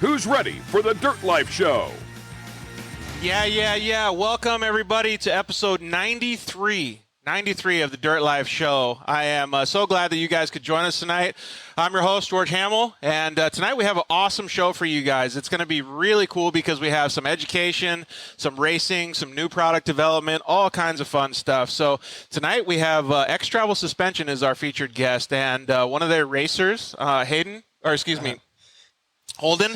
Who's ready for the Dirt Life Show? Yeah. Welcome, everybody, to episode 93 of the Dirt Life Show. I am so glad that you guys could join us tonight. I'm your host, George Hamill, and tonight we have an awesome show for you guys. It's going to be really cool because we have some education, some racing, some new product development, all kinds of fun stuff. So tonight we have XTravel Suspension as our featured guest, and one of their racers, Holden.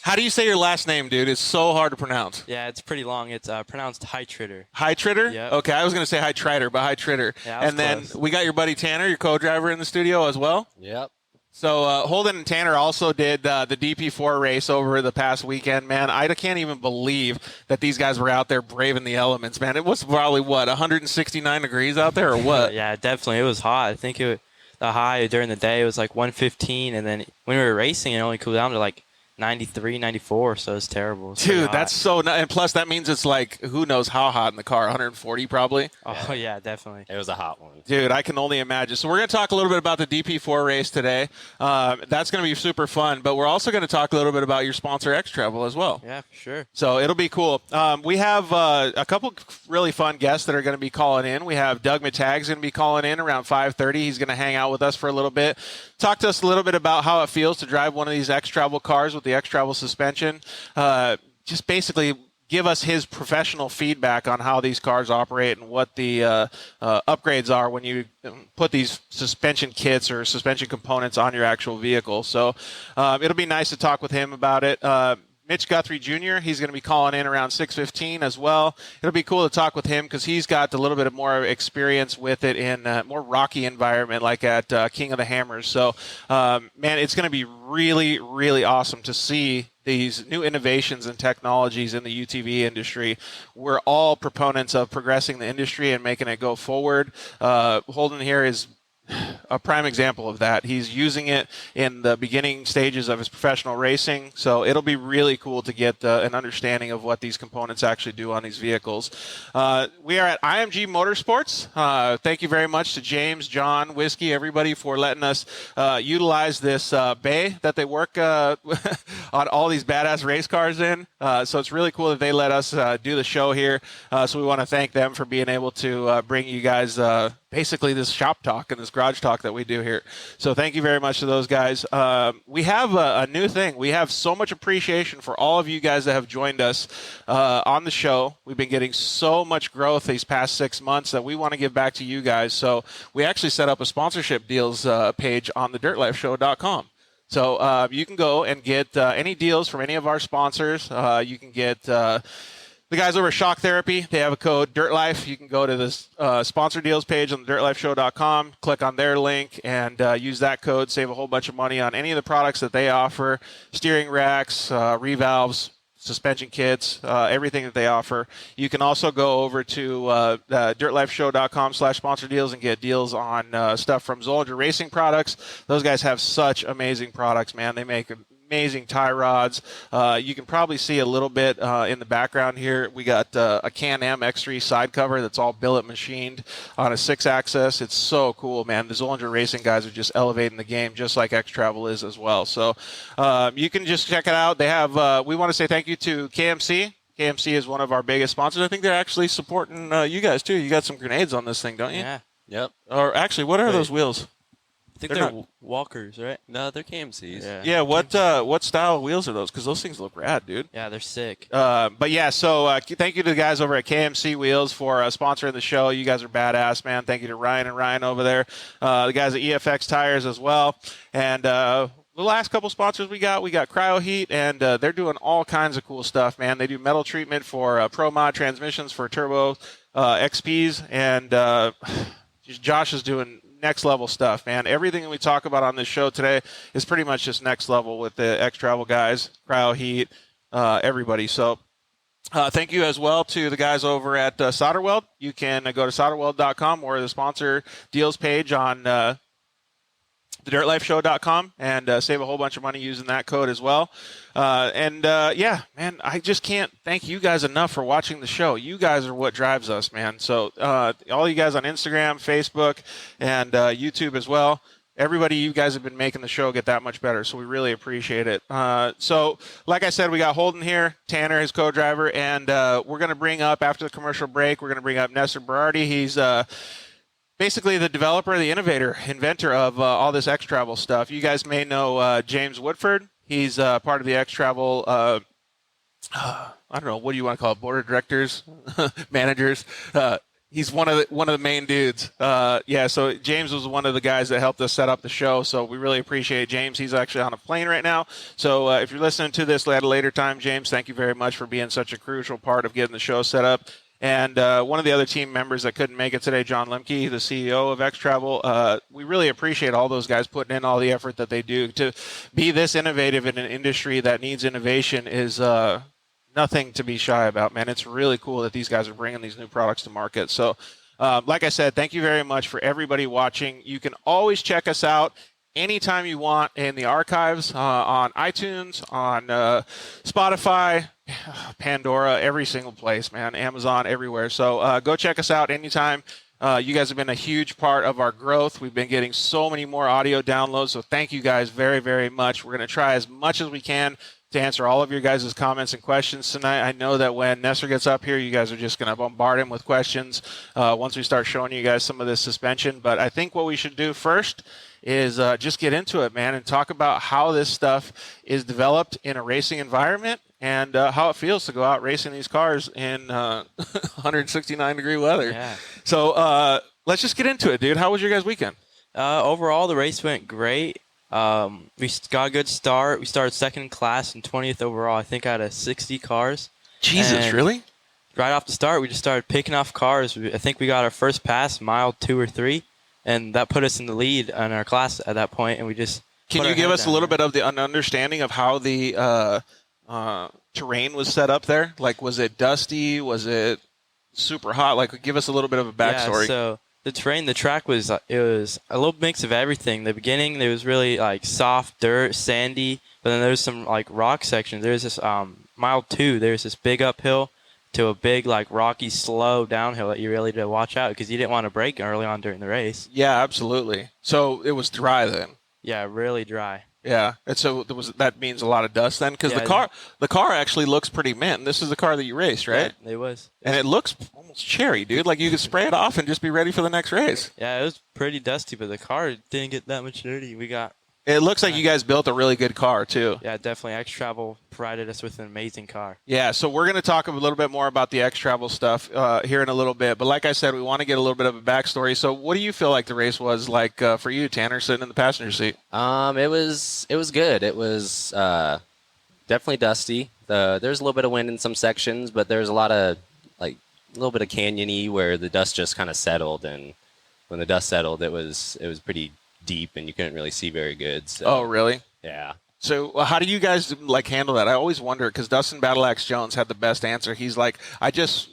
How do you say your last name, dude? It's so hard to pronounce. Yeah, it's pretty long. It's pronounced Heitritter. Heitritter? Yep. Okay, I was going to say Heitritter, but Heitritter. Yeah, and then we got your buddy Tanner, your co-driver in the studio as well. Yep. So Holden and Tanner also did the DP4 race over the past weekend, man. I can't even believe that these guys were out there braving the elements, man. It was probably, 169 degrees out there or what? Yeah, definitely. It was hot. I think the high during the day was like 115, and then when we were racing, it only cooled down to like 93, 94, so it's terrible. It's Dude, that's so nice. And plus, that means it's like, who knows how hot in the car, 140 probably? Oh, yeah, definitely. It was a hot one. Dude, I can only imagine. So we're going to talk a little bit about the DP4 race today. That's going to be super fun, but we're also going to talk a little bit about your sponsor, XTravel, as well. Yeah, for sure. So it'll be cool. We have a couple really fun guests that are going to be calling in. We have Doug Mittag's going to be calling in around 5:30. He's going to hang out with us for a little bit, talk to us a little bit about how it feels to drive one of these XTravel cars with the XTravel suspension. Just basically give us his professional feedback on how these cars operate and what the upgrades are when you put these suspension kits or suspension components on your actual vehicle. So it'll be nice to talk with him about it. Mitch Guthrie Jr., he's going to be calling in around 6:15 as well. It'll be cool to talk with him because he's got a little bit more experience with it in a more rocky environment like at King of the Hammers. So, man, it's going to be really, really awesome to see these new innovations and technologies in the UTV industry. We're all proponents of progressing the industry and making it go forward. Holden here is a prime example of that. He's using it in the beginning stages of his professional racing, so it'll be really cool to get an understanding of what these components actually do on these vehicles. We are at IMG Motorsports. Thank you very much to James, John, Whiskey, everybody for letting us utilize this bay that they work on all these badass race cars in. So it's really cool that they let us do the show here. So we want to thank them for being able to bring you guys basically this shop talk and this garage talk that we do here. So thank you very much to those guys. We have a new thing. We have so much appreciation for all of you guys that have joined us on the show. We've been getting so much growth these past 6 months that we want to give back to you guys. So we actually set up a sponsorship deals page on the dirtlifeshow.com. So you can go and get any deals from any of our sponsors. You can get the guys over at Shock Therapy. They have a code DIRTLIFE. You can go to this sponsor deals page on the dirtlifeshow.com, click on their link, and use that code, save a whole bunch of money on any of the products that they offer, steering racks, revalves, suspension kits, everything that they offer. You can also go over to dirtlifeshow.com/sponsor deals and get deals on stuff from Zollinger Racing Products. Those guys have such amazing products, man. They make amazing tie rods. You can probably see a little bit in the background here. We got a Can-Am X3 side cover that's all billet machined on a 6-axis. It's so cool, man. The Zollinger Racing guys are just elevating the game just like XTravel is as well. So you can just check it out. They have, we want to say thank you to KMC. KMC is one of our biggest sponsors. I think they're actually supporting you guys too. You got some grenades on this thing, don't you? Yeah. Yep. Or actually, what are those wheels? I think they're Walkers, right? No, they're KMCs. Yeah, what style of wheels are those? Because those things look rad, dude. Yeah, they're sick. But yeah, so thank you to the guys over at KMC Wheels for sponsoring the show. You guys are badass, man. Thank you to Ryan and Ryan over there. The guys at EFX Tires as well. And the last couple sponsors we got Cryo Heat, and they're doing all kinds of cool stuff, man. They do metal treatment for Pro Mod transmissions for Turbo XPs, and Josh is doing next level stuff, man. Everything that we talk about on this show today is pretty much just next level with the XTravel guys, Cryo Heat, everybody. So thank you as well to the guys over at Solderweld. You can go to solderweld.com or the sponsor deals page on thedirtlifeshow.com and save a whole bunch of money using that code as well. Yeah, man, I just can't thank you guys enough for watching the show. You guys are what drives us, man. So all you guys on Instagram, Facebook, and YouTube as well, everybody, you guys have been making the show get that much better, so we really appreciate it. So, like I said, we got Holden here, Tanner, his co-driver, and we're going to bring up, after the commercial break, we're going to bring up Nestor Berardi. He's basically the developer, the inventor of all this XTravel stuff. You guys may know James Woodford. He's part of the XTravel, I don't know, what do you want to call it, board of directors, managers? He's one of the main dudes. So James was one of the guys that helped us set up the show, so we really appreciate James. He's actually on a plane right now. So if you're listening to this at a later time, James, thank you very much for being such a crucial part of getting the show set up. And one of the other team members that couldn't make it today, John Lemke, the CEO of XTravel, we really appreciate all those guys putting in all the effort that they do. To be this innovative in an industry that needs innovation is nothing to be shy about, man. It's really cool that these guys are bringing these new products to market. So, like I said, thank you very much for everybody watching. You can always check us out anytime you want in the archives, on iTunes, on Spotify, Pandora, every single place, man. Amazon, everywhere. So go check us out anytime. You guys have been a huge part of our growth. We've been getting so many more audio downloads, so thank you guys very, very much. We're going to try as much as we can to answer all of your guys' comments and questions tonight. I know that when Nestor gets up here, you guys are just going to bombard him with questions once we start showing you guys some of this suspension. But I think what we should do first is just get into it, man, and talk about how this stuff is developed in a racing environment and how it feels to go out racing these cars in 169-degree weather. Yeah. So let's just get into it, dude. How was your guys' weekend? Overall, the race went great. We got a good start. We started second in class and 20th overall, I think, out of 60 cars. Jesus, and really? Right off the start, we just started picking off cars. I think we got our first pass, mile 2 or 3, and that put us in the lead in our class at that point, and we just Can you give us a little bit of the understanding of how the terrain was set up there? Like, was it dusty? Was it super hot? Like, give us a little bit of a backstory. Yeah, so the terrain, the track was it was a little mix of everything. The beginning, there was really like soft dirt, sandy, but then there was some like rock sections. There's this mile 2. There's this big uphill to a big like rocky, slow downhill that you really had to watch out because you didn't want to brake early on during the race. Yeah, absolutely. So it was dry then. Yeah, really dry. Yeah, and so that means a lot of dust then, because the car actually looks pretty mint. This is the car that you raced, right? Yeah, it was. And it looks almost cherry, dude. Like you could spray it off and just be ready for the next race. Yeah, it was pretty dusty, but the car didn't get that much dirty. It looks like you guys built a really good car too. Yeah, definitely. XTravel provided us with an amazing car. Yeah, so we're going to talk a little bit more about the XTravel stuff here in a little bit. But like I said, we want to get a little bit of a backstory. So what do you feel like the race was like for you, Tanner, sitting in the passenger seat? It was good. It was definitely dusty. There's a little bit of wind in some sections, but there's a little bit of canyon-y where the dust just kind of settled. And when the dust settled, it was pretty deep and you couldn't really see very good. So, oh, really? Yeah. So how do you guys like handle that? I always wonder because Dustin Battleaxe Jones had the best answer. He's like,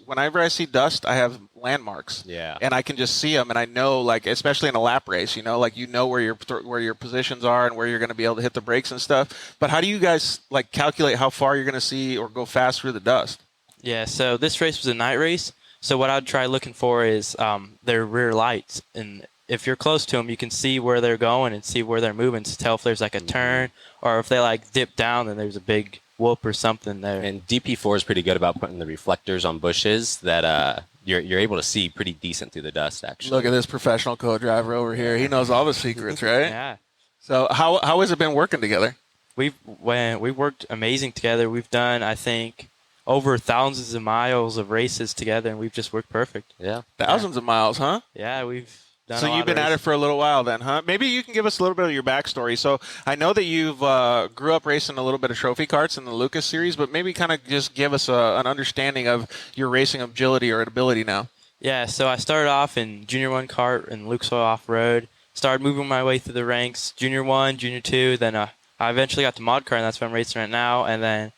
whenever I see dust, I have landmarks. Yeah. And I can just see them, and I know, like, especially in a lap race, like where your positions are and where you're going to be able to hit the brakes and stuff. But how do you guys like calculate how far you're going to see or go fast through the dust? Yeah. So this race was a night race. So what I'd try looking for is their rear lights, and if you're close to them, you can see where they're going and see where they're moving to tell if there's like a turn or if they like dip down, then there's a big whoop or something there. And DP4 is pretty good about putting the reflectors on bushes that you're able to see pretty decent through the dust, actually. Look at this professional co-driver over here. He knows all the secrets, right? Yeah. So how has it been working together? We worked amazing together. We've done, I think, over thousands of miles of races together, and we've just worked perfect. Yeah. Thousands of miles, huh? Yeah, we've done So you've been at it for a little while then, huh? Maybe you can give us a little bit of your backstory. So I know that you've grew up racing a little bit of trophy karts in the Lucas series, but maybe kind of just give us an understanding of your racing agility or ability now. Yeah, so I started off in Junior 1 kart and Lucas Oil Off-Road. Started moving my way through the ranks, Junior 1, Junior 2. Then I eventually got to mod car, and that's what I'm racing right now. And then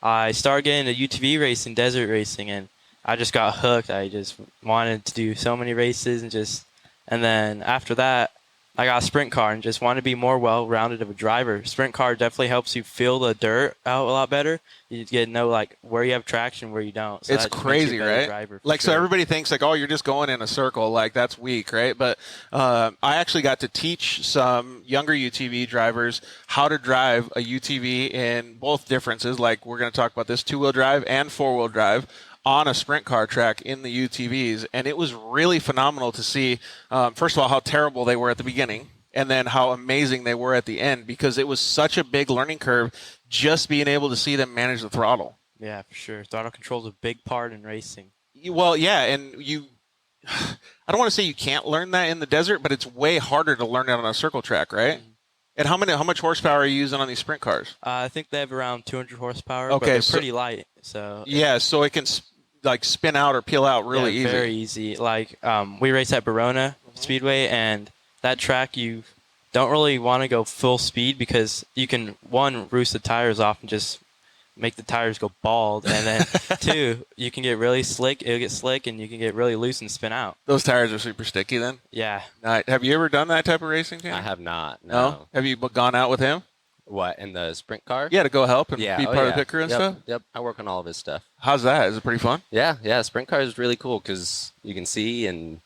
I started getting into UTV racing, desert racing, and I just got hooked. I just wanted to do so many races and then after that, I got a sprint car and just want to be more well-rounded of a driver. Sprint car definitely helps you feel the dirt out a lot better. You get to know like where you have traction, where you don't. So it's that just makes crazy, you a better right? driver, Like, sure. so everybody thinks like, oh, you're just going in a circle. Like, that's weak, right? But I actually got to teach some younger UTV drivers how to drive a UTV in both differences. Like, we're going to talk about this 2-wheel drive and 4-wheel drive on a sprint car track in the UTVs. And it was really phenomenal to see, first of all, how terrible they were at the beginning, and then how amazing they were at the end, because it was such a big learning curve just being able to see them manage the throttle. Yeah, for sure. Throttle control is a big part in racing. Well, yeah, and I don't want to say you can't learn that in the desert, but it's way harder to learn it on a circle track, right? Mm-hmm. And how much horsepower are you using on these sprint cars? I think they have around 200 horsepower, Okay, but they're so- pretty light. So Yeah, so it can like spin out or peel out really yeah, easy. very easy. Like we race at Verona Speedway, and that track you don't really want to go full speed because you can, one, roost the tires off and just make the tires go bald, and then two, you can get really slick. It'll get slick, and you can get really loose and spin out. Those tires are super sticky then? Yeah. Have you ever done that type of racing, Tanner? I have not. No? No. Have you gone out with him? What, in the sprint car? Yeah, to go help and Yeah. be oh, part yeah. of the pit crew and Yep, stuff? Yep. I work on all of his stuff. How's that? Is it pretty fun? Yeah. Sprint car is really cool because you can see and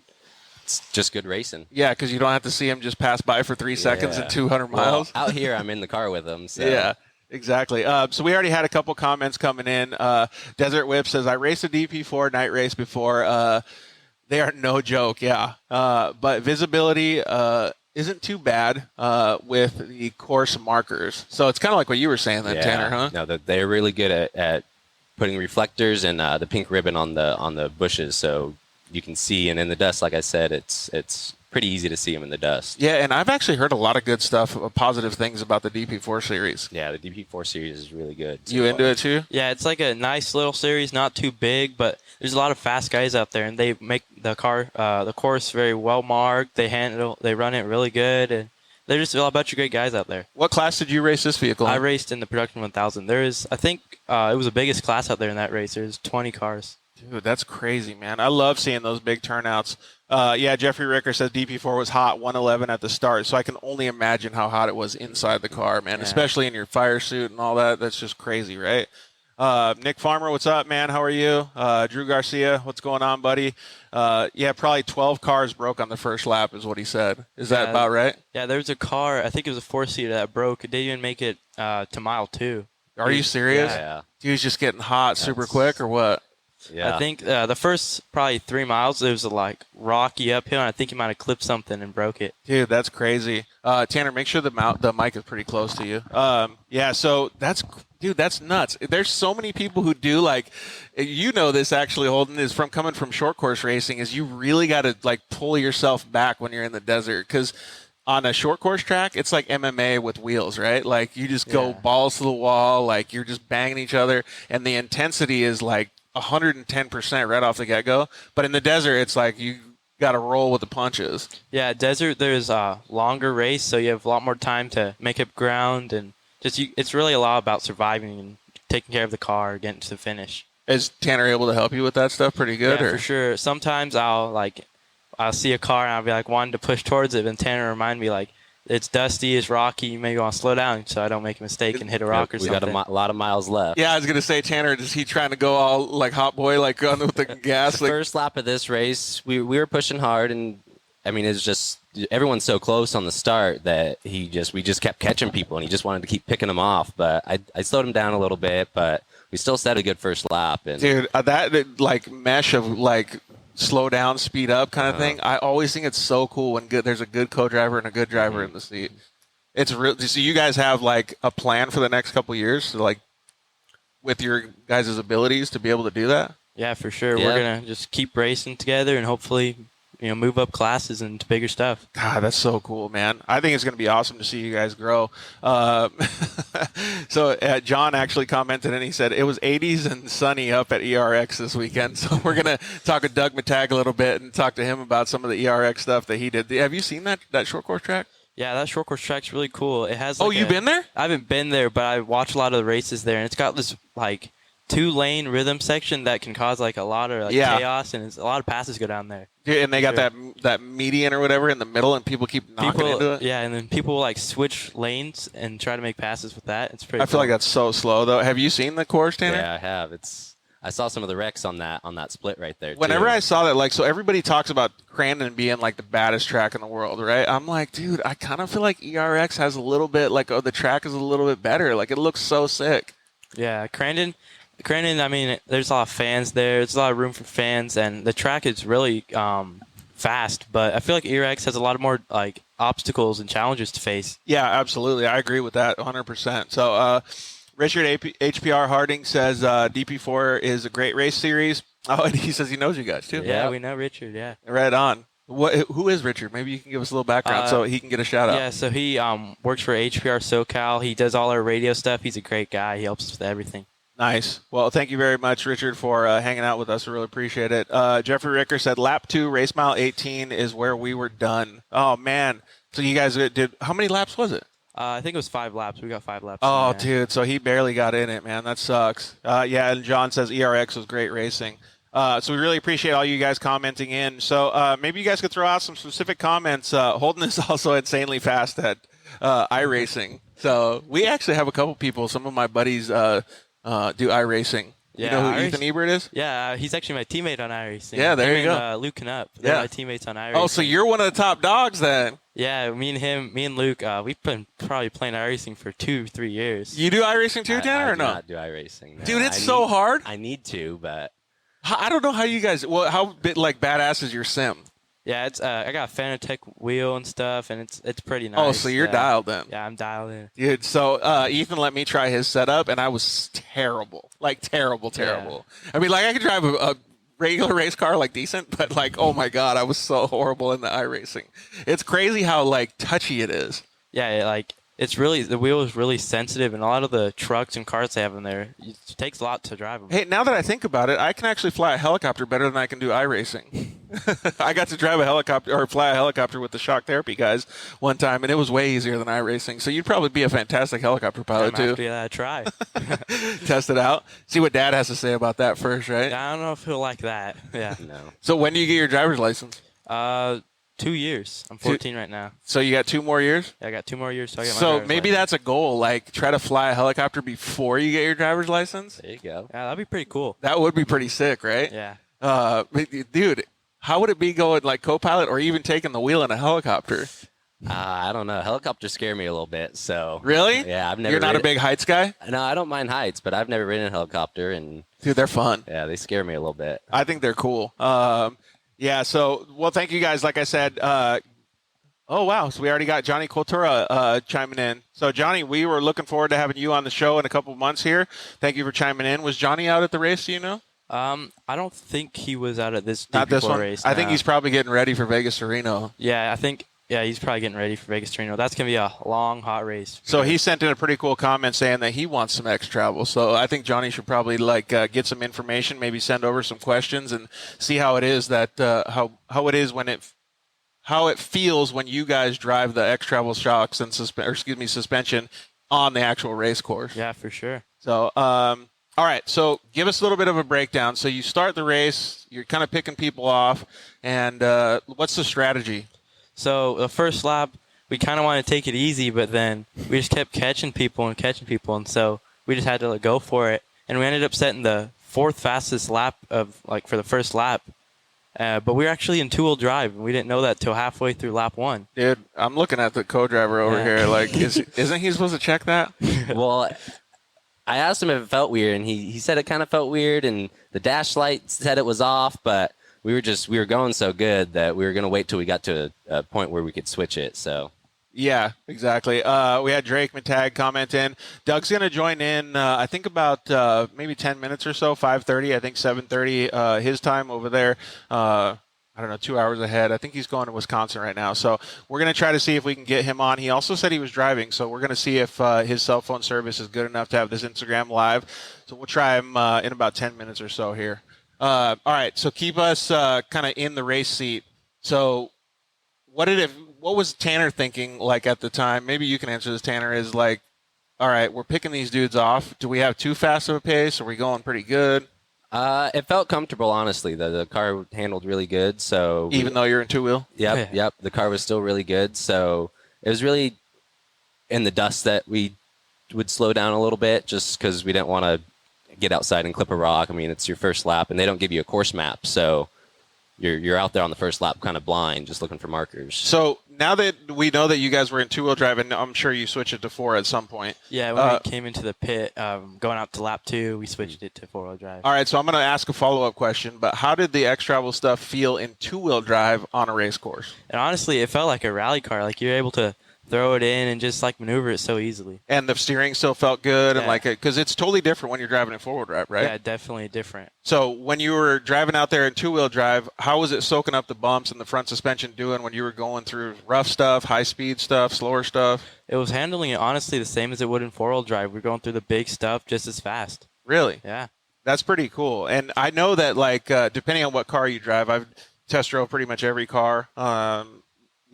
it's just good racing. Yeah, because you don't have to see him just pass by for 3 seconds Yeah. and 200 Well, miles. out here, I'm in the car with him. So. Yeah, exactly. So we already had a couple comments coming in. Desert Whip says, I raced a DP4 night race before. They are no joke, yeah. But visibility isn't too bad with the course markers. So it's kind of like what you were saying then, Tanner, huh? No, they're really good at putting reflectors and the pink ribbon on the bushes, so you can see. And in the dust, like I said, it's pretty easy to see them in the dust. Yeah, and I've actually heard a lot of good stuff, positive things about the DP4 series. Yeah, the DP4 series is really good. You into it too? Yeah, it's like a nice little series, not too big, but there's a lot of fast guys out there, and they make the course very well marked. They run it really good, and they're just a bunch of great guys out there. What class did you race this vehicle in? I raced in the Production 1000. I think it was the biggest class out there in that race. There's 20 cars. Dude, that's crazy, man. I love seeing those big turnouts. Yeah, Jeffrey Ricker says DP4 was hot, 111 at the start, so I can only imagine how hot it was inside the car, man, Yeah. especially in your fire suit and all that. That's just crazy, right? Nick Farmer, what's up, man? How are you? Drew Garcia, what's going on, buddy? Yeah, probably 12 cars broke on the first lap is what he said. Is that about right? Yeah, there was a car, I think it was a 4-seater that broke. It didn't even make it to mile 2. Are you serious? Yeah. He was just getting hot super quick or what? Yeah. I think the first probably 3 miles, it was a rocky uphill, and I think he might have clipped something and broke it. Dude, that's crazy. Tanner, make sure the mic is pretty close to you. Yeah, so that's nuts. There's so many people who do this actually, Holden, is from coming from short course racing, is you really got to pull yourself back when you're in the desert, because on a short course track, it's like MMA with wheels, right? Like you just go balls to the wall, like you're just banging each other, and the intensity is 110% right off the get-go. But in the desert, it's like you got to roll with the punches. Yeah, desert, there's a longer race, so you have a lot more time to make up ground, and it's really a lot about surviving and taking care of the car, getting to the finish. Is Tanner able to help you with that stuff pretty good? Yeah, for sure. Sometimes I'll see a car and I'll be wanting to push towards it, and Tanner remind me it's dusty, it's rocky, you maybe want to slow down so I don't make a mistake and hit a rock or we something. got a lot of miles left. Yeah, I was going to say, Tanner, is he trying to go all hot boy, on with the gas? The first lap of this race, we were pushing hard, and I mean, it's just everyone's so close on the start that we just kept catching people, and he just wanted to keep picking them off. But I slowed him down a little bit, but we still set a good first lap. And dude, that mesh of slow down, speed up kind of thing. I always think it's so cool when there's a good co-driver and a good driver in the seat. It's real. So you guys have a plan for the next couple of years, to, with your guys' abilities to be able to do that? Yeah, for sure. Yeah. We're gonna just keep racing together and hopefully, move up classes into bigger stuff. God, that's so cool, man. I think it's going to be awesome to see you guys grow. So John actually commented, and he said, it was 80s and sunny up at ERX this weekend. So we're going to talk with Doug Mittag a little bit and talk to him about some of the ERX stuff that he did. Have you seen that short course track? Yeah, that short course track's really cool. It has you've been there? I haven't been there, but I watch a lot of the races there, and it's got this 2-lane rhythm section that can cause like a lot of chaos, and a lot of passes go down there. Yeah, and they got that median or whatever in the middle, and people keep knocking into it. Yeah, and then people will like switch lanes and try to make passes with that. It's pretty. I feel like that's so slow though. Have you seen the course, Tanner? Yeah, I have. I saw some of the wrecks on that split right there. Whenever I saw that, like, so everybody talks about Crandon being like the baddest track in the world, right? I'm like, dude, I kind of feel like ERX has a little bit like, the track is a little bit better. Like, it looks so sick. Yeah, Crandon, I mean, there's a lot of fans there. There's a lot of room for fans, and the track is really fast. But I feel like ERX has a lot of more like obstacles and challenges to face. Yeah, absolutely. I agree with that 100%. So, Richard HPR Harding says DP4 is a great race series. Oh, and he says he knows you guys too. Yeah, we know Richard. Yeah, right on. Who is Richard? Maybe you can give us a little background so he can get a shout out. Yeah, so he works for HPR SoCal. He does all our radio stuff. He's a great guy. He helps us with everything. Nice. Well, thank you very much, Richard, for hanging out with us. We really appreciate it. Jeffrey Ricker said lap 2, race mile 18 is where we were done. Oh, man. So you guys did – how many laps was it? I think it was 5 laps. We got 5 laps. Oh, dude. So he barely got in it, man. That sucks. Yeah, and John says ERX was great racing. So we really appreciate all you guys commenting in. So maybe you guys could throw out some specific comments. Holden is also insanely fast at iRacing. So we actually have a couple people, some of my buddies do iRacing. You know who Ethan Ebert is? Yeah, he's actually my teammate on iRacing. Yeah, there you go. Luke Knupp. They're my teammates on iRacing. Oh, so you're one of the top dogs then. Yeah, me and Luke, we've been probably playing iRacing for 2-3 years. You do iRacing too, Tanner, or no? I do not do iRacing. No. Dude, it's so hard. I need to, but I don't know how you guys. Well, how badass is your sim? Yeah, it's I got a Fanatec wheel and stuff, and it's pretty nice. Oh, so you're dialed then? Yeah, I'm dialed in. Dude, so Ethan let me try his setup, and I was terrible. Like, terrible. Yeah. I mean, like, I could drive a regular race car, like, decent, but, like, oh, my God, I was so horrible in the iRacing. It's crazy how, like, touchy it is. Yeah, like, the wheel is really sensitive, and a lot of the trucks and cars they have in there, it takes a lot to drive them. Hey, now that I think about it, I can actually fly a helicopter better than I can do iRacing. I got to drive a helicopter or fly a helicopter with the shock therapy guys one time, and it was way easier than iRacing. So you'd probably be a fantastic helicopter pilot too. Yeah, try. Test it out. See what Dad has to say about that first, right? I don't know if he'll like that. Yeah. No. So when do you get your driver's license? 2 years. I'm 14 right now. So you got 2 more years? Yeah, I got 2 more years. So, Maybe that's a goal. Like, try to fly a helicopter before you get your driver's license. There you go. Yeah, that'd be pretty cool. That would be pretty sick, right? Yeah. Dude, how would it be going like co-pilot or even taking the wheel in a helicopter? I don't know. Helicopters scare me a little bit. So really? Yeah, I've never. You're not a big heights guy? No, I don't mind heights, but I've never ridden a helicopter, and dude, they're fun. Yeah, they scare me a little bit. I think they're cool. Yeah. So, well, thank you guys. Like I said. Oh, wow. So we already got Johnny Cultura chiming in. So, Johnny, we were looking forward to having you on the show in a couple of months here. Thank you for chiming in. Was Johnny out at the race, do you know? I don't think he was out at this Not this one? race. I think he's probably getting ready for Vegas to Reno. Yeah, he's probably getting ready for Vegas to Reno. That's going to be a long, hot race. So he sent in a pretty cool comment saying that he wants some XTravel. So I think Johnny should probably get some information, maybe send over some questions and see how it is that how it is how it feels when you guys drive the XTravel shocks and suspension on the actual race course. Yeah, for sure. So, all right. So give us a little bit of a breakdown. So you start the race, you're kind of picking people off, and what's the strategy? So the first lap, we kind of want to take it easy, but then we just kept catching people, and so we just had to go for it, and we ended up setting the 4th fastest lap for the first lap. But we were actually in 2-wheel drive, and we didn't know that till halfway through lap 1. Dude, I'm looking at the co-driver over here. Like, isn't he supposed to check that? Well, I asked him if it felt weird, and he said it kind of felt weird, and the dash light said it was off, but we were going so good that we were going to wait till we got to a point where we could switch it. So. Yeah, exactly. We had Drake Mittag comment in. Doug's going to join in, I think, about maybe 10 minutes or so, 5:30, I think 7:30 his time over there. I don't know, 2 hours ahead. I think he's going to Wisconsin right now. So we're going to try to see if we can get him on. He also said he was driving, so we're going to see if his cell phone service is good enough to have this Instagram live. So we'll try him in about 10 minutes or so here. All right, so keep us kind of in the race seat. So what was Tanner thinking like at the time? Maybe you can answer this, Tanner, is like all right, we're picking these dudes off. Do we have too fast of a pace? Are we going pretty good? It felt comfortable, honestly. The car handled really good. So Even though you're in two-wheel? Yep. The car was still really good. So it was really in the dust that we would slow down a little bit just because we didn't want to get outside and clip a rock. I mean, it's your first lap, and they don't give you a course map. So you're out there on the first lap kind of blind, just looking for markers. So now that we know that you guys were in two-wheel drive, and I'm sure you switched it to four at some point. Yeah, when we came into the pit, going out to lap 2, we switched it to 4-wheel drive. All right, so I'm going to ask a follow-up question, but how did the XTravel stuff feel in two-wheel drive on a race course? And honestly, it felt like a rally car. Like, you're able to throw it in and just, like, maneuver it so easily. And the steering still felt good, Yeah. and like, because it's totally different when you're driving in four-wheel drive, right? Yeah, definitely different. So when you were driving out there in two-wheel drive, how was it soaking up the bumps and the front suspension doing when you were going through rough stuff, high-speed stuff, slower stuff? It was handling it, honestly, the same as it would in 4-wheel drive. We're going through the big stuff just as fast. Really? Yeah. That's pretty cool. And I know that, like, depending on what car you drive, I've test drove pretty much every car.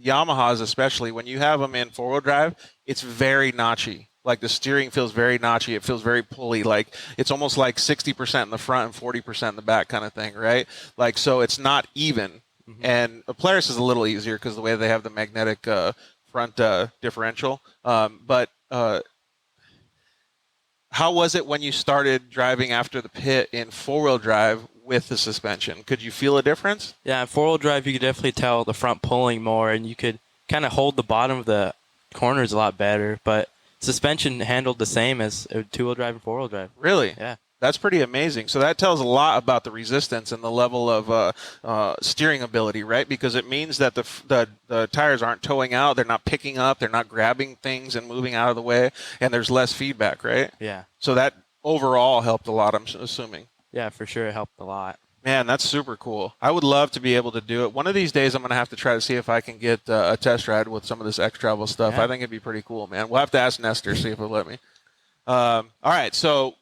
Yamahas especially, when you have them in four-wheel drive, it's very notchy. Like, the steering feels very notchy. It feels very pulley. Like, it's almost like 60% in the front and 40% in the back kind of thing, right? Like, so it's not even. Mm-hmm. And a Polaris is a little easier because the way they have the magnetic front differential. But how was it when you started driving after the pit in four-wheel drive with the suspension? Could you feel a difference? Yeah, in 4-wheel drive, you could definitely tell the front pulling more, and you could kind of hold the bottom of the corners a lot better. But suspension handled the same as a 2-wheel drive and 4-wheel drive. Really? Yeah. That's pretty amazing. So that tells a lot about the resistance and the level of steering ability, right? Because it means that the tires aren't towing out, they're not picking up, they're not grabbing things and moving out of the way, and there's less feedback, right? Yeah. So that overall helped a lot, I'm assuming. Yeah, for sure, it helped a lot. Man, that's super cool. I would love to be able to do it. One of these days, I'm going to have to try to see if I can get a test ride with some of this XTravel stuff. Yeah. I think it'd be pretty cool, man. We'll have to ask Nestor, see if he'll let me. All right, so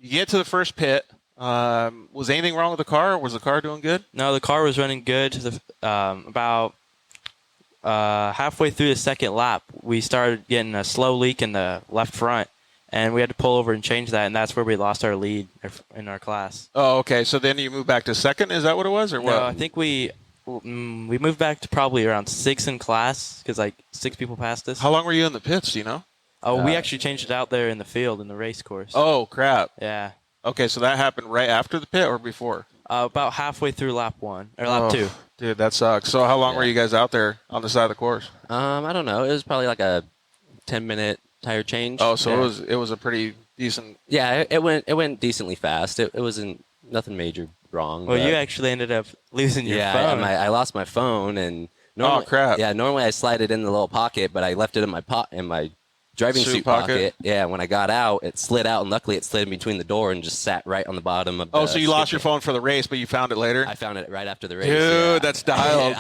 you get to the first pit. Was anything wrong with the car, or was the car doing good? No, the car was running good. About halfway through the second lap, we started getting a slow leak in the left front, and we had to pull over and change that, and that's where we lost our lead in our class. Oh, okay. So then you moved back to second? Is that what it was, or what? No, I think we moved back to probably around 6 in class because, like, 6 people passed us. How long were you in the pits, do you know? Oh, we actually changed it out there in the field in the race course. Oh, crap. Yeah. Okay, so that happened right after the pit or before? About halfway through lap 1 or lap 2. Dude, that sucks. So how long were you guys out there on the side of the course? I don't know. It was probably like a 10-minute tire change. Oh, so it was a pretty decent. Yeah, it went decently fast. It wasn't nothing major wrong. Well, you actually ended up losing your phone. I lost my phone, and oh crap! Yeah, normally I slide it in the little pocket, but I left it in my driving suit pocket. Yeah, when I got out, it slid out, and luckily it slid in between the door and just sat right on the bottom of the so you lost your phone for the race, but you found it later? I found it right after the race. Dude, that's dialed.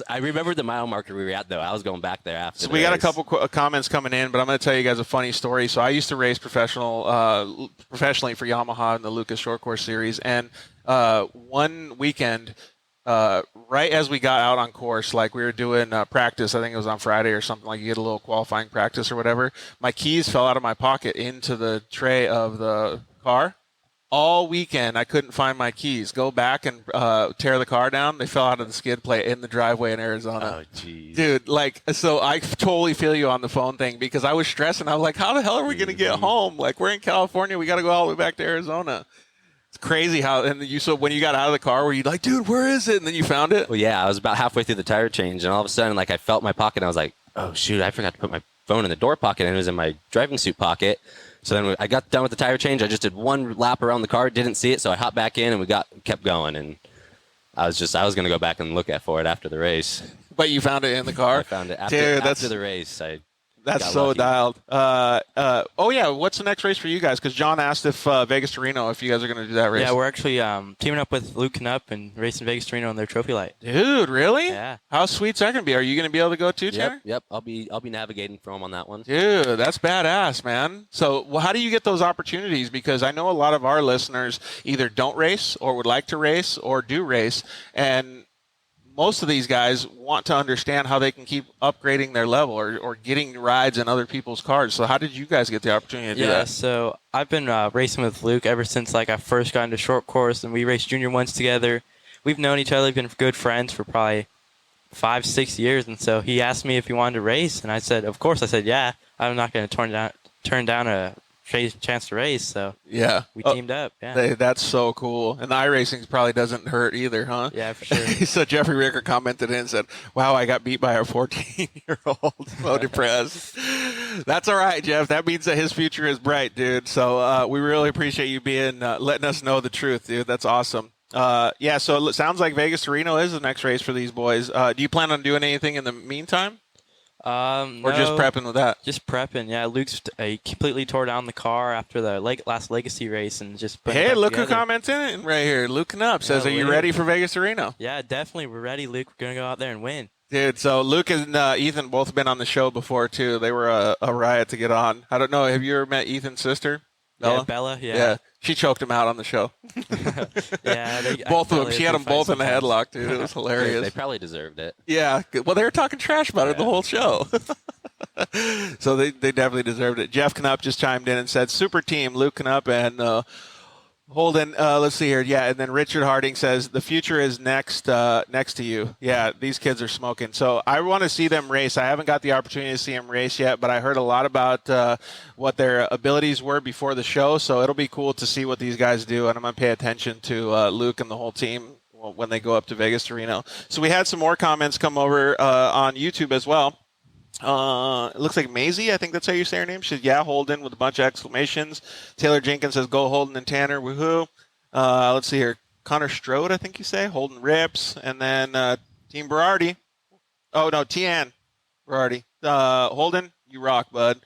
I remembered the mile marker we were at, though. I was going back there after. So we got a couple comments coming in, but I'm going to tell you guys a funny story. So I used to race professionally for Yamaha in the Lucas Short Course Series, and one weekend, right as we got out on course, like we were doing practice, I think it was on Friday or something, like you get a little qualifying practice or whatever, my keys fell out of my pocket into the tray of the car. All weekend, I couldn't find my keys. Go back and tear the car down. They fell out of the skid plate in the driveway in Arizona. Oh, jeez. Dude, like, so I totally feel you on the phone thing because I was stressing. I was like, how the hell are we going to get home? Like, we're in California. We got to go all the way back to Arizona. It's crazy how, and so when you got out of the car, were you like, dude, where is it? And then you found it? Well, yeah, I was about halfway through the tire change, and all of a sudden, like, I felt my pocket, and I was like, oh, shoot, I forgot to put my phone in the door pocket, and it was in my driving suit pocket. So then I got done with the tire change. I just did one lap around the car, didn't see it, so I hopped back in, and we kept going, and I was going to go back and look for it after the race. But you found it in the car? I found it after the race. That's so dialed. Oh, yeah. What's the next race for you guys? Because John asked if Vegas to Reno, if you guys are going to do that race. Yeah, we're actually teaming up with Luke Knupp and racing Vegas to Reno on their trophy light. Dude, really? Yeah. How sweet's that going to be? Are you going to be able to go too, Tanner? Yep. I'll be navigating for him on that one. Dude, that's badass, man. So how do you get those opportunities? Because I know a lot of our listeners either don't race or would like to race or do race. And most of these guys want to understand how they can keep upgrading their level or getting rides in other people's cars. So how did you guys get the opportunity to do that? Yeah, so I've been racing with Luke ever since like I first got into short course, and we raced junior ones together. We've known each other, been good friends for probably 5-6 years, and so he asked me if he wanted to race, and I said, of course. I said, yeah, I'm not going to turn down a chance to race. So yeah, we teamed up. Yeah, that's so cool. And the iRacing probably doesn't hurt either, huh? Yeah, for sure. So Jeffrey Ricker commented in and said, "Wow, I got beat by a 14-year-old. So depressed." That's all right, Jeff. That means that his future is bright, dude. So we really appreciate you being letting us know the truth, dude. That's awesome. Yeah, so it sounds like Vegas to Reno is the next race for these boys. Do you plan on doing anything in the meantime? Or just prepping with that? Just prepping, yeah. Luke's completely tore down the car after the last Legacy race and just put Hey, it look together. who comments in it right here. Luke Knupp says, are you ready for Vegas to Reno? Yeah, definitely. We're ready, Luke. We're going to go out there and win. Dude, so Luke and Ethan both been on the show before, too. They were a riot to get on. I don't know. Have you ever met Ethan's sister? Bella? Yeah, Bella, yeah. She choked him out on the show. Yeah. Both of them. She had them both in the headlock, dude. It was hilarious. They probably deserved it. Yeah. Well, they were talking trash about it the whole show. So they definitely deserved it. Jeff Knupp just chimed in and said, super team, Luke Knupp and Holden. Let's see here. Yeah, and then Richard Harding says, the future is next to you. Yeah, these kids are smoking. So I want to see them race. I haven't got the opportunity to see them race yet, but I heard a lot about what their abilities were before the show, so it'll be cool to see what these guys do, and I'm going to pay attention to Luke and the whole team when they go up to Vegas to Reno. So we had some more comments come over on YouTube as well. It looks like Maisie, I think that's how you say her name. She said, yeah, Holden, with a bunch of exclamations. Taylor Jenkins says, go Holden and Tanner, woohoo. Let's see here. Connor Strode, I think you say. Holden rips. And then Team Berardi. Oh, no, Tian Berardi. Holden, you rock, bud.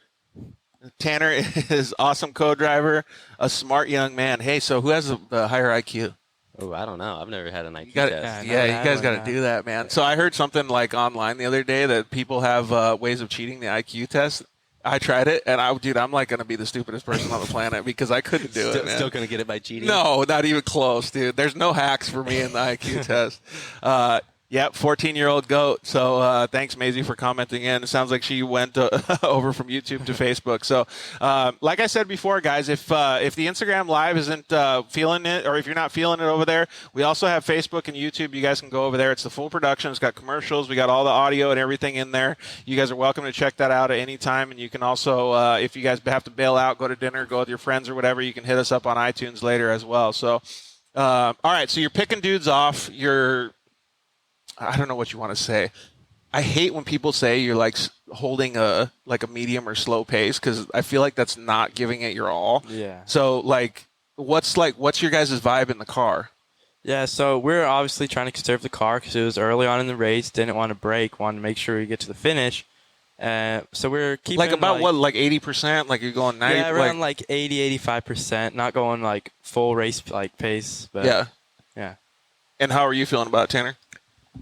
Tanner is awesome co-driver, a smart young man. Hey, so who has the higher IQ? Oh, I don't know. I've never had an IQ Yeah, test. you guys got to do that, man. So I heard something like online the other day that people have ways of cheating the IQ test. I tried it, and I'm like going to be the stupidest person on the planet because I couldn't do it, man. Still going to get it by cheating? No, not even close, dude. There's no hacks for me in the IQ test. Yep, 14-year-old GOAT. So thanks, Maisie, for commenting in. It sounds like she went over from YouTube to Facebook. So like I said before, guys, if the Instagram Live isn't feeling it, or if you're not feeling it over there, we also have Facebook and YouTube. You guys can go over there. It's the full production. It's got commercials. We got all the audio and everything in there. You guys are welcome to check that out at any time. And you can also, if you guys have to bail out, go to dinner, go with your friends or whatever, you can hit us up on iTunes later as well. So, all right, so you're picking dudes off. I don't know what you want to say. I hate when people say you're like holding a medium or slow pace because I feel like that's not giving it your all. Yeah. So what's your guys' vibe in the car? Yeah, so we're obviously trying to conserve the car because it was early on in the race. Didn't want to break. Wanted to make sure we get to the finish. So we're keeping like 80%? Like you're going 90%? Yeah, around like 80-85%. Not going like full race pace. But yeah. And how are you feeling about it, Tanner?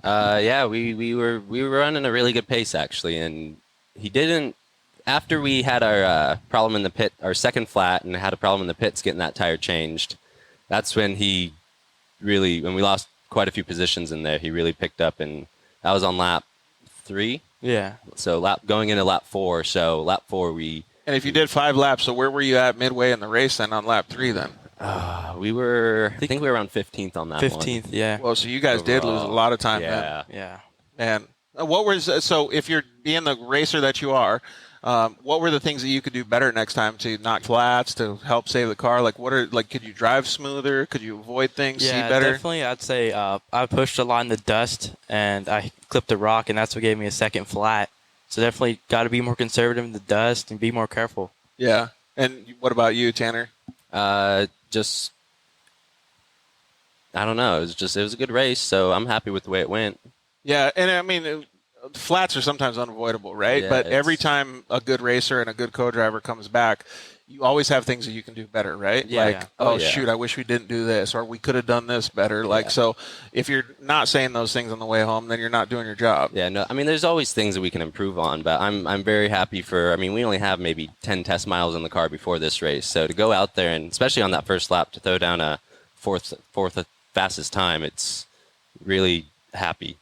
Yeah, we were running a really good pace actually, and he didn't. After we had our problem in the pit, our second flat, and had a problem in the pits getting that tire changed, that's when when we lost quite a few positions in there, he really picked up, and that was on lap 3. Yeah. So going into lap 4. So lap 4 we. And if you did 5 laps, so where were you at midway in the race then on lap 3 then? I think we were around 15th on that 15th, yeah. Well, so you guys did lose a lot of time then. Yeah. And so if you're being the racer that you are, what were the things that you could do better next time to knock flats, to help save the car? Could you drive smoother? Could you avoid things, see better? Yeah, definitely. I'd say I pushed a lot in the dust, and I clipped a rock, and that's what gave me a second flat. So definitely got to be more conservative in the dust and be more careful. Yeah. And what about you, Tanner? I don't know. It was a good race, so I'm happy with the way it went. Yeah, and I mean, flats are sometimes unavoidable, right? Yeah, but every time a good racer and a good co-driver comes back, you always have things that you can do better, right? Yeah, Shoot, I wish we didn't do this, or we could have done this better. So if you're not saying those things on the way home, then you're not doing your job. Yeah, no, I mean, there's always things that we can improve on, but I'm very happy we only have maybe 10 test miles in the car before this race. So to go out there, and especially on that first lap, to throw down a fourth fastest time, it's really happy.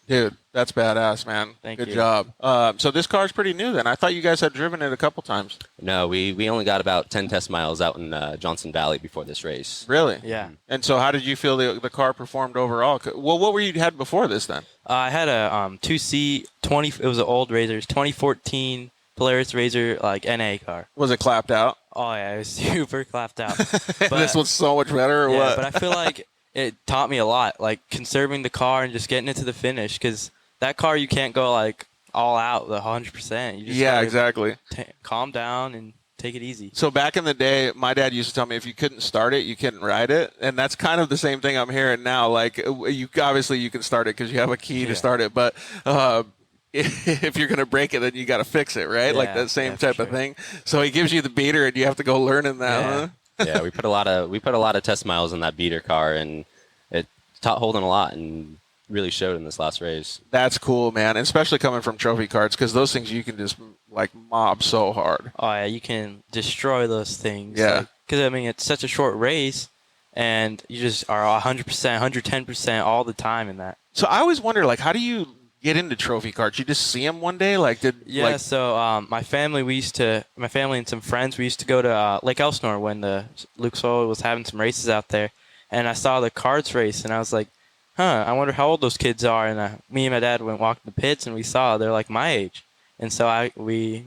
Dude, that's badass, man. Thank Good you. job. So this car's pretty new then. I thought you guys had driven it a couple times. No, we only got about 10 test miles out in Johnson Valley before this race. Really? Yeah. And so how did you feel the car performed overall? Well, what were you had before this then? I had a 2C 20. It was an old Razor, 2014 Polaris Razor like NA car. Was it clapped out? Oh yeah, it was super clapped out. This one's so much better or yeah, what? but I feel like it taught me a lot, like conserving the car and just getting it to the finish. Because that car, you can't go like all out the 100%. You just Yeah, gotta exactly. calm down and take it easy. So back in the day, my dad used to tell me if you couldn't start it, you couldn't ride it, and that's kind of the same thing I'm hearing now. Like you obviously you can start it because you have a key to start it, but if you're gonna break it, then you got to fix it, right? Like that same type of thing. So he gives you the beater, and you have to go learn in that. Yeah. Huh? Yeah, we put a lot of test miles in that beater car, and it taught Holden a lot and really showed in this last race. That's cool, man. And especially coming from trophy carts, because those things you can just like mob so hard. Oh yeah, you can destroy those things. Yeah. Because I mean, it's such a short race, and you just are 100%, 110% all the time in that. So I always wonder, like, how do you get into trophy carts? You just see them one day, like Yeah, so my family and some friends, we used to go to Lake Elsinore when the Luke Solo was having some races out there, and I saw the karts race, and I was like, I wonder how old those kids are. And me and my dad went walked the pits, and we saw they're like my age, and so we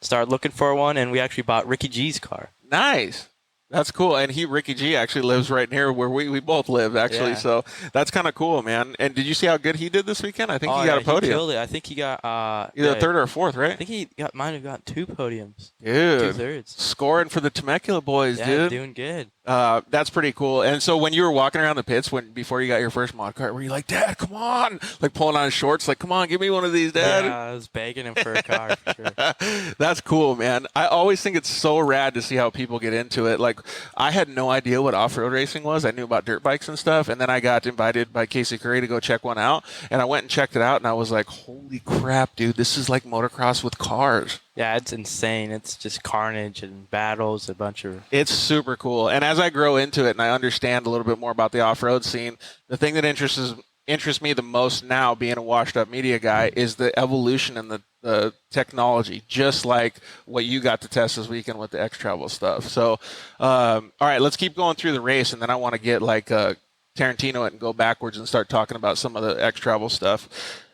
started looking for one, and we actually bought Ricky G's car. Nice. That's cool. And Ricky G actually lives right near where we both live, actually. Yeah. So that's kind of cool, man. And did you see how good he did this weekend? I think he got a He podium. killed it. I think he got Either third or fourth, right? I think he might have got 2 podiums. Dude. 2/3. Scoring for the Temecula boys, Yeah, dude. doing good. That's pretty cool. And so when you were walking around the pits before you got your first mod cart, were you like, Dad, come on? Like pulling on his shorts, like, come on, give me one of these, Dad. Yeah, I was begging him for a car for sure. That's cool, man. I always think it's so rad to see how people get into it. Like, I had no idea what off-road racing was. I knew about dirt bikes and stuff, and then I got invited by Casey Curry to go check one out, and I went and checked it out, and I was like, holy crap, dude, this is like motocross with cars. Yeah, it's insane. It's just carnage and battles, a bunch of... It's super cool. And as I grow into it and I understand a little bit more about the off-road scene, the thing that interests me the most now, being a washed-up media guy, is the evolution and the technology, just like what you got to test this weekend with the XTravel stuff. So, all right, let's keep going through the race, and then I want to get like Tarantino it and go backwards and start talking about some of the XTravel stuff.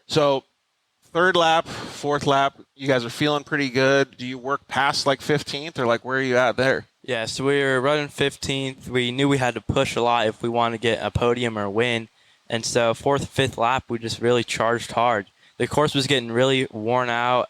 So, third lap, fourth lap, you guys are feeling pretty good. Do you work past like 15th, or like where are you at there? Yeah, so we were running 15th. We knew we had to push a lot if we wanted to get a podium or a win. And so fourth, fifth lap, we just really charged hard. The course was getting really worn out.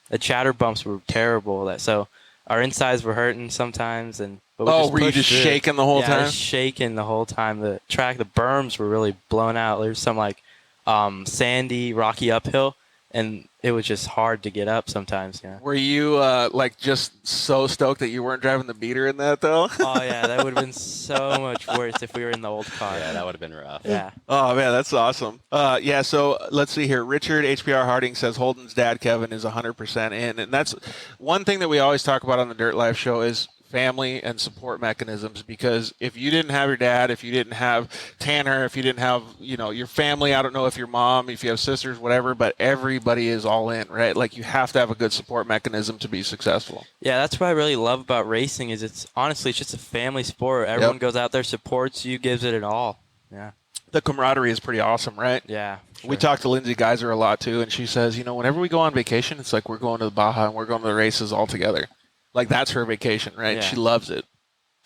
The chatter bumps were terrible. So our insides were hurting sometimes. But were you just shaking the whole time? Yeah, shaking the whole time. The berms were really blown out. There's some like sandy, rocky uphill. And it was just hard to get up sometimes, yeah. Were you like just so stoked that you weren't driving the beater in that though? Oh yeah, that would have been so much worse if we were in the old car. Yeah, that would have been rough. Yeah. Oh man, that's awesome. Yeah, so let's see here. Richard HPR Harding says Holden's dad Kevin is 100% in, and that's one thing that we always talk about on the Dirt Life show is family and support mechanisms, because if you didn't have your dad, if you didn't have Tanner, if you didn't have, your family, I don't know if your mom, if you have sisters, whatever, but everybody is all in, right? Like you have to have a good support mechanism to be successful. Yeah, that's what I really love about racing is it's just a family sport. Everyone goes out there, supports you, gives it all. Yeah. The camaraderie is pretty awesome, right? Yeah. Sure. We talk to Lindsay Geyser a lot too, and she says, whenever we go on vacation, it's like we're going to the Baja and we're going to the races all together. Like, that's her vacation, right? Yeah. She loves it.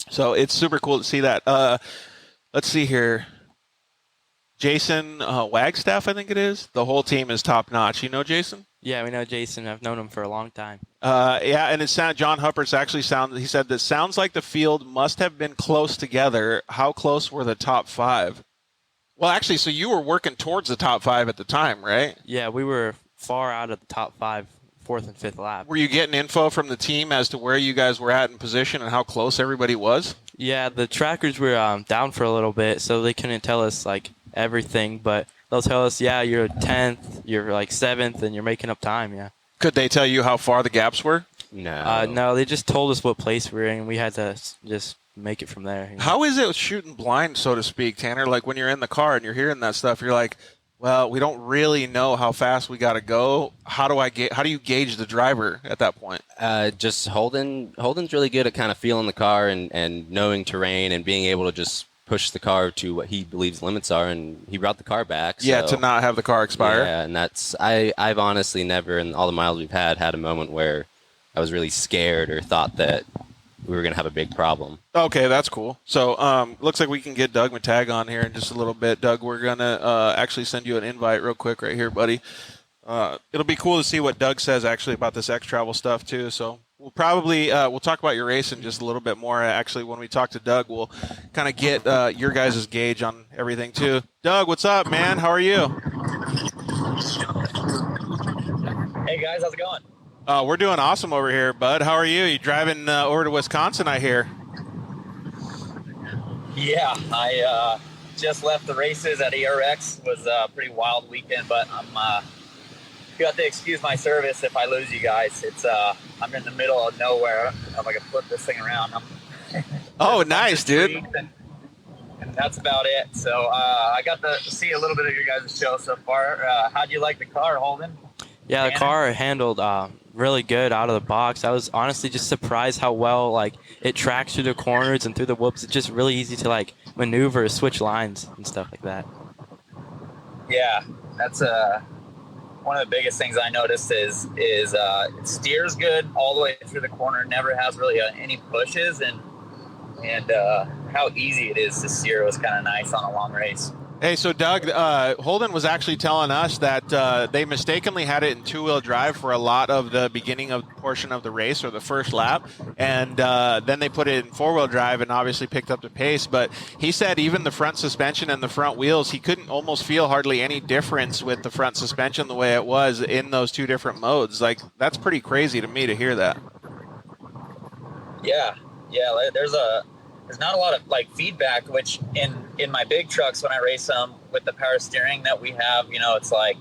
So it's super cool to see that. Let's see here. Jason Wagstaff, I think it is. The whole team is top-notch. You know Jason? Yeah, we know Jason. I've known him for a long time. Yeah, and John Huppert's actually he said that sounds like the field must have been close together. How close were the top 5? Well, actually, so you were working towards the top 5 at the time, right? Yeah, we were far out of the top 5. Fourth and fifth lap. Were you getting info from the team as to where you guys were at in position and how close everybody was? Yeah, the trackers were down for a little bit, so they couldn't tell us like everything, but they'll tell us, yeah, you're 10th, you're like 7th, and you're making up time, yeah. Could they tell you how far the gaps were? No. No, they just told us what place we were in, and we had to just make it from there. How is it shooting blind, so to speak, Tanner? Like when you're in the car and you're hearing that stuff, you're like, well, we don't really know how fast we got to go. How do you gauge the driver at that point? Just Holden's really good at kind of feeling the car and knowing terrain and being able to just push the car to what he believes limits are, and he brought the car back. Yeah, so, to not have the car expire. Yeah, and I've honestly never, in all the miles we've had a moment where I was really scared or thought that we were going to have a big problem. Okay, that's cool. So looks like we can get Doug Mittag on here in just a little bit. Doug, we're going to actually send you an invite real quick right here, buddy. It'll be cool to see what Doug says actually about this XTravel stuff too. So we'll probably we'll talk about your race in just a little bit more. Actually, when we talk to Doug, we'll kind of get your guys' gauge on everything too. Doug, what's up, man? How are you? Hey guys, how's it going? We're doing awesome over here, bud. How are you? You driving over to Wisconsin, I hear. Yeah, I just left the races at ERX. It was a pretty wild weekend, but I'm you have to excuse my service if I lose you guys. It's I'm in the middle of nowhere. If I can flip this thing around. Oh, nice, dude. And that's about it. So I got to see a little bit of your guys' show so far. How'd you like the car, Holden? Yeah, the car handled really good out of the box. I was honestly just surprised how well like it tracks through the corners and through the whoops. It's just really easy to like maneuver, switch lines and stuff like that. Yeah, that's one of the biggest things I noticed is it steers good all the way through the corner. Never has really any pushes, and how easy it is to steer was kind of nice on a long race. Hey, so Doug, Holden was actually telling us that they mistakenly had it in two-wheel drive for a lot of the beginning of portion of the race or the first lap, and then they put it in four-wheel drive and obviously picked up the pace. But he said even the front suspension and the front wheels, he couldn't almost feel hardly any difference with the front suspension the way it was in those two different modes. Like, that's pretty crazy to me to hear that. Yeah, there's not a lot of like feedback, which in my big trucks when I race them with the power steering that we have, it's like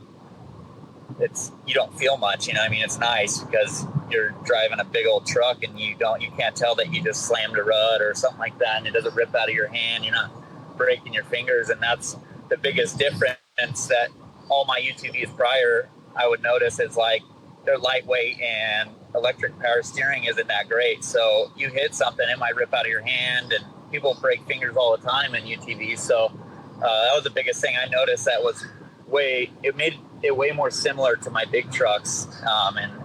you don't feel much, I mean, it's nice because you're driving a big old truck and you can't tell that you just slammed a rut or something like that, and it doesn't rip out of your hand. You're not breaking your fingers, and that's the biggest difference that all my UTVs prior I would notice is like they're lightweight and electric power steering isn't that great. So you hit something, it might rip out of your hand, and people break fingers all the time in UTVs. So that was the biggest thing I noticed. That was it made it way more similar to my big trucks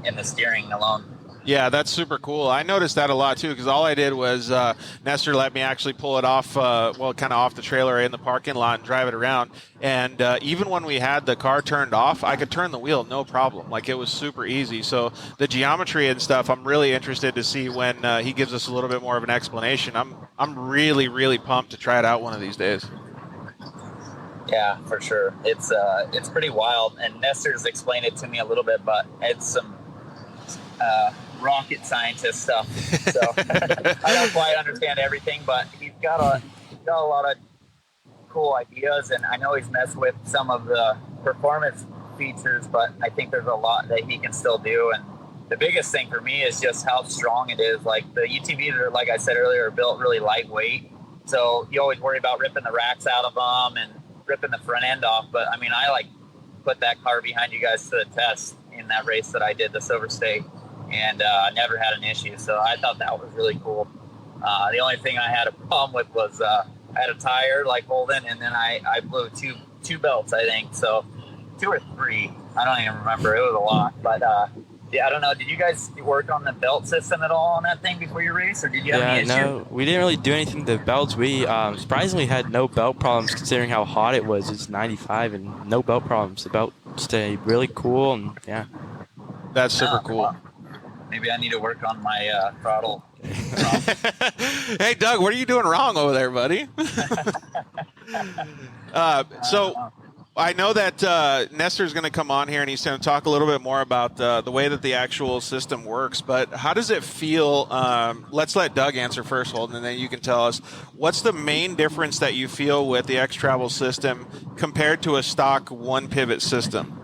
in the steering alone. Yeah, that's super cool. I noticed that a lot too, because all I did was Nestor let me actually pull it off, kind of off the trailer in the parking lot and drive it around. And even when we had the car turned off, I could turn the wheel, no problem. Like, it was super easy. So the geometry and stuff, I'm really interested to see when he gives us a little bit more of an explanation. I'm really, really pumped to try it out one of these days. Yeah, for sure. It's pretty wild. And Nestor's explained it to me a little bit, but it's some rocket scientist stuff. So I don't quite understand everything, but he's got a lot of cool ideas, and I know he's messed with some of the performance features, but I think there's a lot that he can still do. And the biggest thing for me is just how strong it is. Like, the UTVs are, like I said earlier, are built really lightweight, so you always worry about ripping the racks out of them and ripping the front end off. But I mean, I put that car behind you guys to the test in that race that I did, the Silver State, and I never had an issue. So I thought that was really cool. The only thing I had a problem with was I had a tire like Holden, and then I blew two belts, I think. So 2 or 3, I don't even remember. It was a lot. But yeah, I don't know. Did you guys work on the belt system at all on that thing before your race, or did you have any issue? No, we didn't really do anything to the belts. We surprisingly had no belt problems considering how hot it was. It's 95 and no belt problems. The belt stayed really cool, and yeah. That's super cool. Well, maybe I need to work on my throttle. Hey, Doug, what are you doing wrong over there, buddy? So I know that Nestor's going to come on here and he's going to talk a little bit more about the way that the actual system works. But how does it feel? Let's let Doug answer first, Holden, and then you can tell us what's the main difference that you feel with the XTravel system compared to a stock one pivot system?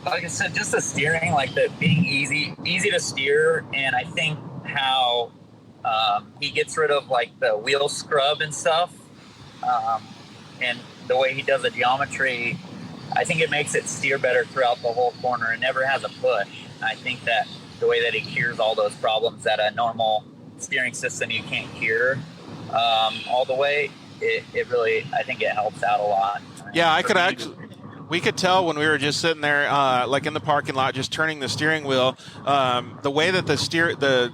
Like I said, just the steering, like the being easy to steer, and I think how he gets rid of like the wheel scrub and stuff, and the way he does the geometry, I think it makes it steer better throughout the whole corner. It never has a push. I think that the way that he cures all those problems that a normal steering system you can't cure all the way, it really, I think it helps out a lot. Yeah, we could tell when we were just sitting there, like in the parking lot, just turning the steering wheel. The way that the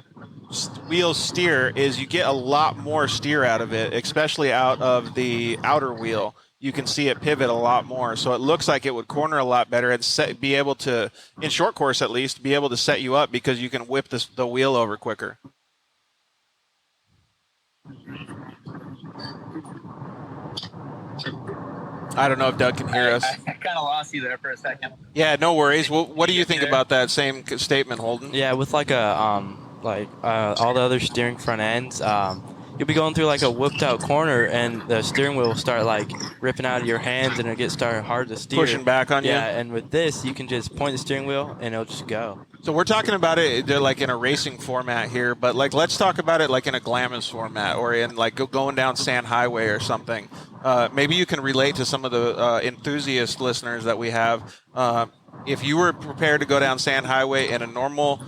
wheels steer is you get a lot more steer out of it, especially out of the outer wheel. You can see it pivot a lot more. So it looks like it would corner a lot better and be able to, in short course at least, be able to set you up because you can whip the wheel over quicker. I don't know if Doug can hear us. I kind of lost you there for a second. Yeah, no worries. Well, what do you think about that same statement, Holden? Yeah, with like all the other steering front ends, you'll be going through like a whooped out corner and the steering wheel will start like ripping out of your hands and it'll start hard to steer. Pushing back on you? Yeah, and with this, you can just point the steering wheel and it'll just go. So we're talking about it like in a racing format here, but like let's talk about it like in a Glamis format or in like going down Sand Highway or something. Maybe you can relate to some of the enthusiast listeners that we have. If you were prepared to go down Sand Highway in a normal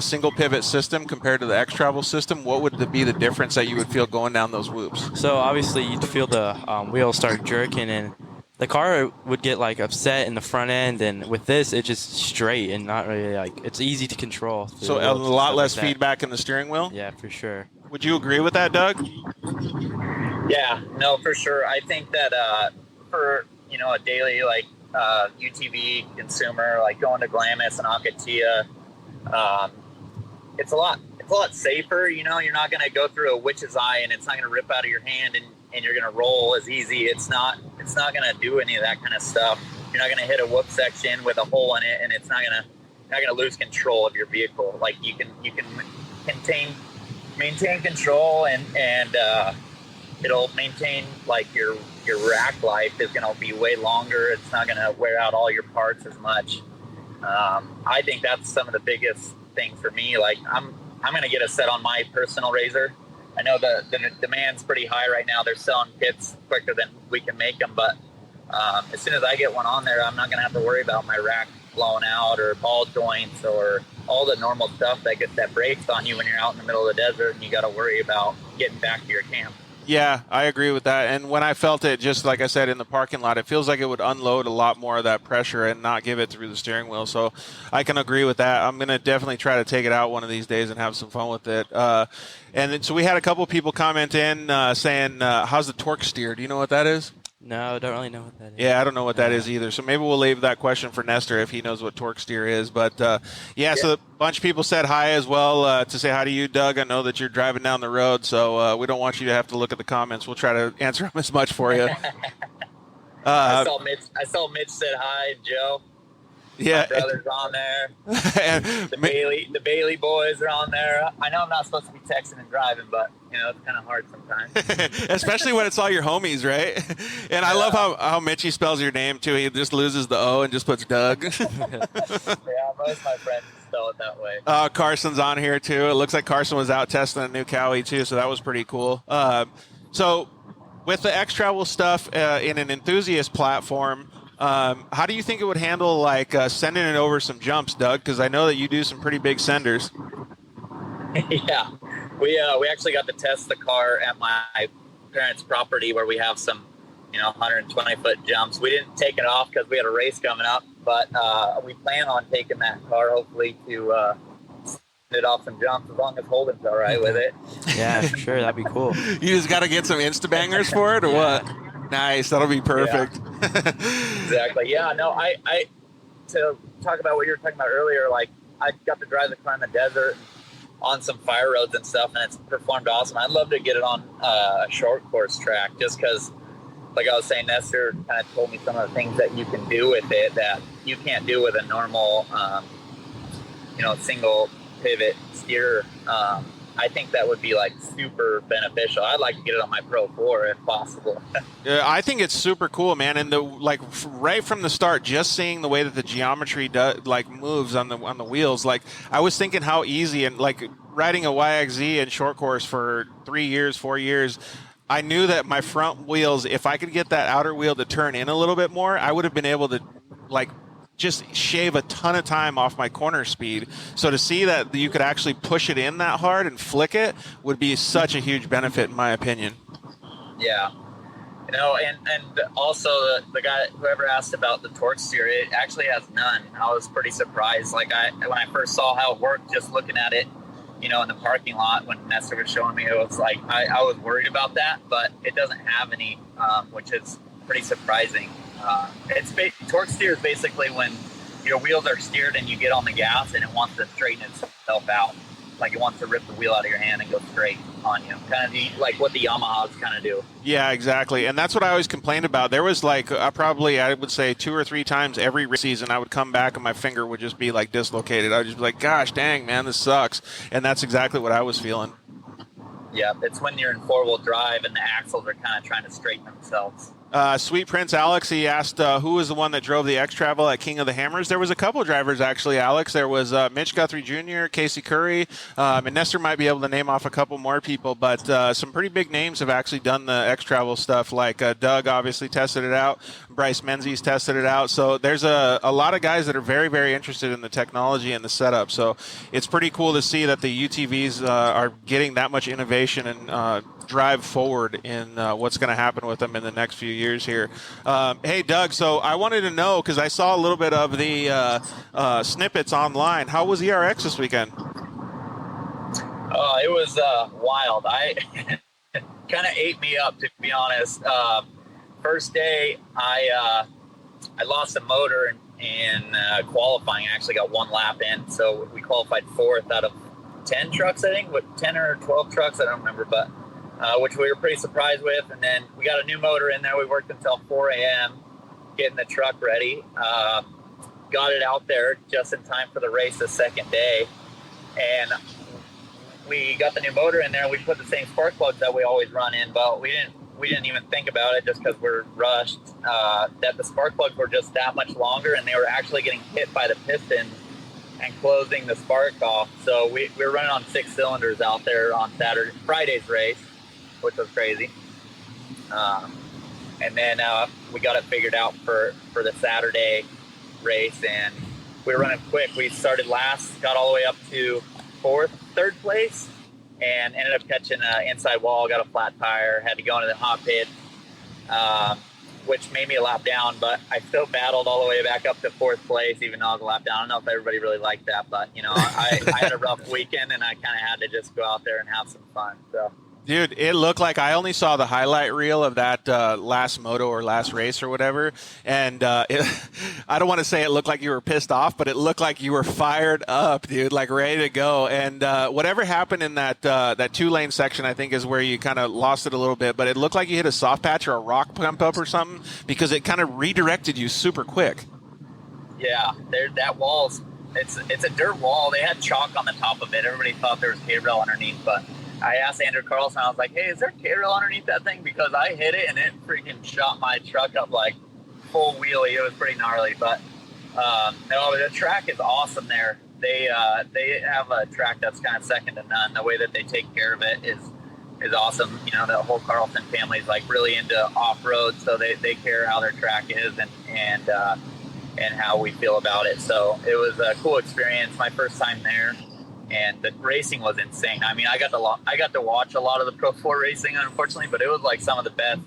single pivot system compared to the XTravel system, what would be the difference that you would feel going down those whoops? So obviously you'd feel the wheels start jerking and the car would get like upset in the front end, and with this it's just straight and not really like it's easy to control. So a lot less feedback in the steering wheel? Yeah, for sure. Would you agree with that, Doug? Yeah, no, for sure. I think that for a daily like UTV consumer, like going to Glamis and Akatia, it's a lot safer. You're not going to go through a witch's eye and it's not going to rip out of your hand and you're going to roll as easy. It's not going to do any of that kind of stuff. You're not going to hit a whoop section with a hole in it, and it's not going to lose control of your vehicle. Like you can maintain control and it'll maintain like your rack life is going to be way longer. It's not going to wear out all your parts as much. I think that's some of the biggest things for me. Like I'm going to get a set on my personal RZR. I know the demand's pretty high right now. They're selling kits quicker than we can make them, but as soon as I get one on there, I'm not going to have to worry about my rack blowing out or ball joints or all the normal stuff that breaks on you when you're out in the middle of the desert and you got to worry about getting back to your camp. Yeah, I agree with that. And when I felt it, just like I said, in the parking lot, it feels like it would unload a lot more of that pressure and not give it through the steering wheel. So I can agree with that. I'm going to definitely try to take it out one of these days and have some fun with it. And so we had a couple people comment in saying, how's the torque steer? Do you know what that is? No, I don't really know what that is. Yeah, I don't know what that is either. So maybe we'll leave that question for Nestor if he knows what torque steer is. But, so a bunch of people said hi as well to say hi to you, Doug. I know that you're driving down the road, so we don't want you to have to look at the comments. We'll try to answer them as much for you. I saw Mitch said hi, Joe. Yeah, my brother's on there. The Bailey boys are on there. I know I'm not supposed to be texting and driving, but it's kind of hard sometimes. Especially when it's all your homies, right? And I love how Mitchy spells your name too. He just loses the O and just puts Doug. Yeah, most of my friends spell it that way. Carson's on here too. It looks like Carson was out testing a new Cowie too, so that was pretty cool. So with the XTravel stuff in an enthusiast platform, how do you think it would handle like sending it over some jumps, Doug? Because I know that you do some pretty big senders. Yeah, we actually got to test the car at my parents' property where we have some 120-foot jumps. We didn't take it off because we had a race coming up, but we plan on taking that car hopefully to send it off some jumps as long as Holden's all right with it. Yeah, for sure, that'd be cool. You just got to get some Instabangers for it, or what? Nice, that'll be perfect. Yeah. Exactly. Yeah. No, I to talk about what you were talking about earlier. Like I got to drive the car in the desert on some fire roads and stuff, and it's performed awesome. I'd love to get it on a short course track, just because, like I was saying, Nestor kind of told me some of the things that you can do with it that you can't do with a normal, single pivot steer. I think that would be like super beneficial. I'd like to get it on my Pro 4 if possible. Yeah, I think it's super cool, man. And right from the start, just seeing the way that the geometry moves on the wheels, like I was thinking how easy, and like riding a YXZ in short course for 3 years, 4 years, I knew that my front wheels, if I could get that outer wheel to turn in a little bit more, I would have been able to like just shave a ton of time off my corner speed. So to see that you could actually push it in that hard and flick it would be such a huge benefit, in my opinion. Yeah. And also the guy, whoever asked about the torque steer, it actually has none. I was pretty surprised. Like when I first saw how it worked, just looking at it, in the parking lot when Nestor was showing me, it was like, I was worried about that, but it doesn't have any, which is pretty surprising. Torque steer is basically when your wheels are steered and you get on the gas and it wants to straighten itself out. Like it wants to rip the wheel out of your hand and go straight on you. Kind of like what the Yamahas kind of do. Yeah, exactly. And that's what I always complained about. There was like probably, I would say 2 or 3 times every season I would come back and my finger would just be like dislocated. I would just be like, gosh, dang, man, this sucks. And that's exactly what I was feeling. Yeah, it's when you're in 4-wheel drive and the axles are kind of trying to straighten themselves. Sweet Prince Alex, he asked who was the one that drove the XTravel at King of the Hammers. There was a couple drivers, actually, Alex. There was Mitch Guthrie Jr., Casey Curry, and Nestor might be able to name off a couple more people, but some pretty big names have actually done the XTravel stuff, like Doug obviously tested it out. Bryce Menzies tested it out. So there's a lot of guys that are very, very interested in the technology and the setup. So it's pretty cool to see that the UTVs are getting that much innovation and drive forward in what's going to happen with them in the next few years here. Hey, Doug, so I wanted to know, because I saw a little bit of the snippets online. How was ERX this weekend? It was wild. I kind of ate me up, to be honest. First day, I lost a motor in qualifying. I actually got 1 lap in, so we qualified 4th out of 10 trucks, I think, 10 or 12 trucks, I don't remember, but which we were pretty surprised with. And then we got a new motor in there. We worked until 4 a.m. getting the truck ready. Got it out there just in time for the race the second day. And we got the new motor in there. We put the same spark plugs that we always run in, but we didn't even think about it just because we're rushed, that the spark plugs were just that much longer and they were actually getting hit by the piston and closing the spark off. So we were running on 6 cylinders out there on Friday's race, which was crazy. And then we got it figured out for the Saturday race, and we were running quick. We started last, got all the way up to 3rd place, and ended up catching an inside wall, got a flat tire, had to go into the hot pit, which made me a lap down, but I still battled all the way back up to 4th place, even though I was a lap down. I don't know if everybody really liked that, but, I had a rough weekend, and I kind of had to just go out there and have some fun, so. Dude, it looked like I only saw the highlight reel of that last moto or last race or whatever, and I don't want to say it looked like you were pissed off, but it looked like you were fired up, dude, like ready to go. And whatever happened in that 2-lane section, I think, is where you kind of lost it a little bit, but it looked like you hit a soft patch or a rock pump up or something, because it kind of redirected you super quick. Yeah, that wall's it's a dirt wall. They had chalk on the top of it. Everybody thought there was K-rail underneath, but I asked Andrew Carlson, I was like, hey, is there K-rail underneath that thing? Because I hit it and it freaking shot my truck up like full wheelie. It was pretty gnarly, but no, the track is awesome there. They have a track that's kind of second to none. The way that they take care of it is awesome. The whole Carlson family is like really into off-road, so they care how their track is and how we feel about it. So it was a cool experience. My first time there. And the racing was insane. I mean, I got to watch a lot of the Pro 4 racing, unfortunately, but it was like some of the best,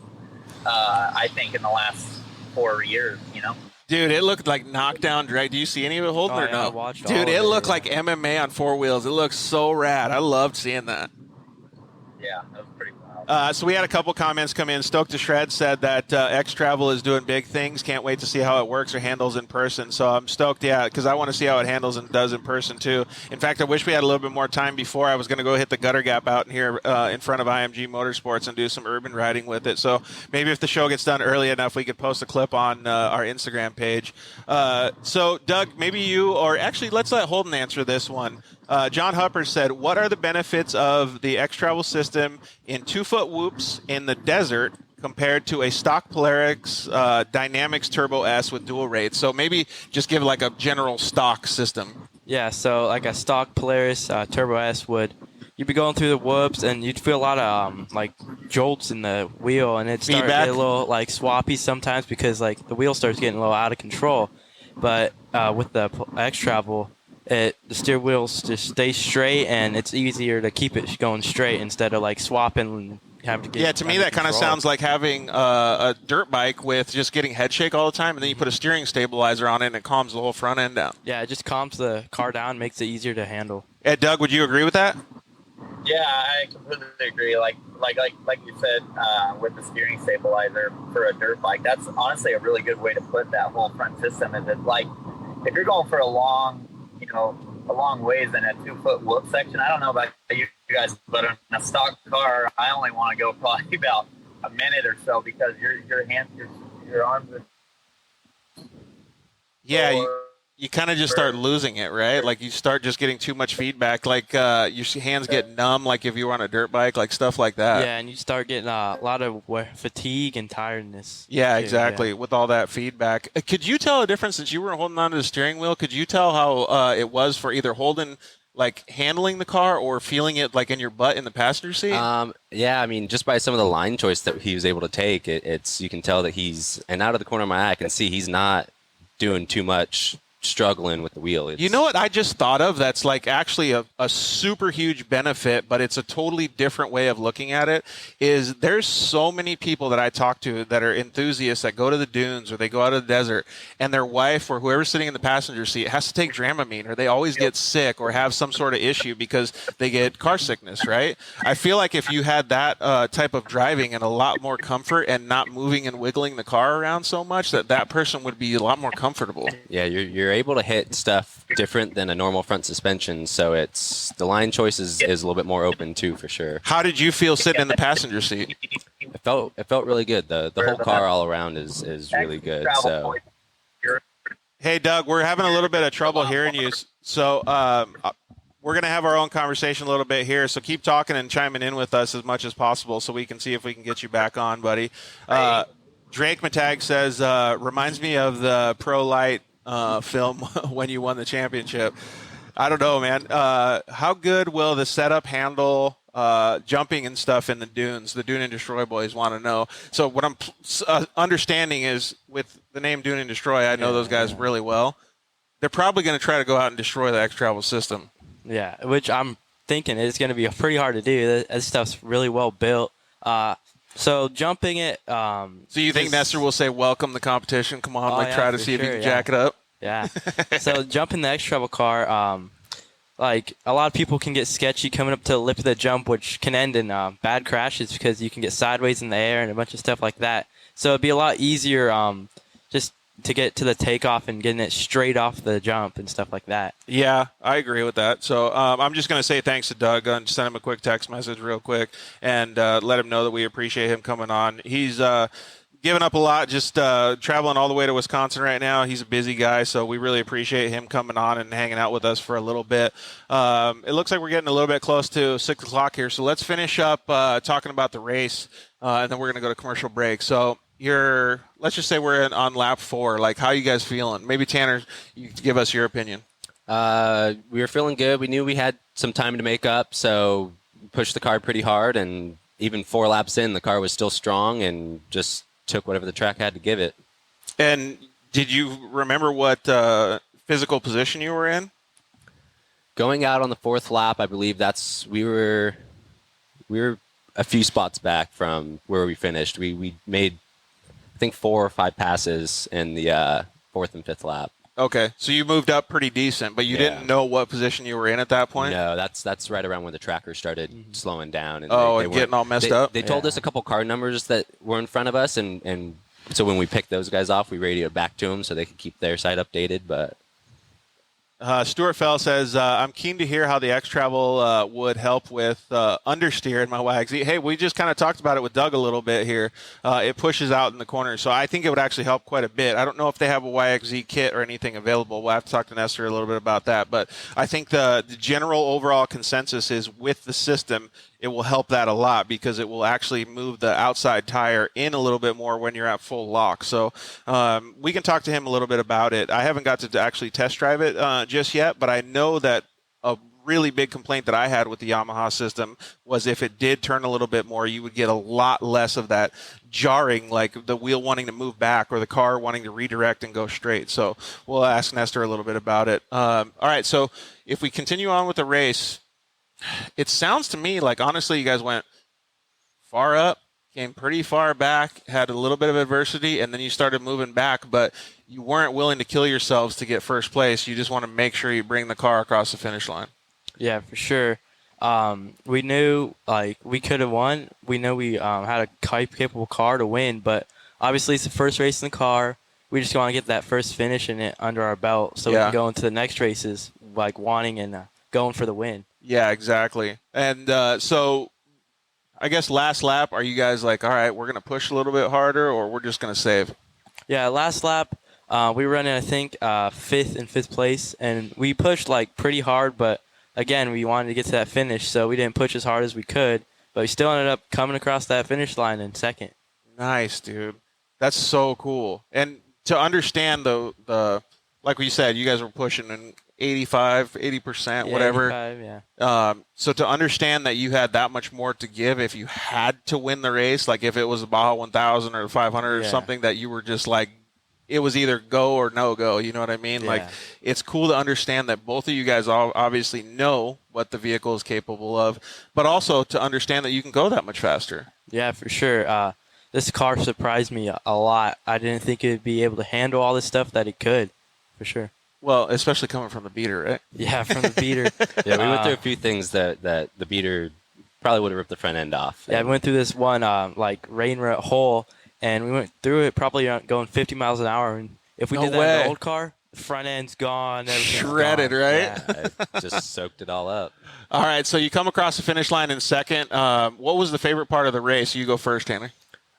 I think, in the last 4 years, Dude, it looked like knockdown drag. Do you see any of it, Holden, or no? I watched Dude, all it of looked like MMA on 4 wheels. It looked so rad. I loved seeing that. Yeah, that was pretty wild. So we had a couple comments come in. Stoked to Shred said that XTravel is doing big things. Can't wait to see how it works or handles in person. So I'm stoked, yeah, because I want to see how it handles and does in person too. In fact, I wish we had a little bit more time before. I was going to go hit the gutter gap out here in front of IMG Motorsports and do some urban riding with it. So maybe if the show gets done early enough, we could post a clip on our Instagram page. So Doug, maybe you, or actually let's let Holden answer this one. John Hupper said, what are the benefits of the XTravel system in 2-foot whoops in the desert compared to a stock Polaris Dynamics Turbo S with dual rates? So maybe just give like a general stock system. Yeah, so like a stock Polaris Turbo S would, you'd be going through the whoops, and you'd feel a lot of like jolts in the wheel, and it'd start Feedback. getting a little like swappy sometimes because like the wheel starts getting a little out of control. But with the XTravel, the steer wheels just stay straight, and it's easier to keep it going straight instead of like swapping and having to get. Yeah, to me that kind of sounds like having a dirt bike with just getting head shake all the time, and then you put a steering stabilizer on it, and it calms the whole front end down. Yeah, it just calms the car down, makes it easier to handle. Doug, would you agree with that? Yeah, I completely agree. Like you said, with the steering stabilizer for a dirt bike, that's honestly a really good way to put that whole front system. Is it like if you're going for a long ways in a 2-foot whoop section? I don't know about you guys, but in a stock car, I only want to go probably about a minute or so because your hands, your arms are. Yeah. You kind of just start losing it, right? Like you start just getting too much feedback. Like your hands get numb, like if you were on a dirt bike, like stuff like that. Yeah, and you start getting a lot of fatigue and tiredness. Yeah, too, exactly. yeah. With all that feedback, could you tell a difference since you were holding onto the steering wheel? Could you tell how it was for either Holden, like handling the car, or feeling it like in your butt in the passenger seat? Yeah, I mean, just by some of the line choice that he was able to take, it's you can tell that and out of the corner of my eye, I can see he's not doing too much struggling with the wheel. You know what I just thought of that's like actually a super huge benefit, but it's a totally different way of looking at it, is there's so many people that I talk to that are enthusiasts that go to the dunes or they go out of the desert, and their wife or whoever's sitting in the passenger seat has to take Dramamine, or they always get sick or have some sort of issue because they get car sickness, right? I feel like if you had that type of driving and a lot more comfort and not moving and wiggling the car around so much, that person would be a lot more comfortable. Yeah, you're able to hit stuff different than a normal front suspension, so it's the line choice is a little bit more open too, for sure. How did you feel sitting in the passenger seat? It felt really good. The whole car all around is really good. So, hey Doug, we're having a little bit of trouble hearing you, so we're going to have our own conversation a little bit here, so keep talking and chiming in with us as much as possible so we can see if we can get you back on, buddy. Drake Mittag says, reminds me of the Pro Light film when you won the championship. I don't know, man. How good will the setup handle jumping and stuff in the dunes? The Dune and Destroy boys want to know. So what I'm understanding is with the name Dune and Destroy, I know those guys really well. They're probably going to try to go out and destroy the XTravel system. Yeah, which I'm thinking is going to be pretty hard to do. That stuff's really well built. So jumping it. So you think Nestor will say, welcome the competition, come on, try to see if you can jack it up? Yeah. So jumping the XTravel car, like a lot of people can get sketchy coming up to the lip of the jump, which can end in bad crashes because you can get sideways in the air and a bunch of stuff like that. So it'd be a lot easier just to get to the takeoff and getting it straight off the jump and stuff like that. Yeah, I agree with that. So I'm just going to say thanks to Doug and send him a quick text message real quick and let him know that we appreciate him coming on. He's given up a lot, just traveling all the way to Wisconsin right now. He's a busy guy, so we really appreciate him coming on and hanging out with us for a little bit. It looks like we're getting a little bit close to 6 o'clock here, so let's finish up talking about the race, and then we're going to go to commercial break. So let's just say we're on lap 4. Like, how are you guys feeling? Maybe Tanner, you can give us your opinion. We were feeling good. We knew we had some time to make up, so we pushed the car pretty hard, and even 4 laps in, the car was still strong and just took whatever the track had to give it. And did you remember what physical position you were in? Going out on the 4th lap, I believe we were a few spots back from where we finished. We made, I think, 4 or 5 passes in the 4th and 5th lap. Okay, so you moved up pretty decent, but you didn't know what position you were in at that point? No, that's right around when the tracker started slowing down. And and getting all messed up? They told us a couple car numbers that were in front of us, and so when we picked those guys off, we radioed back to them so they could keep their side updated. But Stuart Fell says, I'm keen to hear how the XTravel would help with understeer in my YXZ. Hey, we just kind of talked about it with Doug a little bit here. It pushes out in the corner, so I think it would actually help quite a bit. I don't know if they have a YXZ kit or anything available. We'll have to talk to Nestor a little bit about that. But I think the general overall consensus is with the system, it will help that a lot because it will actually move the outside tire in a little bit more when you're at full lock. So we can talk to him a little bit about it. I haven't got to actually test drive it just yet, but I know that a really big complaint that I had with the Yamaha system was if it did turn a little bit more, you would get a lot less of that jarring, like the wheel wanting to move back or the car wanting to redirect and go straight. So we'll ask Nestor a little bit about it. All right, so if we continue on with the race, it sounds to me like, honestly, you guys went far up, came pretty far back, had a little bit of adversity, and then you started moving back, but you weren't willing to kill yourselves to get first place. You just want to make sure you bring the car across the finish line. Yeah, for sure. We knew we could have won. We know we had a capable car to win, but obviously it's the first race in the car. We just want to get that first finish in it under our belt so we can go into the next races wanting and going for the win. Yeah, exactly. And so I guess last lap, are you guys like, all right, we're going to push a little bit harder, or we're just going to save? Yeah, last lap, we were running, I think, fifth place, and we pushed pretty hard, but again, we wanted to get to that finish, so we didn't push as hard as we could, but we still ended up coming across that finish line in second. Nice, dude. That's so cool. And to understand the like we said, you guys were pushing in 85, 80%, whatever. 85, yeah. So to understand that you had that much more to give if you had to win the race, like if it was a Baja 1000 or 500 or something, that you were just like, it was either go or no go. You know what I mean? Yeah. Like, it's cool to understand that both of you guys obviously know what the vehicle is capable of, but also to understand that you can go that much faster. Yeah, for sure. This car surprised me a lot. I didn't think it would be able to handle all this stuff that it could, for sure. Well, especially coming from the beater, right? Yeah, from the beater. Yeah, we went through a few things that the beater probably would have ripped the front end off. Yeah, we went through this one rain rut hole, and we went through it probably going 50 miles an hour. And if we did that in the old car, the front end's gone, shredded, gone. right? Yeah, it just soaked it all up. All right, so you come across the finish line in second. What was the favorite part of the race? You go first, Tanner.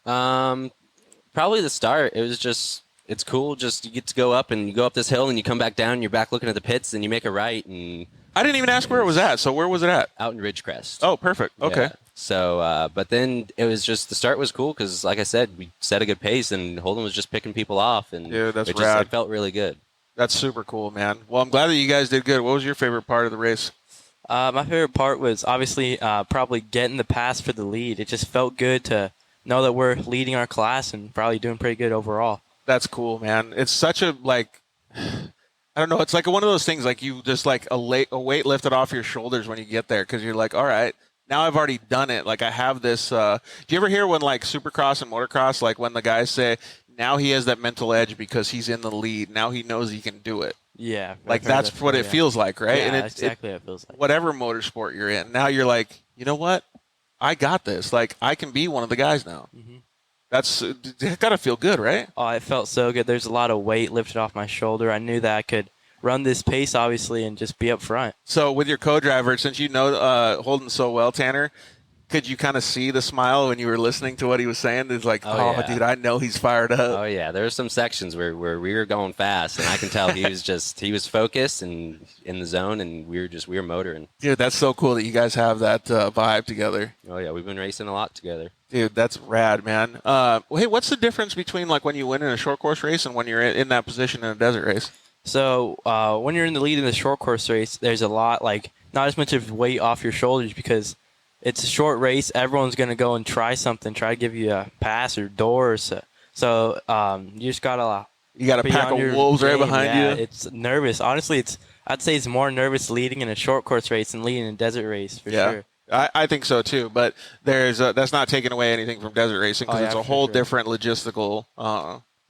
Probably the start. It was just, it's cool. Just you get to go up and you go up this hill and you come back down and you're back looking at the pits and you make a right. And I didn't even ask where it was at. So where was it at? Out in Ridgecrest. Oh, perfect. Okay. Yeah. So, but then it was just, the start was cool because, like I said, we set a good pace and Holden was just picking people off. And yeah, that's it rad. Just felt really good. That's super cool, man. Well, I'm glad that you guys did good. What was your favorite part of the race? My favorite part was obviously probably getting the pass for the lead. It just felt good to know that we're leading our class and probably doing pretty good overall. That's cool, man. It's such a, I don't know, it's like one of those things, like you just like a weight lifted off your shoulders when you get there because you're like, all right, now I've already done it. Like I have this. Do you ever hear when like Supercross and motocross, like when the guys say, now he has that mental edge because he's in the lead. Now he knows he can do it. Yeah. Like that's what it feels like, right? Yeah, and that's exactly what it feels like. Whatever motorsport you're in, now you're like, you know what? I got this. Like I can be one of the guys now. Mm-hmm. That's got to feel good, right? Oh, it felt so good. There's a lot of weight lifted off my shoulder. I knew that I could run this pace, obviously, and just be up front. So with your co-driver, since you know Holden so well, Tanner, could you kind of see the smile when you were listening to what he was saying? It's like, yeah. Dude, I know he's fired up. Oh, yeah. There were some sections where we were going fast, and I can tell he was focused and in the zone, and we were motoring. Dude, that's so cool that you guys have that vibe together. Oh, yeah. We've been racing a lot together. Dude, that's rad, man. Hey, what's the difference between like when you win in a short course race and when you're in that position in a desert race? So when you're in the lead in the short course race, there's a lot, not as much of weight off your shoulders because it's a short race. Everyone's going to go and try something, try to give you a pass or doors. So you just got to... You got a pack of wolves right behind you? It's nervous. Honestly, I'd say it's more nervous leading in a short course race than leading in a desert race, for sure. I think so, too. But that's not taking away anything from desert racing because it's a whole different logistical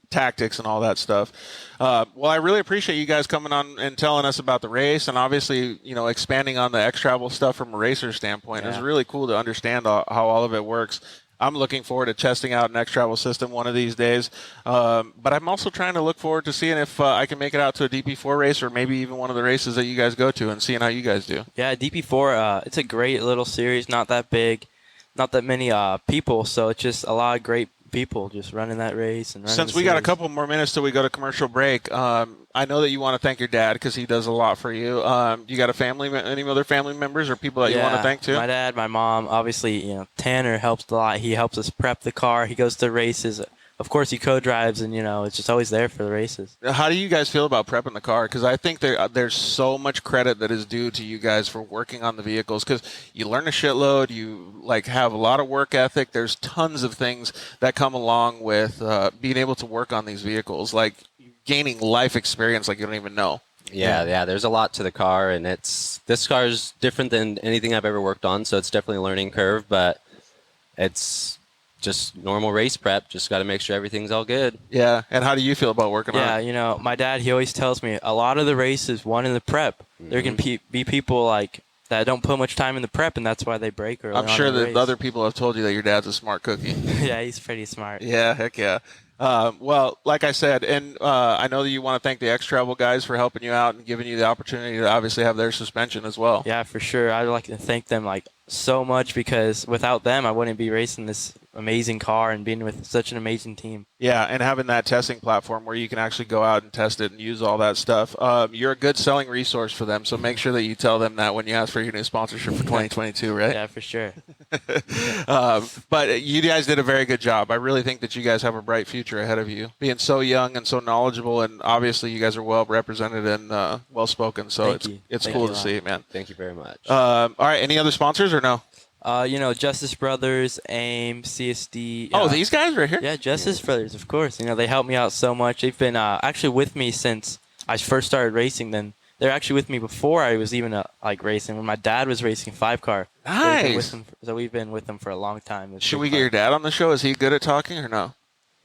tactics and all that stuff. Well, I really appreciate you guys coming on and telling us about the race and obviously, expanding on the XTravel stuff from a racer standpoint. It's really cool to understand how all of it works. I'm looking forward to testing out an XTravel system one of these days. But I'm also trying to look forward to seeing if I can make it out to a DP4 race or maybe even one of the races that you guys go to and seeing how you guys do. Yeah, DP4, it's a great little series, not that big, not that many people, so it's just a lot of great people just running that race. And since we got a couple more minutes till we go to commercial break, I know that you want to thank your dad because he does a lot for you. You got any other family members or people that you want to thank too? My dad, my mom, obviously, Tanner helps a lot. He helps us prep the car. He goes to races of course, he co-drives, and it's just always there for the races. How do you guys feel about prepping the car? Because I think there's so much credit that is due to you guys for working on the vehicles, because you learn a shitload, you have a lot of work ethic. There's tons of things that come along with being able to work on these vehicles, like gaining life experience like you don't even know. Yeah, there's a lot to the car, and this car is different than anything I've ever worked on, so it's definitely a learning curve, but it's just normal race prep. Just got to make sure everything's all good. Yeah, and how do you feel about working on it? Yeah, my dad, he always tells me a lot of the races won in the prep. There can be people like that don't put much time in the prep, and that's why they break early. I'm sure that other people have told you that your dad's a smart cookie. Yeah, he's pretty smart. Yeah, heck yeah. Well, like I said, and I know that you want to thank the XTravel guys for helping you out and giving you the opportunity to obviously have their suspension as well. Yeah, for sure. I'd like to thank them so much, because without them, I wouldn't be racing this amazing car and being with such an amazing team. Yeah, and having that testing platform where you can actually go out and test it and use all that stuff. You're a good selling resource for them, so make sure that you tell them that when you ask for your new sponsorship for 2022, right? Yeah, for sure. But you guys did a very good job. I really think that you guys have a bright future ahead of you, being so young and so knowledgeable, and obviously you guys are well represented and well spoken. So it's cool to see, man. Thank you very much. All right, any other sponsors or no? Justice Brothers, AIM, CSD. Oh, these guys right here? Yeah, Justice Brothers, of course. They helped me out so much. They've been actually with me since I first started racing. Then they're actually with me before I was even racing. When my dad was racing 5-car. Nice. So we've been with them for a long time. Should we get your dad on the show? Is he good at talking or no?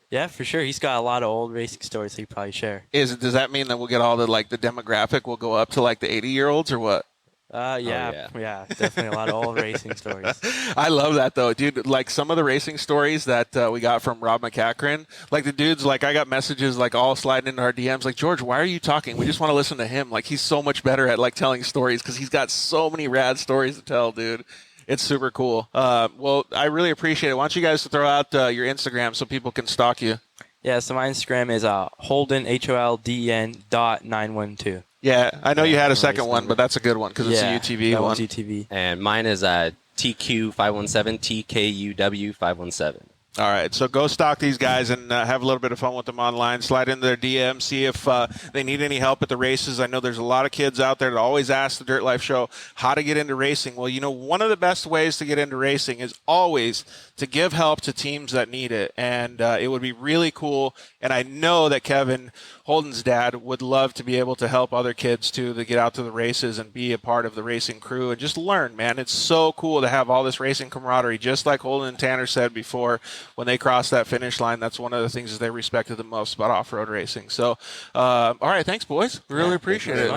Yeah, for sure. He's got a lot of old racing stories he'd probably share. Does that mean that we'll get all the the demographic will go up to the 80-year-olds or what? Yeah, definitely a lot of old racing stories. I love that though, dude. Some of the racing stories that we got from Rob McCachran, the dudes, I got messages all sliding into our DMs, George, why are you talking? We just want to listen to him. He's so much better at telling stories because he's got so many rad stories to tell, dude. It's super cool. Well, I really appreciate it. Why don't you guys throw out your Instagram so people can stalk you? Yeah, so my Instagram is Holden, HOLDEN.912. Yeah, I know you had a second one, but that's a good one because it's a UTV that one. one's UTV. And mine is TQ517, TKUW517. All right, so go stalk these guys and have a little bit of fun with them online. Slide into their DM, see if they need any help at the races. I know there's a lot of kids out there that always ask the Dirt Life Show how to get into racing. Well, one of the best ways to get into racing is always to give help to teams that need it, and it would be really cool. And I know that Kevin, Holden's dad, would love to be able to help other kids too to get out to the races and be a part of the racing crew and just learn, man. It's so cool to have all this racing camaraderie, just like Holden and Tanner said before. When they crossed that finish line, that's one of the things that they respected the most about off-road racing. So, all right, thanks, boys. We really appreciate it.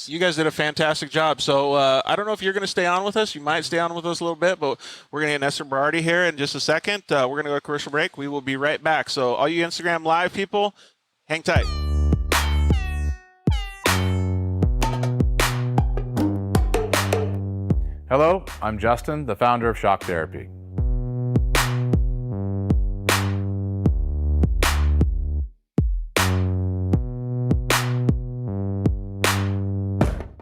You guys did a fantastic job. So, I don't know if you're going to stay on with us. You might stay on with us a little bit, but we're going to get Nestor Berardi here in just a second. We're going to go to commercial break. We will be right back. So, all you Instagram Live people, hang tight. Hello, I'm Justin, the founder of Shock Therapy.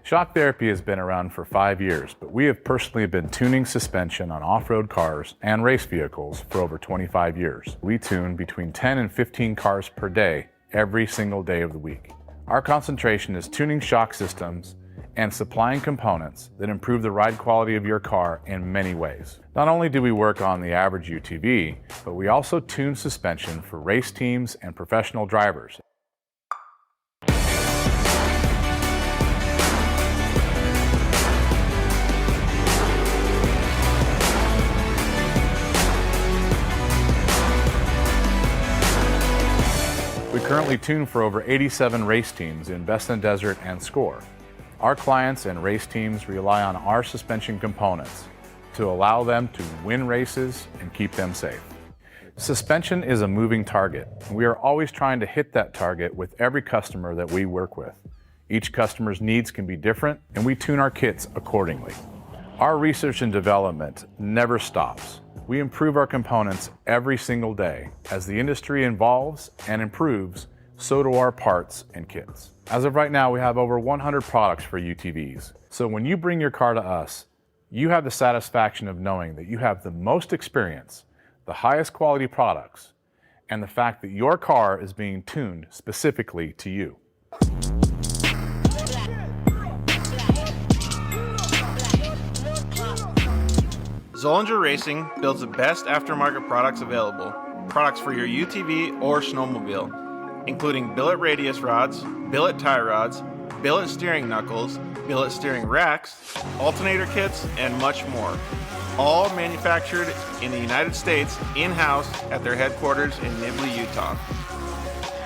Shock Therapy has been around for 5 years, but we have personally been tuning suspension on off-road cars and race vehicles for over 25 years. We tune between 10 and 15 cars per day, every single day of the week. Our concentration is tuning shock systems and supplying components that improve the ride quality of your car in many ways. Not only do we work on the average UTV, but we also tune suspension for race teams and professional drivers. We currently tune for over 87 race teams in Best in Desert and Score. Our clients and race teams rely on our suspension components to allow them to win races and keep them safe. Suspension is a moving target. We are always trying to hit that target with every customer that we work with. Each customer's needs can be different, and we tune our kits accordingly. Our research and development never stops. We improve our components every single day. As the industry evolves and improves, so do our parts and kits. As of right now, we have over 100 products for UTVs. So when you bring your car to us, you have the satisfaction of knowing that you have the most experience, the highest quality products, and the fact that your car is being tuned specifically to you. Zollinger Racing builds the best aftermarket products available. Products for your UTV or snowmobile, including billet radius rods, billet tie rods, billet steering knuckles, billet steering racks, alternator kits, and much more. All manufactured in the United States in-house at their headquarters in Nibley, Utah.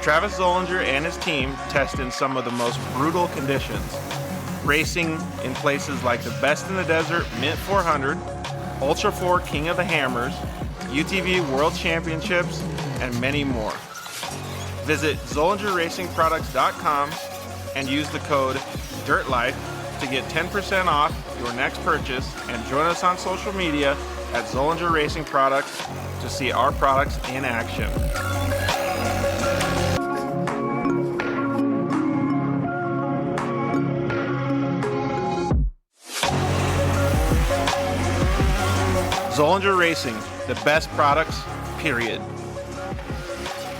Travis Zollinger and his team test in some of the most brutal conditions, racing in places like the Best in the Desert Mint 400, Ultra 4 King of the Hammers, UTV World Championships, and many more. Visit ZollingerRacingProducts.com and use the code DIRTLIFE to get 10% off your next purchase, and join us on social media at Zollinger Racing Products to see our products in action. Zollinger Racing, the best products, period.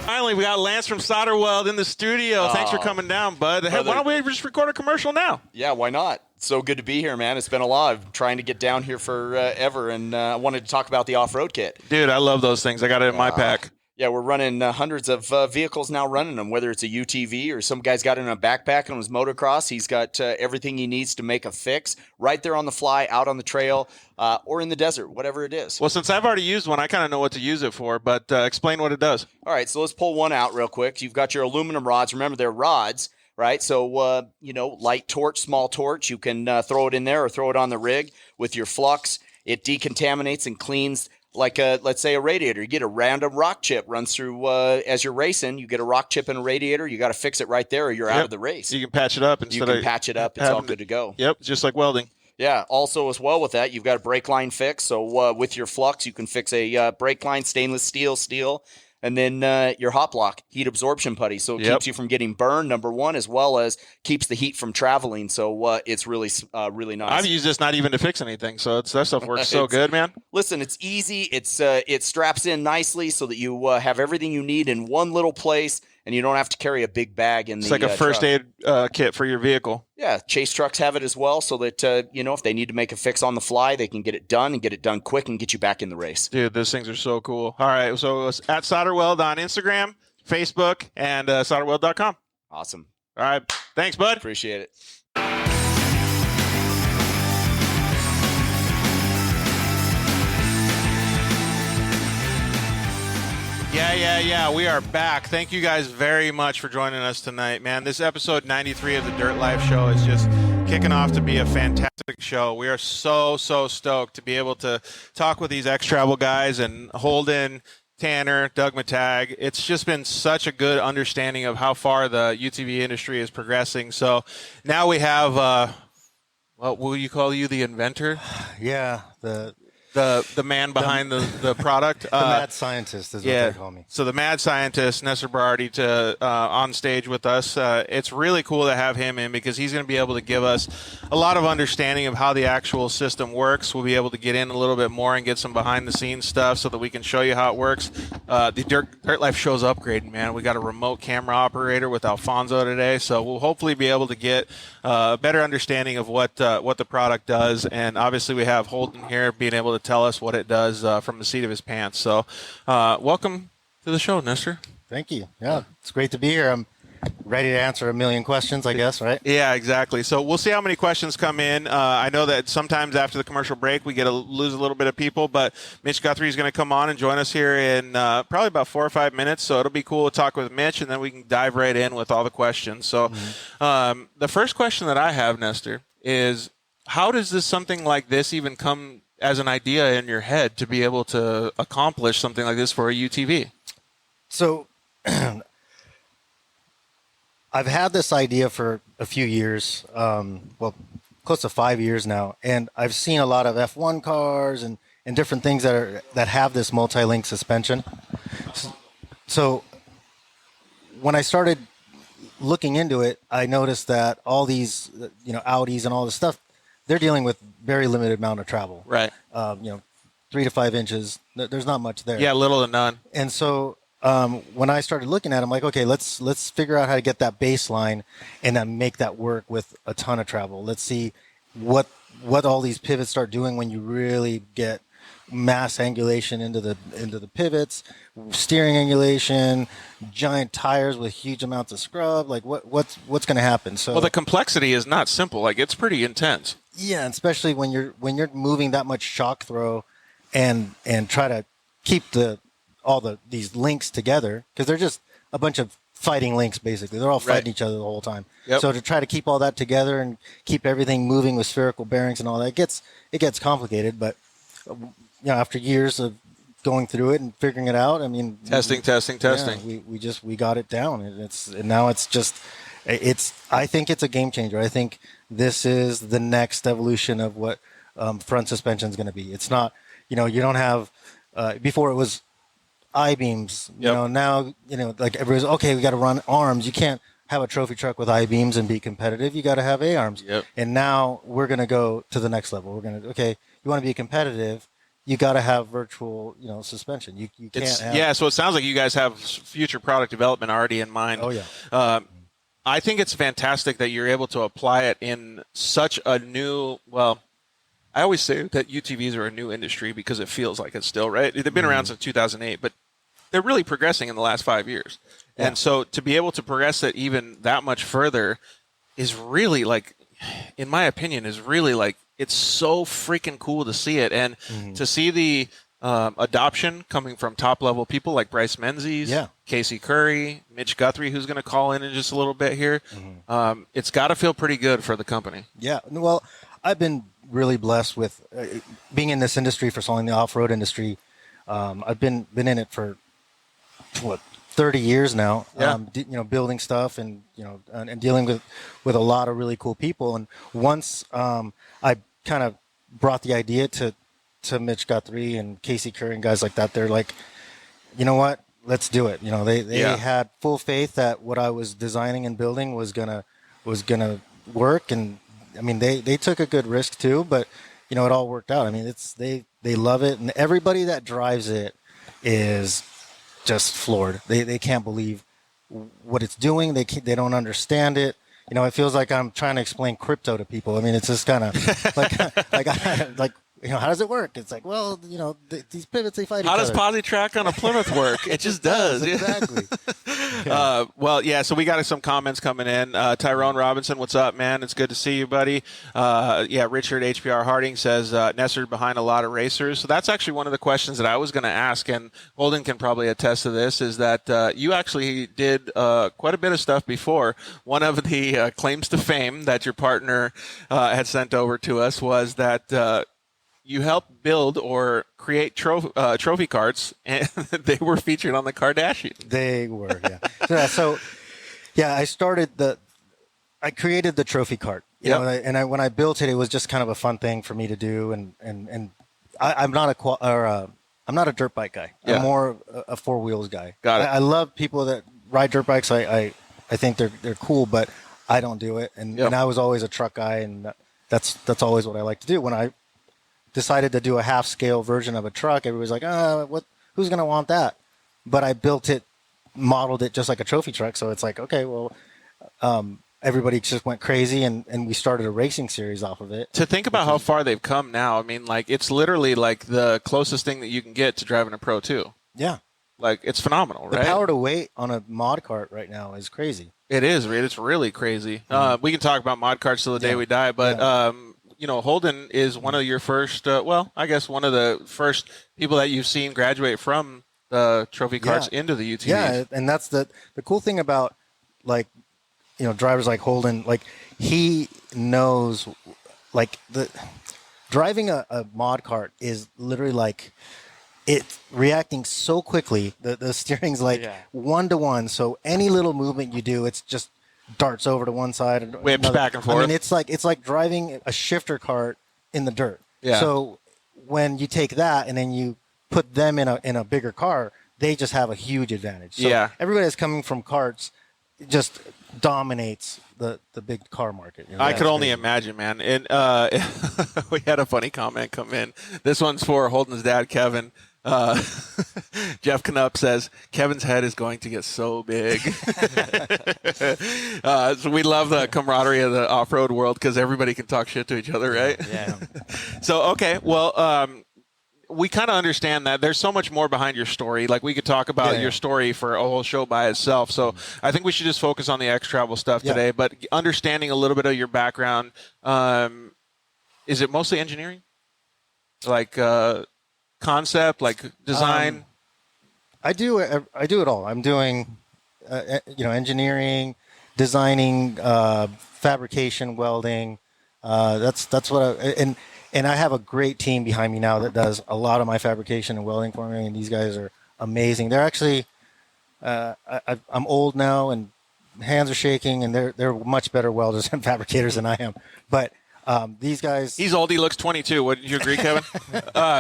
Finally, we got Lance from Solderweld in the studio. Thanks for coming down, bud. Hey, why don't we just record a commercial now? Yeah, why not? So good to be here, man. It's been a lot. I've been trying to get down here forever, and I wanted to talk about the off-road kit. Dude, I love those things. I got it in my pack. Yeah, we're running hundreds of vehicles now running them, whether it's a UTV or some guy's got it in a backpack on his motocross. He's got everything he needs to make a fix right there on the fly, out on the trail, or in the desert, whatever it is. Well, since I've already used one, I kind of know what to use it for, but explain what it does. All right, so let's pull one out real quick. You've got your aluminum rods. Remember, they're rods, right? So, light torch, small torch, you can throw it in there or throw it on the rig with your flux. It decontaminates and cleans like let's say a radiator. You get a random rock chip runs through as you're racing. You get a rock chip in a radiator. You got to fix it right there, or you're out of the race. You can patch it up. You can patch it up. It's all good to go. Yep, just like welding. Yeah. Also, as well with that, you've got a brake line fix. So with your flux, you can fix a brake line, stainless steel, and then your hot block, heat absorption putty. So it keeps you from getting burned, number one, as well as keeps the heat from traveling. So it's really nice. I've used this not even to fix anything, so that stuff works so good, man. Listen, it's easy. It straps in nicely so that you have everything you need in one little place, and you don't have to carry a big bag in the It's like a first aid kit for your vehicle. Yeah, Chase trucks have it as well, so that if they need to make a fix on the fly, they can get it done and get it done quick and get you back in the race. Dude, those things are so cool. All right, so it's at Solderweld on Instagram, Facebook, and solderweld.com. Awesome. All right, thanks, bud. Appreciate it. Yeah. We are back. Thank you guys very much for joining us tonight, man. This episode 93 of the Dirt Life Show is just kicking off to be a fantastic show. We are so stoked to be able to talk with these XTravel guys and Holden, Tanner, Doug Mittag. It's just been such a good understanding of how far the UTV industry is progressing. So now we have, what will you call you, the inventor? Yeah, the man behind the product. The mad scientist is what they call me. So the mad scientist, Nestor Berardi, on stage with us. It's really cool to have him in because he's going to be able to give us a lot of understanding of how the actual system works. We'll be able to get in a little bit more and get some behind-the-scenes stuff so that we can show you how it works. The Dirt Life Show's upgrading, man. We got a remote camera operator with Alfonso today, so we'll hopefully be able to get a better understanding of what the product does. And obviously we have Holden here being able to tell us what it does from the seat of his pants. So welcome to the show, Nestor. Thank you. Yeah, it's great to be here. I'm ready to answer a million questions, I guess, right? Yeah, exactly. So we'll see how many questions come in. I know that sometimes after the commercial break, we lose a little bit of people, but Mitch Guthrie is going to come on and join us here in probably about 4 or 5 minutes. So it'll be cool to talk with Mitch, and then we can dive right in with all the questions. So the first question that I have, Nestor, is how does something like this even come as an idea in your head to be able to accomplish something like this for a UTV? So I've had this idea for a few years, close to 5 years now, and I've seen a lot of F1 cars and different things that have this multi-link suspension. So when I started looking into it, I noticed that all these, Audis and all this stuff, they're dealing with very limited amount of travel. Right. 3 to 5 inches. There's not much there. Yeah, little to none. And so when I started looking at it, I'm like, okay, let's figure out how to get that baseline and then make that work with a ton of travel. Let's see what all these pivots start doing when you really get mass angulation into the pivots, steering angulation, giant tires with huge amounts of scrub. Like what's going to happen? So well, the complexity is not simple. Like it's pretty intense. Yeah, especially when you're moving that much shock throw, and try to keep these links together, because they're just a bunch of fighting links basically. They're all fighting each other the whole time. Yep. So to try to keep all that together and keep everything moving with spherical bearings and all that, it gets complicated. But after years of going through it and figuring it out, I mean, testing. Yeah, we got it down, and now it's just. I think it's a game changer. I think this is the next evolution of what front suspension is going to be. It's not, you don't have, before it was I-beams, now, like everybody's, okay, we got to run arms. You can't have a trophy truck with I-beams and be competitive. You got to have A-arms. Yep. And now we're going to go to the next level. We're going to, okay, you want to be competitive, you got to have virtual, suspension. You can't have. Yeah, so it sounds like you guys have future product development already in mind. Oh, yeah. I think it's fantastic that you're able to apply it in such a new, well, I always say that UTVs are a new industry because it feels like it's still, right? They've been around since 2008, but they're really progressing in the last 5 years. Yeah. And so to be able to progress it even that much further is really like, in my opinion, it's so freaking cool to see it. And to see the adoption coming from top-level people like Bryce Menzies, Casey Curry, Mitch Guthrie, who's going to call in just a little bit here. It's got to feel pretty good for the company. Yeah. Well, I've been really blessed with being in this industry for so long, the off-road industry. I've been in it for, 30 years now, building stuff and dealing with a lot of really cool people. And once I kind of brought the idea to Mitch Guthrie and Casey Curry and guys like that, they're like, you know what, let's do it. They had full faith that what I was designing and building was gonna work. And I mean, they took a good risk too, but it all worked out. I mean, they love it, and everybody that drives it is just floored. They can't believe what it's doing. They don't understand it. It feels like I'm trying to explain crypto to people. I mean, it's just kind of like how does it work? It's like, well, these pivots, they fight each other. How does PosiTrack on a Plymouth work? It just does. Exactly. So we got some comments coming in. Tyrone Robinson, what's up, man? It's good to see you, buddy. Richard HPR Harding says, Nestor behind a lot of racers. So that's actually one of the questions that I was going to ask, and Holden can probably attest to this, is that you actually did quite a bit of stuff before. One of the claims to fame that your partner had sent over to us was that you helped build or create trophy carts, and they were featured on the Kardashian. They were, yeah. I created the trophy cart, when I built it, it was just kind of a fun thing for me to do, and I'm not a dirt bike guy. Yeah. I'm more a four wheels guy. Got it. I love people that ride dirt bikes. I think they're cool, but I don't do it, and I was always a truck guy, and that's always what I like to do. When I decided to do a half-scale version of a truck, everybody's like, who's going to want that? But I modeled it just like a trophy truck, so it's like, okay, well, everybody just went crazy, and we started a racing series off of it. To think about how far they've come now, I mean, like, it's literally like the closest thing that you can get to driving a Pro 2. Yeah. Like, it's phenomenal, right? The power to weight on a mod cart right now is crazy. It is. It's really crazy. We can talk about mod carts till the day we die, but Holden is one of your first, one of the first people that you've seen graduate from the trophy carts into the UTVs. Yeah, and that's the cool thing about, like, drivers like Holden. Like, he knows, like, driving a mod cart is literally like it reacting so quickly. The steering's like 1-to-1, so any little movement you do, it's just darts over to one side and whips back and forth. I mean, it's like driving a shifter cart in the dirt. Yeah. So when you take that and then you put them in a bigger car, they just have a huge advantage. So everybody that's coming from carts just dominates the big car market. I could only imagine, man. And we had a funny comment come in. This one's for Holden's dad, Kevin. Jeff Knupp says Kevin's head is going to get so big. So we love the camaraderie of the off-road world because everybody can talk shit to each other, right? Yeah. So okay, well, we kind of understand that there's so much more behind your story. Like we could talk about your story for a whole show by itself. So I think we should just focus on the XTravel stuff today. But understanding a little bit of your background, is it mostly engineering? Like concept, like design? I do it all. I'm doing, engineering, designing, fabrication, welding. That's what and I have a great team behind me now that does a lot of my fabrication and welding for me. And these guys are amazing. They're actually, I'm old now and hands are shaking, and they're much better welders and fabricators than I am. But these guys. He's old. He looks 22. Would you agree, Kevin?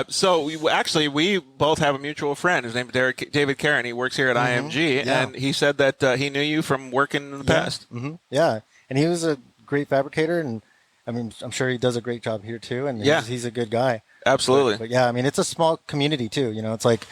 So we both have a mutual friend. His name is David Karen. He works here at IMG, and he said that he knew you from working in the past. Mm-hmm. Yeah, and he was a great fabricator, and I mean, I'm sure he does a great job here too. And he's a good guy. Absolutely. But yeah, I mean, it's a small community too. It's like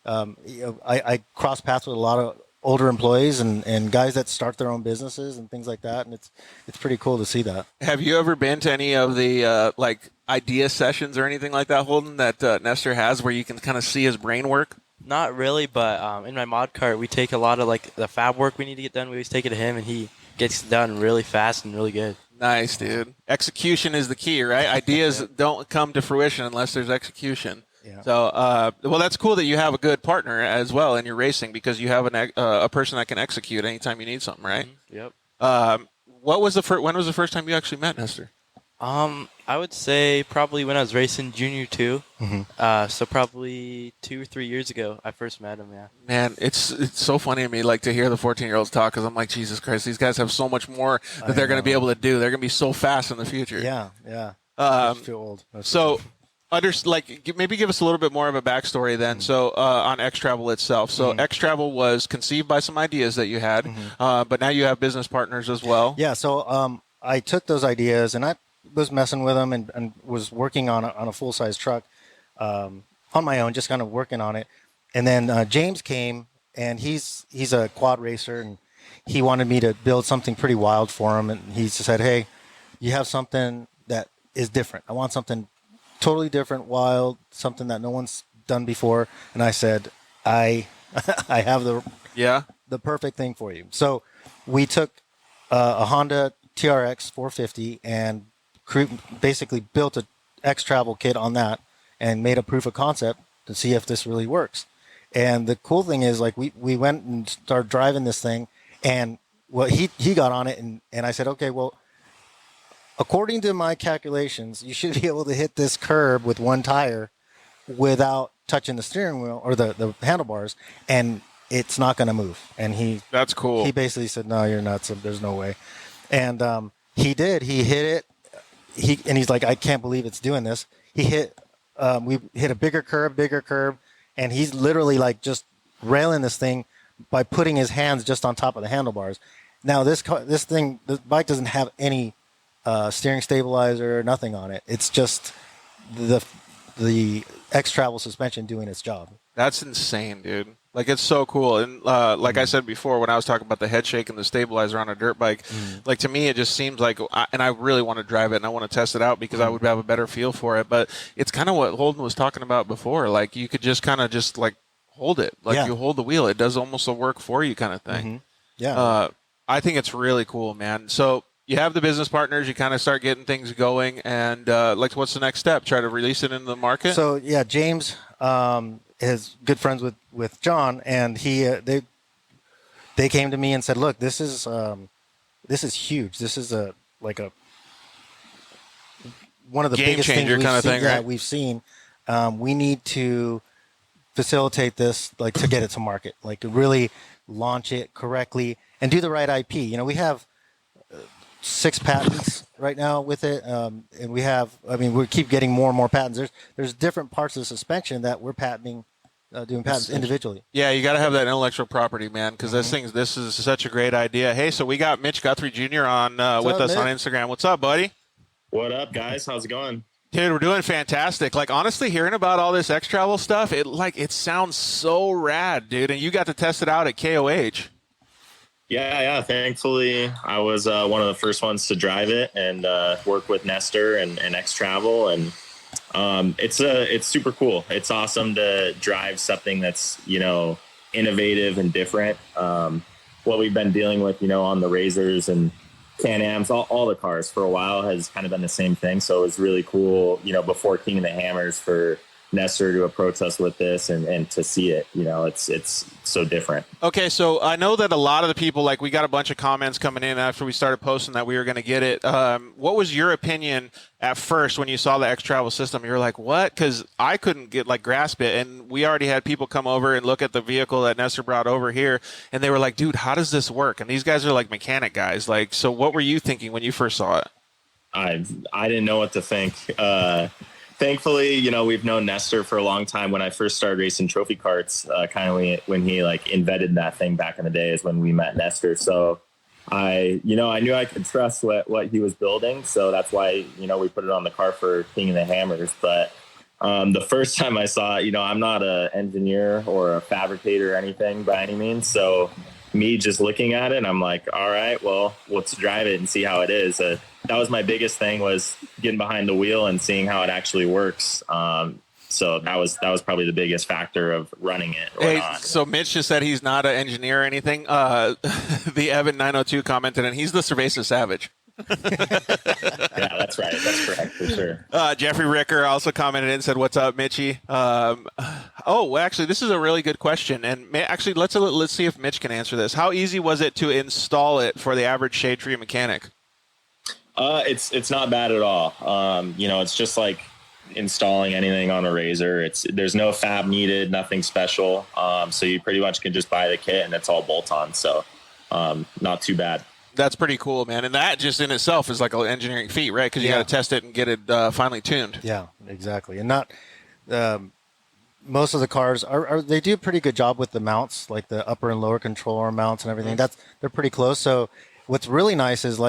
I cross paths with a lot of older employees and guys that start their own businesses and things like that, and it's pretty cool to see that. Have you ever been to any of the like idea sessions or anything like that, Holden, that Nestor has, where you can kind of see his brain work? Not really, but in my mod cart, we take a lot of like the fab work we need to get done. We always take it to him, and he gets it done really fast and really good. Nice, dude. Execution is the key, right? Ideas don't come to fruition unless there's execution. Yeah. So, well, that's cool that you have a good partner as well in your racing, because you have a person that can execute anytime you need something, right? Yep. When was the first time you actually met Nestor? I would say probably when I was racing Junior 2. Mm-hmm. So probably 2 or 3 years ago, I first met him. Yeah. Man, it's so funny to me, like, to hear the 14-year-olds talk, because I'm like, Jesus Christ, these guys have so much more that they're going to be able to do. They're going to be so fast in the future. Yeah. I feel old. Maybe give us a little bit more of a backstory then. Mm-hmm. So on XTravel itself. So XTravel was conceived by some ideas that you had, but now you have business partners as well. Yeah. So I took those ideas and I was messing with them and was working on a full-size truck on my own, just kind of working on it. And then James came, and he's a quad racer, and he wanted me to build something pretty wild for him. And he said, "Hey, you have something that is different. I want something totally different, wild, something that no one's done before." And I said, I have the perfect thing for you. So we took a Honda TRX 450 and basically built a XTravel kit on that and made a proof of concept to see if this really works. And the cool thing is, like, we went and started driving this thing, and he got on it, and I said, okay, well, according to my calculations, you should be able to hit this curb with one tire without touching the steering wheel or the handlebars, and it's not going to move. And that's cool. He basically said, no, you're nuts. There's no way. And he did. He hit it. And he's like, I can't believe it's doing this. We hit a bigger curb, and he's literally like just railing this thing by putting his hands just on top of the handlebars. Now this bike doesn't have any steering stabilizer, nothing on it. It's just the XTravel suspension doing its job. That's insane, dude. Like, it's so cool. And like I said before, when I was talking about the head shake and the stabilizer on a dirt bike, like, to me, it just seems like, and I really want to drive it and I want to test it out because I would have a better feel for it. But it's kind of what Holden was talking about before. Like, you could just kind of just like hold it. Like, you hold the wheel. It does almost a work for you kind of thing. Mm-hmm. Yeah. I think it's really cool, man. So you have the business partners, you kind of start getting things going, and like, what's the next step? Try to release it into the market? So, yeah, James is good friends with John, and they came to me and said, look, this is huge. This is one of the game biggest changer things kind of thing, right? we've seen. We need to facilitate this, like, to get it to market, like, to really launch it correctly and do the right IP. You know, we have 6 patents right now with it, and we keep getting more and more patents. There's different parts of the suspension that we're patenting, doing patents individually. Yeah, you got to have that intellectual property, man, because this is such a great idea. Hey, so we got Mitch Guthrie Jr. on with us on Instagram. What's up, buddy? What up, guys? How's it going? Dude, we're doing fantastic. Like, honestly, hearing about all this XTravel stuff, it sounds so rad, dude. And you got to test it out at KOH. Yeah. Thankfully, I was one of the first ones to drive it and work with Nestor and XTravel, and it's super cool. It's awesome to drive something that's innovative and different. What we've been dealing with, on the Razors and Can-Ams, all the cars for a while has kind of been the same thing. So it was really cool, before King of the Hammers, for Nestor to approach us with this and to see it. It's so different. Okay, so I know that a lot of the people, like, we got a bunch of comments coming in after we started posting that we were going to get it. What was your opinion at first when you saw the XTravel system? You were like, what? Because I couldn't grasp it, and we already had people come over and look at the vehicle that Nestor brought over here, and they were like, dude, how does this work? And these guys are like mechanic guys. Like, so what were you thinking when you first saw it? I didn't know what to think. Thankfully, we've known Nestor for a long time. When I first started racing trophy karts, kind of when he invented that thing back in the day is when we met Nestor. So I knew I could trust what he was building. So that's why, we put it on the car for King of the Hammers. But the first time I saw it, I'm not an engineer or a fabricator or anything by any means. So me just looking at it, I'm like, all right, well, let's drive it and see how it is. That was my biggest thing, was getting behind the wheel and seeing how it actually works. So that was probably the biggest factor of running it or not. So Mitch just said he's not an engineer or anything. The Evan 902 commented, and he's the Cerveza Savage. Yeah, that's right. That's correct, for sure. Jeffrey Ricker also commented and said, "What's up, Mitchie?" Actually, this is a really good question, and actually, let's see if Mitch can answer this. How easy was it to install it for the average shade tree mechanic? It's not bad at all. It's just like installing anything on a Razor. There's no fab needed, nothing special. So you pretty much can just buy the kit and it's all bolt on. So not too bad. That's pretty cool, man. And that just in itself is like an engineering feat, right? Because you got to test it and get it finally tuned. Yeah, exactly. And not most of the cars they do a pretty good job with the mounts, like the upper and lower control arm mounts and everything. They're pretty close. So what's really nice is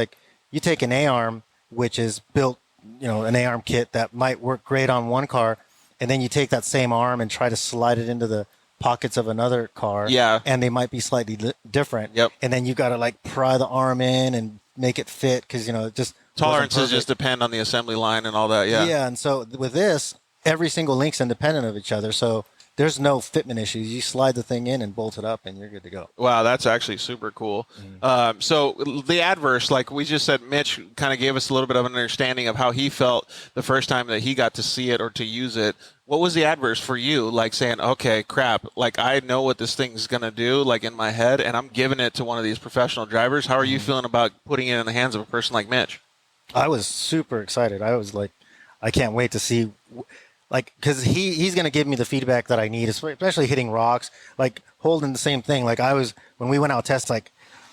you take an A-arm, which is built, an A-arm kit that might work great on one car, and then you take that same arm and try to slide it into the pockets of another car. Yeah. And they might be slightly different. Yep. And then you got to pry the arm in and make it fit because, just tolerances just depend on the assembly line and all that. Yeah. Yeah. And so with this, every single link's independent of each other. So there's no fitment issues. You slide the thing in and bolt it up, and you're good to go. Wow, that's actually super cool. So the adverse, like we just said, Mitch kind of gave us a little bit of an understanding of how he felt the first time that he got to see it or to use it. What was the adverse for you? Like saying, okay, crap, I know what this thing's going to do, in my head, and I'm giving it to one of these professional drivers. How are you feeling about putting it in the hands of a person like Mitch? I was super excited. I was I can't wait to see... because he's going to give me the feedback that I need, especially hitting rocks. Holden, the same thing. When we went out test,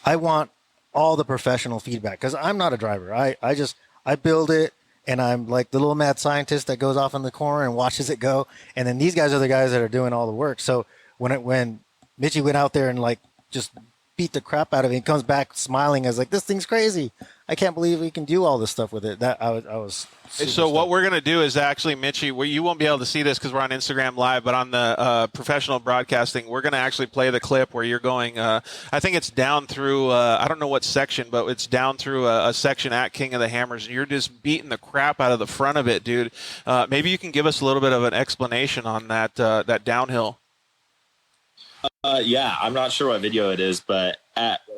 I want all the professional feedback because I'm not a driver. I build it, and I'm like the little mad scientist that goes off in the corner and watches it go. And then these guys are the guys that are doing all the work. So when Mitchie went out there and just beat the crap out of it, he comes back smiling as this thing's crazy. I can't believe we can do all this stuff with it. I was so what we're going to do is actually, Mitchie, you won't be able to see this because we're on Instagram Live, but on the professional broadcasting, we're going to actually play the clip where you're going, I think it's down through, I don't know what section, but it's down through a section at King of the Hammers, and you're just beating the crap out of the front of it, dude. Maybe you can give us a little bit of an explanation on that downhill. Yeah, I'm not sure what video it is, but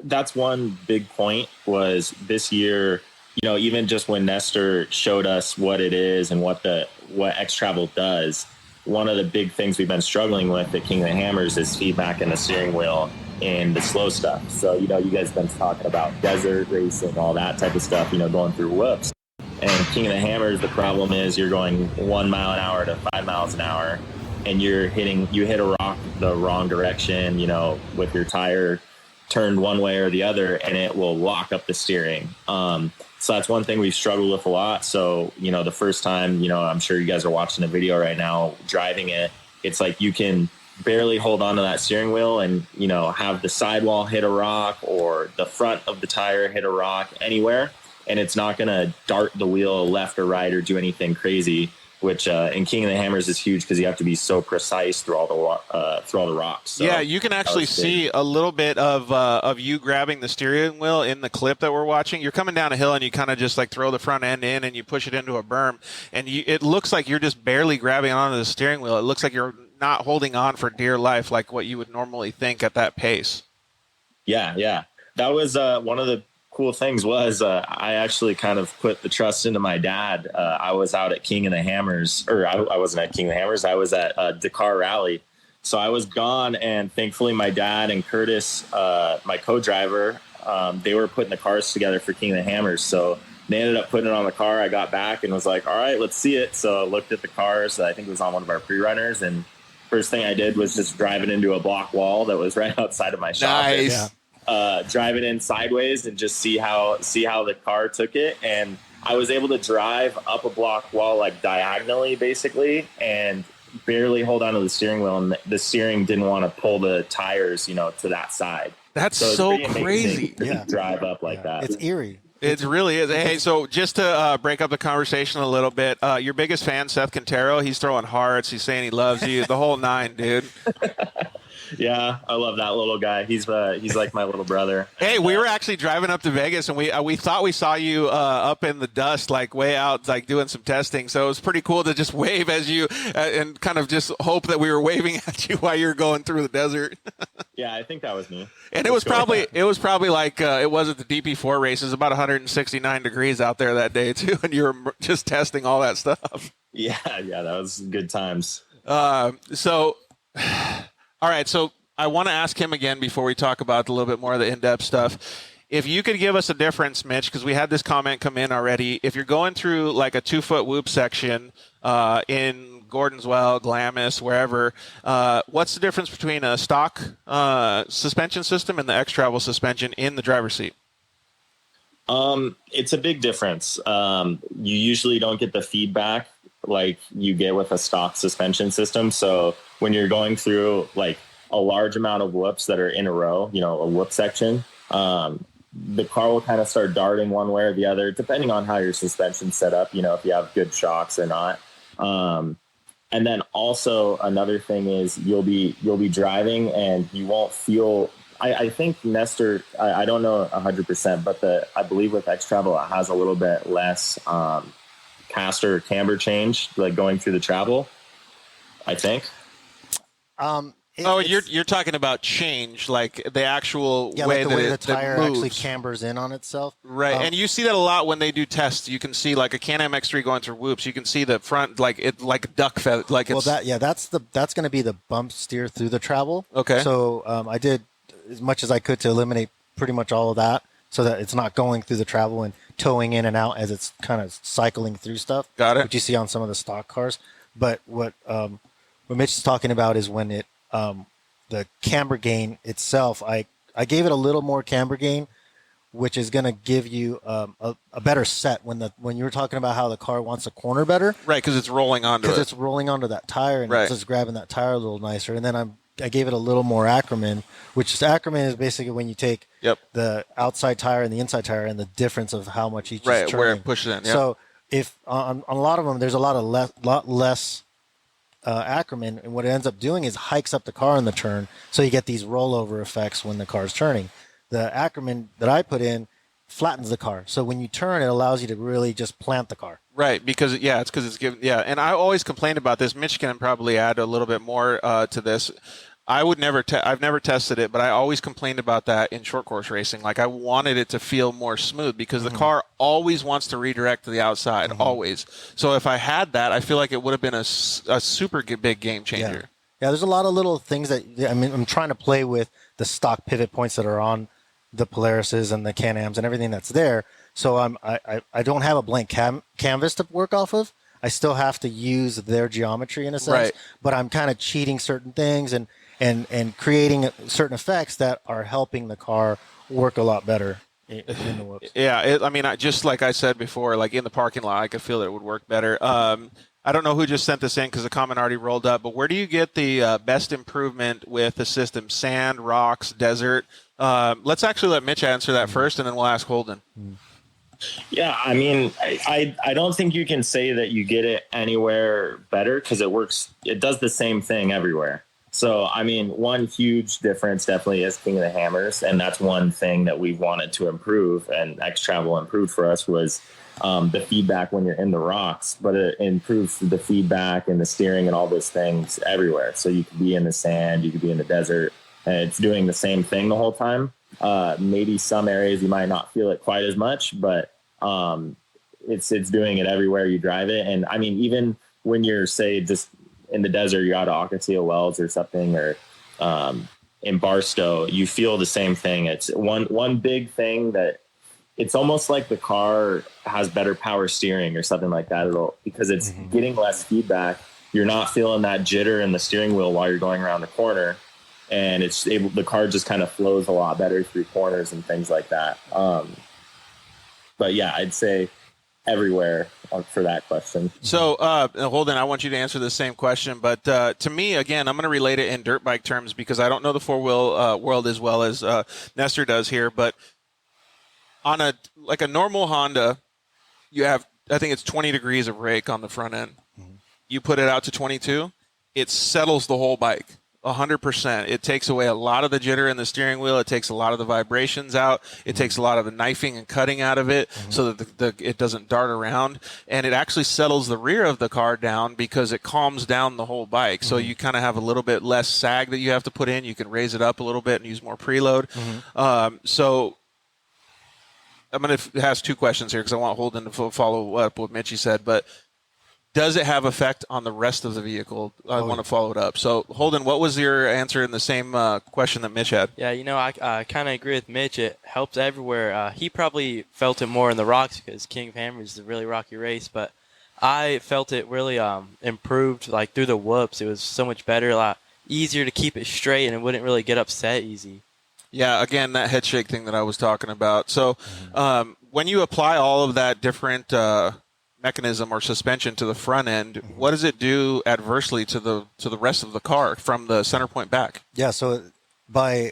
that's one big point was this year, even just when Nestor showed us what it is and what XTravel does, one of the big things we've been struggling with at King of the Hammers is feedback in the steering wheel and the slow stuff. So, you guys have been talking about desert racing, all that type of stuff, going through whoops. And King of the Hammers, the problem is you're going 1 mile an hour to 5 miles an hour, and you hit a rock the wrong direction, with your tire turned one way or the other, and it will lock up the steering. So that's one thing we've struggled with a lot. So, the first time, I'm sure you guys are watching the video right now, driving it, it's you can barely hold on to that steering wheel and, have the sidewall hit a rock or the front of the tire hit a rock anywhere. and it's not going to dart the wheel left or right or do anything crazy, which in King of the Hammers is huge because you have to be so precise through all the rocks. So yeah, you can actually see a little bit of you grabbing the steering wheel in the clip that we're watching. You're coming down a hill and you kind of just like throw the front end in and you push it into a berm, and it looks like you're just barely grabbing onto the steering wheel. It looks like you're not holding on for dear life like what you would normally think at that pace. Yeah. That was one of the cool things was I actually kind of put the trust into my dad. I was out at King of the Hammers, or I wasn't at King of the Hammers. I was at Dakar Rally. So I was gone, and thankfully my dad and Curtis, my co-driver, they were putting the cars together for King of the Hammers. So they ended up putting it on the car. I got back and was like, all right, let's see it. So I looked at the cars. I think it was on one of our pre-runners, and first thing I did was just drive it into a block wall that was right outside of my shop. Nice. Drive it in sideways and just see how the car took it. And I was able to drive up a block wall like diagonally basically and barely hold onto the steering wheel, and the steering didn't want to pull the tires, to that side. That's so crazy. To drive up like that. It's eerie. It really is. Hey, so just to break up the conversation a little bit, your biggest fan, Seth Quintero, he's throwing hearts. He's saying he loves you. The whole nine, dude. Yeah, I love that little guy. He's like my little brother. Hey, we were actually driving up to Vegas, and we thought we saw you up in the dust, like way out, like doing some testing. So it was pretty cool to just wave as you and kind of just hope that we were waving at you while you're going through the desert. Yeah, I think that was me. And it was probably like it was at the DP4 races, about 169 degrees out there that day too, and you were just testing all that stuff. Yeah, that was good times. So. All right, so I want to ask him again before we talk about a little bit more of the in-depth stuff. If you could give us a difference, Mitch, because we had this comment come in already. If you're going through like a 2-foot whoop section in Gordon's Well, Glamis, wherever, what's the difference between a stock suspension system and the XTravel suspension in the driver's seat? It's a big difference. You usually don't get the feedback like you get with a stock suspension system. So when you're going through like a large amount of whoops that are in a row, a whoop section, the car will kind of start darting one way or the other, depending on how your suspension's set up, if you have good shocks or not. And then also another thing is you'll be driving and you won't feel, I think Nestor, I don't know 100%, but I believe with XTravel, it has a little bit less, caster or camber change, like going through the travel, I think. You're talking about change, like the actual way like the way the that tire moves. actually cambers in on itself. Right, and you see that a lot when they do tests. You can see like a Can-Am X3 going through whoops. You can see the front like duck feather. That's going to be the bump steer through the travel. Okay. So I did as much as I could to eliminate pretty much all of that, so that it's not going through the travel and towing in and out as it's kind of cycling through stuff. Got it. Which you see on some of the stock cars. But what Mitch is talking about is when it the camber gain itself. I gave it a little more camber gain, which is going to give you a better set when you were talking about how the car wants a corner better. Right, because it's rolling onto it. Because it's rolling onto that tire and it's just grabbing that tire a little nicer. And then I gave it a little more Ackerman, which Ackerman is basically when you take the outside tire and the inside tire and the difference of how much each is turning. Where it pushes in. Yep. So if on a lot of them, there's a lot less Ackerman, and what it ends up doing is hikes up the car in the turn, so you get these rollover effects when the car's turning. The Ackerman that I put in flattens the car, so when you turn, it allows you to really just plant the car. Right, because it's given. Yeah, and I always complained about this. Mitch can probably add a little bit more to this. I've never tested it, but I always complained about that in short course racing. Like I wanted it to feel more smooth because the car always wants to redirect to the outside, always. So if I had that, I feel like it would have been a super big game changer. Yeah, there's a lot of little things that I'm trying to play with the stock pivot points that are on the Polarises and the Can-Ams and everything that's there. So I don't have a blank canvas to work off of. I still have to use their geometry in a sense, but I'm kind of cheating certain things and creating certain effects that are helping the car work a lot better in the whoops. Yeah, just like I said before, like in the parking lot, I could feel that it would work better. I don't know who just sent this in because the comment already rolled up, but where do you get the best improvement with the system? Sand, rocks, desert? Let's actually let Mitch answer that first, and then we'll ask Holden. Yeah, I mean, I don't think you can say that you get it anywhere better because it does the same thing everywhere. So, I mean, one huge difference definitely is King of the Hammers, and that's one thing that we wanted to improve, and XTravel improved for us was the feedback when you're in the rocks, but it improves the feedback and the steering and all those things everywhere. So you could be in the sand, you could be in the desert, and it's doing the same thing the whole time. Maybe some areas you might not feel it quite as much, but it's doing it everywhere you drive it. And I mean, even when you're, say, just in the desert, you're out of Ocotillo Wells or something, or in Barstow, you feel the same thing. It's one big thing that it's almost like the car has better power steering or something like that. Because it's getting less feedback. You're not feeling that jitter in the steering wheel while you're going around the corner. And the car just kind of flows a lot better through corners and things like that. But yeah, I'd say everywhere for that question. So, Holden, I want you to answer the same question, but to me, again, I'm going to relate it in dirt bike terms because I don't know the four-wheel world as well as Nestor does here, but on a normal Honda, you have, I think it's 20 degrees of rake on the front end. You put it out to 22, it settles the whole bike. 100%. It takes away a lot of the jitter in the steering wheel. It takes a lot of the vibrations out. It takes a lot of the knifing and cutting out of it so that it doesn't dart around. And it actually settles the rear of the car down because it calms down the whole bike. So you kind of have a little bit less sag that you have to put in. You can raise it up a little bit and use more preload. So I'm going to ask two questions here because I want Holden to follow up what Mitchie said. But does it have effect on the rest of the vehicle? I want to follow it up. So, Holden, what was your answer in the same question that Mitch had? Yeah, I kind of agree with Mitch. It helps everywhere. He probably felt it more in the rocks because King of Hammers is a really rocky race, but I felt it really improved like through the whoops. It was so much better, a lot easier to keep it straight, and it wouldn't really get upset easy. Yeah, again, that head shake thing that I was talking about. So, when you apply all of that different mechanism or suspension to the front end, what does it do adversely to the rest of the car from the center point back? Yeah, so by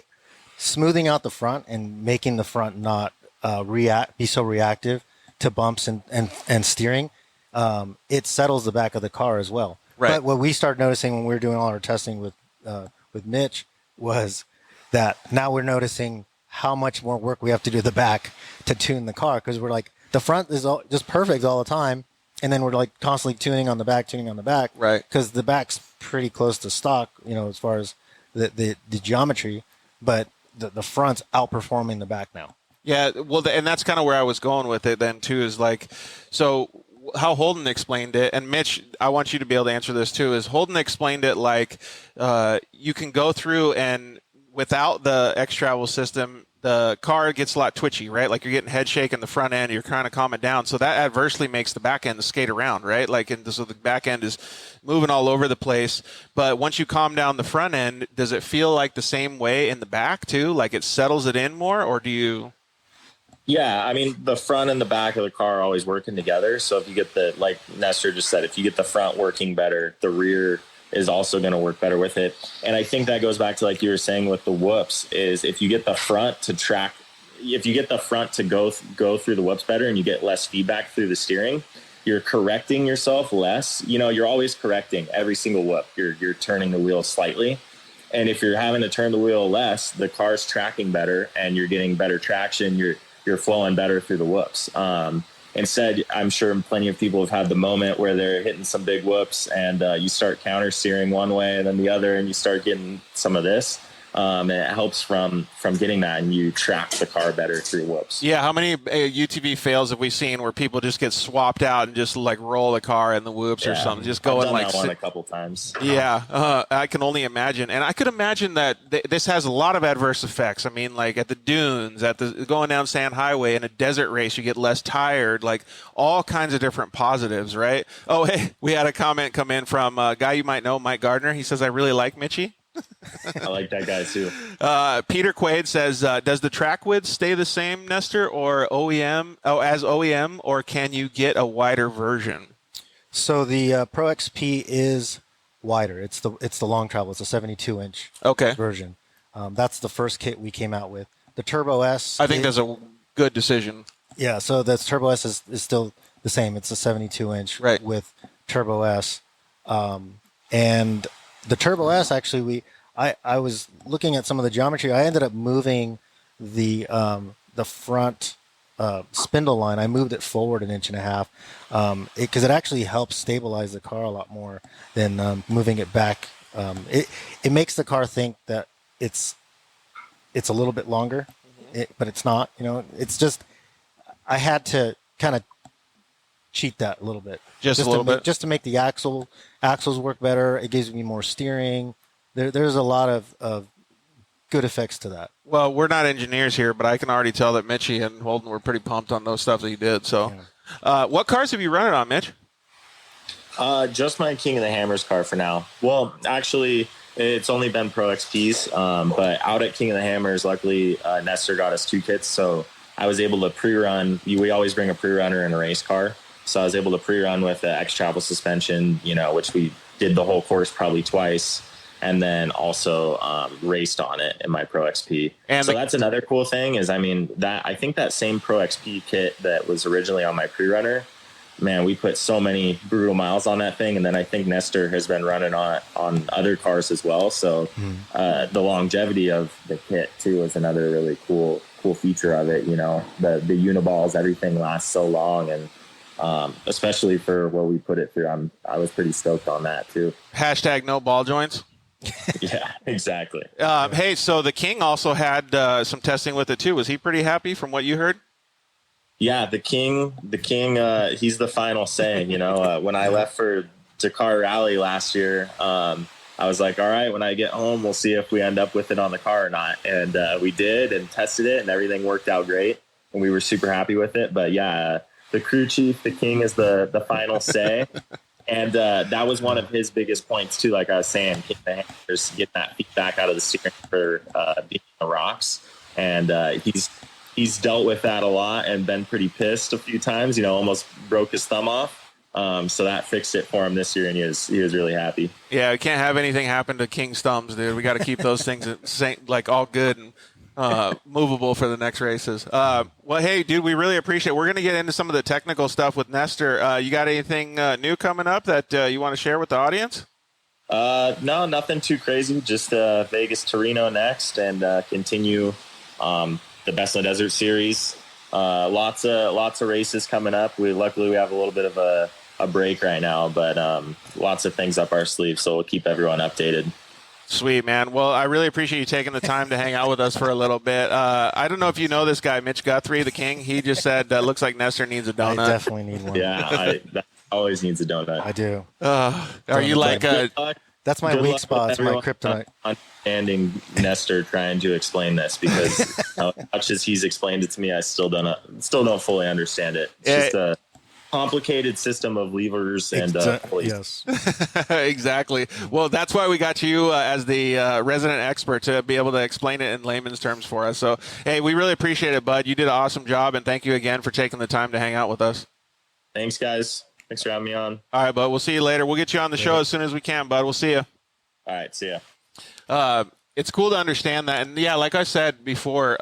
smoothing out the front and making the front not be so reactive to bumps and steering, it settles the back of the car as well. Right. But what we started noticing when we were doing all our testing with Mitch was that now we're noticing how much more work we have to do to the back to tune the car, because we're like, the front is just perfect all the time, and then we're like constantly tuning on the back, right? Because the back's pretty close to stock, as far as the geometry, but the front's outperforming the back now. Yeah, well, and that's kind of where I was going with it then too. Is like, so how Holden explained it, and Mitch, I want you to be able to answer this too. Is Holden explained it like you can go through and without the XTravel system, the car gets a lot twitchy, right? Like you're getting head shake in the front end, you're trying to calm it down. So that adversely makes the back end skate around, right? Like, so the back end is moving all over the place. But once you calm down the front end, does it feel like the same way in the back too? Like it settles it in more, or do you? Yeah, I mean, the front and the back of the car are always working together. So if you get like Nestor just said, if you get the front working better, the rear is also going to work better with it. And I think that goes back to like you were saying with the whoops, is if you get the front to go through the whoops better and you get less feedback through the steering, you're correcting yourself less. You're always correcting every single whoop. You're turning the wheel slightly. And if you're having to turn the wheel less, the car's tracking better and you're getting better traction. You're flowing better through the whoops. Instead, I'm sure plenty of people have had the moment where they're hitting some big whoops and you start counter steering one way and then the other, and you start getting some of this. And it helps from getting that, and you track the car better through whoops. Yeah, how many UTV fails have we seen where people just get swapped out and just like roll the car in the whoops or something? Just going I've done like that one a couple times. Yeah, I can only imagine, and I could imagine that this has a lot of adverse effects. I mean, like at the dunes, going down Sand Highway in a desert race, you get less tired. Like all kinds of different positives, right? Oh, hey, we had a comment come in from a guy you might know, Mike Gardner. He says, "I really like Mitchie." I like that guy too. Peter Quaid says, does the track width stay the same, Nestor, or as OEM, or can you get a wider version? So the Pro XP is wider. It's the long travel. It's a 72-inch version. That's the first kit we came out with. The Turbo S, I think that's a good decision. Yeah, so the Turbo S is still the same. It's a 72-inch Right. with Turbo S. And the Turbo S, actually, I was looking at some of the geometry. I ended up moving the front spindle line. I moved it forward 1.5 inches because it actually helps stabilize the car a lot more than moving it back. It makes the car think that it's a little bit longer, but it's not. It's just I had to kind of cheat that a little bit, Just a little bit, just to make the axles work better. It gives me more steering. There's a lot of good effects to that. Well, we're not engineers here, but I can already tell that Mitchie and Holden were pretty pumped on those stuff that you did. So, what cars have you run it on, Mitch? Just my King of the Hammers car for now. Well, actually, it's only been Pro XPs, but out at King of the Hammers, luckily, Nestor got us 2 kits, so I was able to pre-run. We always bring a pre-runner in a race car, so I was able to pre-run with the XTravel suspension, which we did the whole course probably twice, and then also raced on it in my Pro XP. And so that's another cool thing is, I think that same Pro XP kit that was originally on my pre-runner, man, we put so many brutal miles on that thing. And then I think Nestor has been running on other cars as well. So the longevity of the kit too is another really cool feature of it. The uniballs, everything lasts so long. And especially for what we put it through, I was pretty stoked on that too. # no ball joints. Yeah, exactly. Hey, so the King also had some testing with it too. Was he pretty happy from what you heard? Yeah, the King, he's the final say. When I left for Dakar Rally last year, I was like, all right, when I get home, we'll see if we end up with it on the car or not. And we did and tested it, and everything worked out great. And we were super happy with it. But yeah, the crew chief, the King, is the final say. And that was one of his biggest points too. Like I was saying, getting that feedback out of the steering for being on the rocks. And he's dealt with that a lot and been pretty pissed a few times, almost broke his thumb off. So that fixed it for him this year, and he was really happy. Yeah, we can't have anything happen to King's thumbs, dude. We got to keep those things like all good and movable for the next races. Well, hey, dude, we really appreciate it. We're going to get into some of the technical stuff with Nestor. You got anything new coming up that you want to share with the audience? No, nothing too crazy. Just Vegas to Reno next, and continue the Best in the Desert series. Lots of races coming up. Luckily we have a little bit of a break right now, but lots of things up our sleeve, so we'll keep everyone updated. Sweet, man. Well, I really appreciate you taking the time to hang out with us for a little bit. I don't know if you know this guy, Mitch Guthrie, the King. He just said, looks like Nestor needs a donut. I definitely need one. Yeah, that always needs a donut. I do. Are you like that's my weak spot. It's my kryptonite. Understanding Nestor trying to explain this, because as much as he's explained it to me, I still don't fully understand it. It's just a complicated system of levers and yes. Exactly. Well, that's why we got you as the resident expert to be able to explain it in layman's terms for us. So, hey, we really appreciate it, bud. You did an awesome job, and thank you again for taking the time to hang out with us. Thanks, guys. Thanks for having me on. All right, bud. We'll see you later. We'll get you on the show as soon as we can, bud. We'll see you. All right, see ya. It's cool to understand that. And, yeah, like I said before,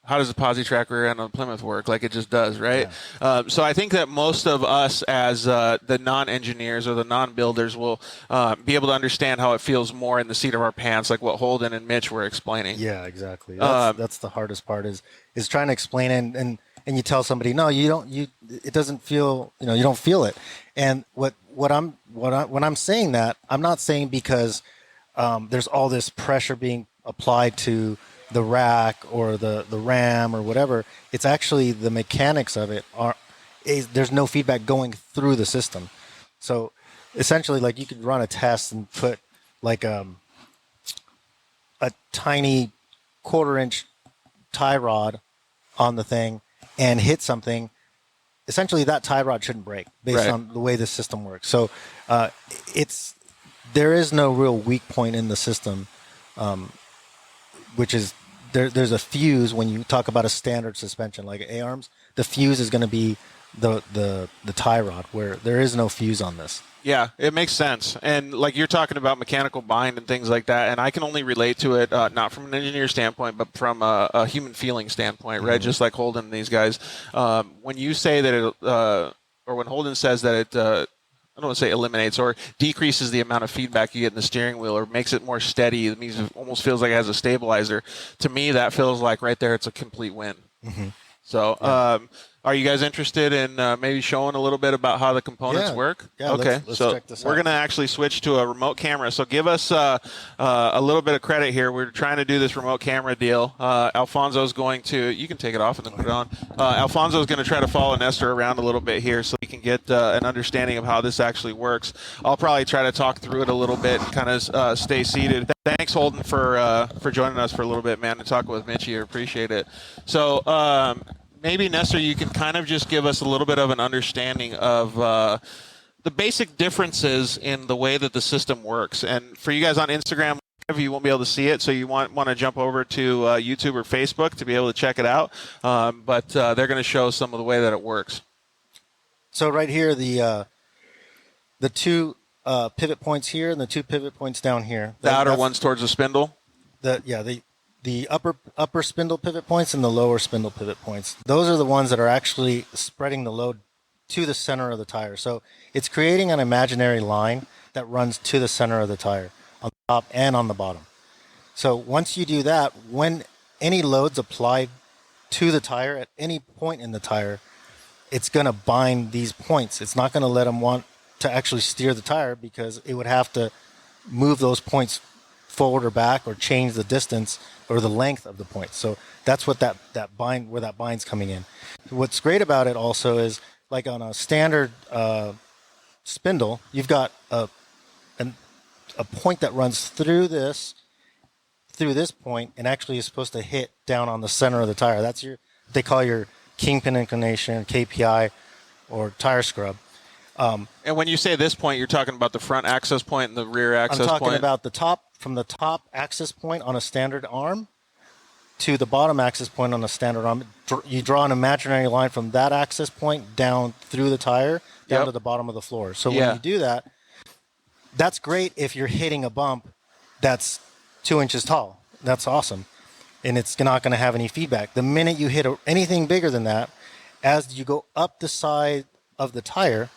how does a posi track rear end on Plymouth work? Like it just does, right? Yeah. So I think that most of us as the non-engineers or the non-builders will be able to understand how it feels more in the seat of our pants, like what Holden and Mitch were explaining. Yeah, exactly. That's the hardest part is trying to explain it and you tell somebody, no, you don't. It doesn't feel. You don't feel it. And when I'm saying that, I'm not saying because there's all this pressure being applied to the rack or the RAM or whatever. It's actually the mechanics of it there's no feedback going through the system. So essentially, like you could run a test and put like a tiny 1/4-inch tie rod on the thing and hit something. Essentially, that tie rod shouldn't break based on the way the system works. So there is no real weak point in the system, which is there's a fuse when you talk about a standard suspension like A-arms. The fuse is going to be the tie rod, where there is no fuse on this. Yeah, it makes sense. And like you're talking about mechanical bind and things like that, and I can only relate to it not from an engineer standpoint, but from a human feeling standpoint, right? Just like Holden and these guys. When you say that it, or when Holden says that it, I don't want to say eliminates or decreases the amount of feedback you get in the steering wheel or makes it more steady, it means it almost feels like it has a stabilizer. To me, that feels like right there it's a complete win. So, are you guys interested in maybe showing a little bit about how the components work? Yeah, okay. Let's So check this we're out. going to actually switch to a remote camera. So give us a little bit of credit here. We're trying to do this remote camera deal. Alfonso's going to, you can take it off and then put it on. Alfonso's going to try to follow Nestor around a little bit here so he can get an understanding of how this actually works. I'll probably try to talk through it a little bit and kind of stay seated. Thanks, Holden, for joining us for a little bit, man, and talking with Mitch here. Appreciate it. So, maybe, Nestor, you can kind of just give us a little bit of an understanding of the basic differences in the way that the system works. And for you guys on Instagram, you won't be able to see it, so you want to jump over to YouTube or Facebook to be able to check it out. But they're going to show some of the way that it works. So right here, the two pivot points here and the two pivot points down here. The outer one's towards the spindle? The upper spindle pivot points and the lower spindle pivot points. Those are the ones that are actually spreading the load to the center of the tire. So it's creating an imaginary line that runs to the center of the tire on the top and on the bottom. So once you do that, when any load's applied to the tire at any point in the tire, it's going to bind these points. It's not going to let them want to actually steer the tire because it would have to move those points forward or back or change the distance or the length of the point. So that's what that bind's coming in. What's great about it also is, like on a standard spindle, you've got a point that runs through this point and actually is supposed to hit down on the center of the tire. That's they call your kingpin inclination, KPI, or tire scrub. And when you say this point, you're talking about the front access point and the rear access point? I'm talking about from the top access point on a standard arm to the bottom access point on a standard arm. You draw an imaginary line from that access point down through the tire, down to the bottom of the floor. So when you do that, that's great if you're hitting a bump that's 2 inches tall. That's awesome. And it's not going to have any feedback. The minute you hit anything bigger than that, as you go up the side of the tire,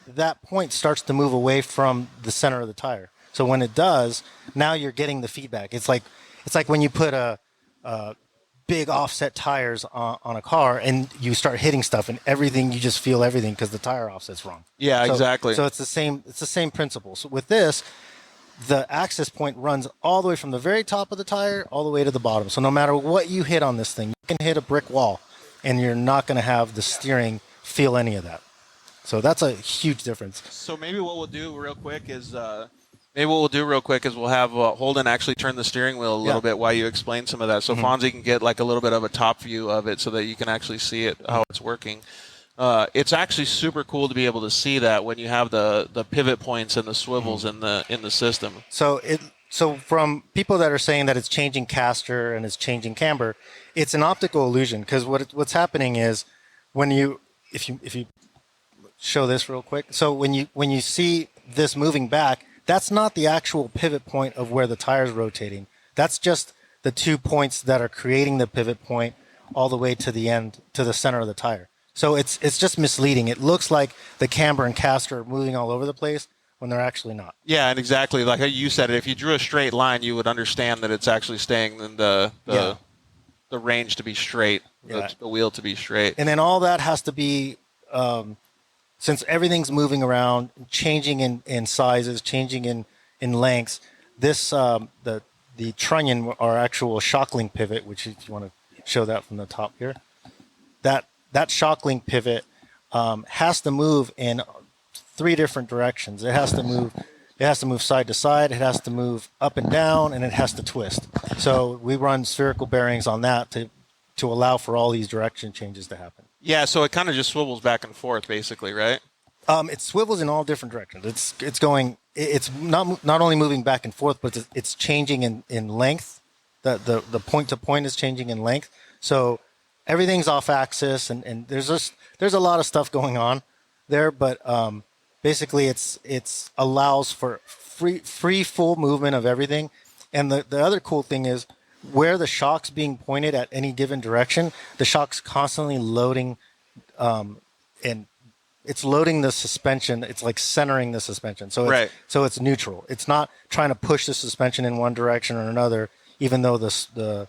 that point starts to move away from the center of the tire. So when it does, now you're getting the feedback. It's like when you put a big offset tires on a car and you start hitting stuff and everything, you just feel everything because the tire offset's wrong. Yeah, exactly. So it's the same principle. So with this, the access point runs all the way from the very top of the tire all the way to the bottom. So no matter what you hit on this thing, you can hit a brick wall and you're not going to have the steering feel any of that. So that's a huge difference. So maybe what we'll do real quick is we'll have Holden actually turn the steering wheel a little bit while you explain some of that. So Fonzie can get like a little bit of a top view of it so that you can actually see it, how it's working. It's actually super cool to be able to see that when you have the pivot points and the swivels in the system. So from people that are saying that it's changing caster and it's changing camber, it's an optical illusion because what's happening is if you show this real quick. So when you see this moving back, that's not the actual pivot point of where the tire is rotating. That's just the 2 points that are creating the pivot point all the way to the end, to the center of the tire. So it's just misleading. It looks like the camber and caster are moving all over the place when they're actually not. Yeah, and exactly like you said it. If you drew a straight line, you would understand that it's actually staying in the range to be straight, the wheel to be straight. And then all that has to be, since everything's moving around, changing in sizes, changing in lengths, this the trunnion, our actual shock link pivot, which if you want to show that from the top here, that shock link pivot has to move in 3 different directions. It has to move side to side, it has to move up and down, and it has to twist. So we run spherical bearings on that to allow for all these direction changes to happen. Yeah, so it kind of just swivels back and forth, basically, right? It swivels in all different directions. It's not only moving back and forth, but it's changing in length. The point to point is changing in length. So everything's off axis, and there's a lot of stuff going on there, but basically it's allows for free full movement of everything. And the other cool thing is where the shock's being pointed at any given direction, the shock's constantly loading, and it's loading the suspension. It's like centering the suspension. So it's neutral. It's not trying to push the suspension in one direction or another, even though the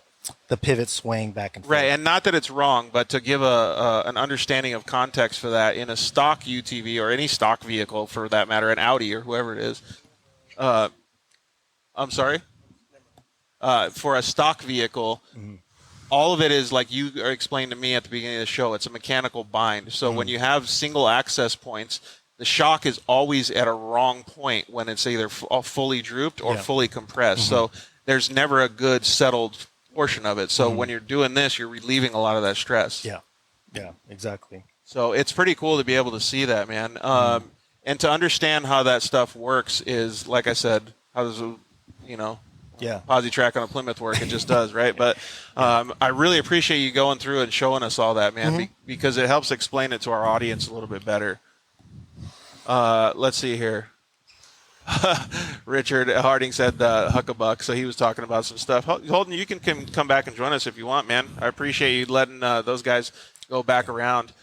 pivot's swaying back and forth. Right, and not that it's wrong, but to give an understanding of context for that, in a stock UTV or any stock vehicle for that matter, an Audi or whoever it is, I'm sorry? For a stock vehicle, all of it is like you explained to me at the beginning of the show. It's a mechanical bind. So when you have single access points, the shock is always at a wrong point when it's either fully drooped or fully compressed. So there's never a good settled portion of it. So when you're doing this, you're relieving a lot of that stress. Yeah, exactly. So it's pretty cool to be able to see that, man. And to understand how that stuff works is, like I said, how does posi track on a Plymouth work? It just does, right? But I really appreciate you going through and showing us all that, man, because it helps explain it to our audience a little bit better. Let's see here. Richard Harding said huckabuck, so he was talking about some stuff. Holden, you can come back and join us if you want, man. I appreciate you letting those guys go back around.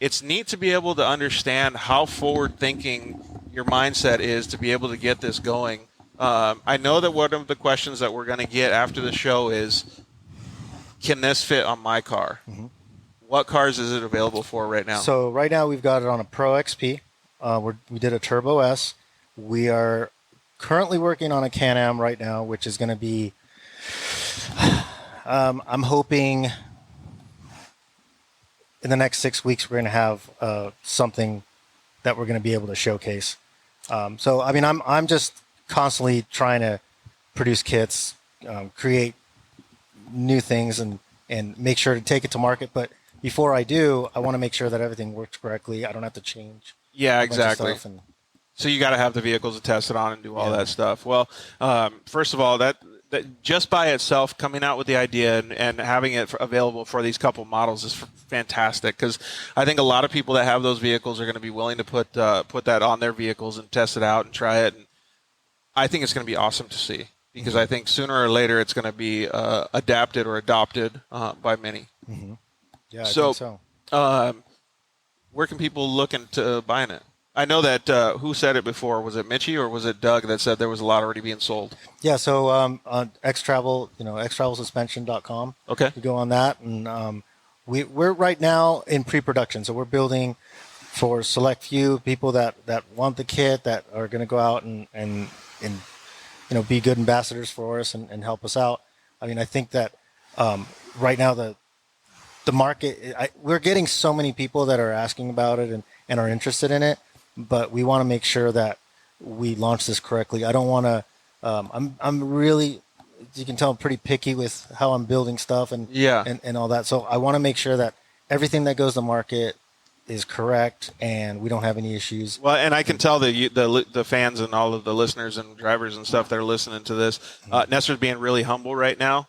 It's neat to be able to understand how forward-thinking your mindset is to be able to get this going. I know that one of the questions that we're going to get after the show is, can this fit on my car? What cars is it available for right now? So right now we've got it on a Pro XP. We did a Turbo S. We are currently working on a Can-Am right now, which is going to be, I'm hoping in the next 6 weeks we're going to have something that we're going to be able to showcase. So, I mean, I'm just constantly trying to produce kits, create new things, and make sure to take it to market. But before I do, I want to make sure that everything works correctly. I don't have to change. Yeah, exactly. So you got to have the vehicles to test it on and do all that stuff. Well, first of all, that just by itself, coming out with the idea and having it available for these couple models is fantastic, because I think a lot of people that have those vehicles are going to be willing to put that on their vehicles and test it out and try it. And I think it's going to be awesome to see, because I think sooner or later it's going to be adapted or adopted by many. Yeah, I think so. Where can people look into buying it? I know that, who said it before? Was it Mitchie or was it Doug that said there was a lot already being sold? Yeah, so on XTravel, xtravelsuspension.com. Okay. You go on that, and we're right now in pre-production. So we're building for select few people that want the kit, that are going to go out and be good ambassadors for us and help us out. I mean, I think that right now the market, we're getting so many people that are asking about it and are interested in it, but we want to make sure that we launch this correctly. I don't want to, I'm really, you can tell I'm pretty picky with how I'm building stuff and all that. So I want to make sure that everything that goes to market is correct and we don't have any issues. Well, and I can tell the fans and all of the listeners and drivers and stuff that are listening to this, Nestor's being really humble right now.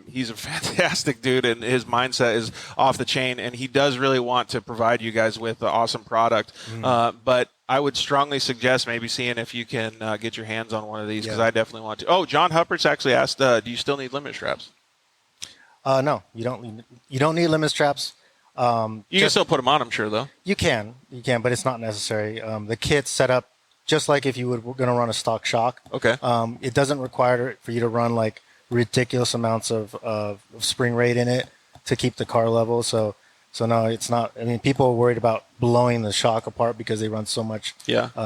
He's a fantastic dude, and his mindset is off the chain, and he does really want to provide you guys with an awesome product. But I would strongly suggest maybe seeing if you can get your hands on one of these, because I definitely want to. Oh, John Huppert's actually asked, do you still need limit straps? No, you don't need limit straps. You can still put them on, I'm sure, though. You can, but it's not necessary. The kit's set up just like if you were going to run a stock shock. Okay. It doesn't require for you to run like ridiculous amounts of spring rate in it to keep the car level. So no, it's not. I mean, people are worried about blowing the shock apart because they run so much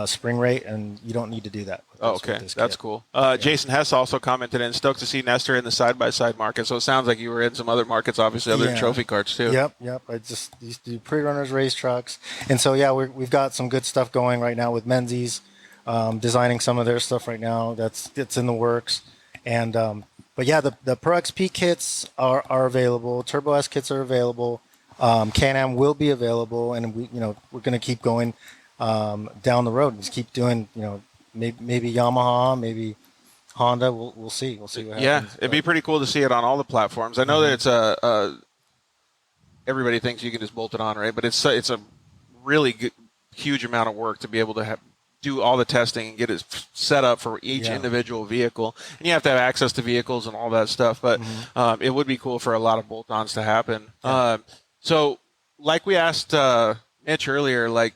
spring rate, and you don't need to do that. Okay, that's cool. Jason Hess also commented and stoked to see Nestor in the side-by-side market. So it sounds like you were in some other markets, obviously, other than trophy carts too. Yep. I just used to do pre-runners, race trucks, and so we've got some good stuff going right now with Menzies, designing some of their stuff right now. That's in the works, and but the Pro XP kits are available. Turbo S kits are available. Can-Am will be available, and we're going to keep going down the road and just keep doing maybe Yamaha, maybe Honda. We'll see what happens. Yeah, it'd be pretty cool to see it on all the platforms. I know that it's everybody thinks you can just bolt it on, right? But it's a really good, huge amount of work to be able to do all the testing and get it set up for each individual vehicle. And you have to have access to vehicles and all that stuff. But it would be cool for a lot of bolt-ons to happen. Yeah. So like we asked Mitch earlier, like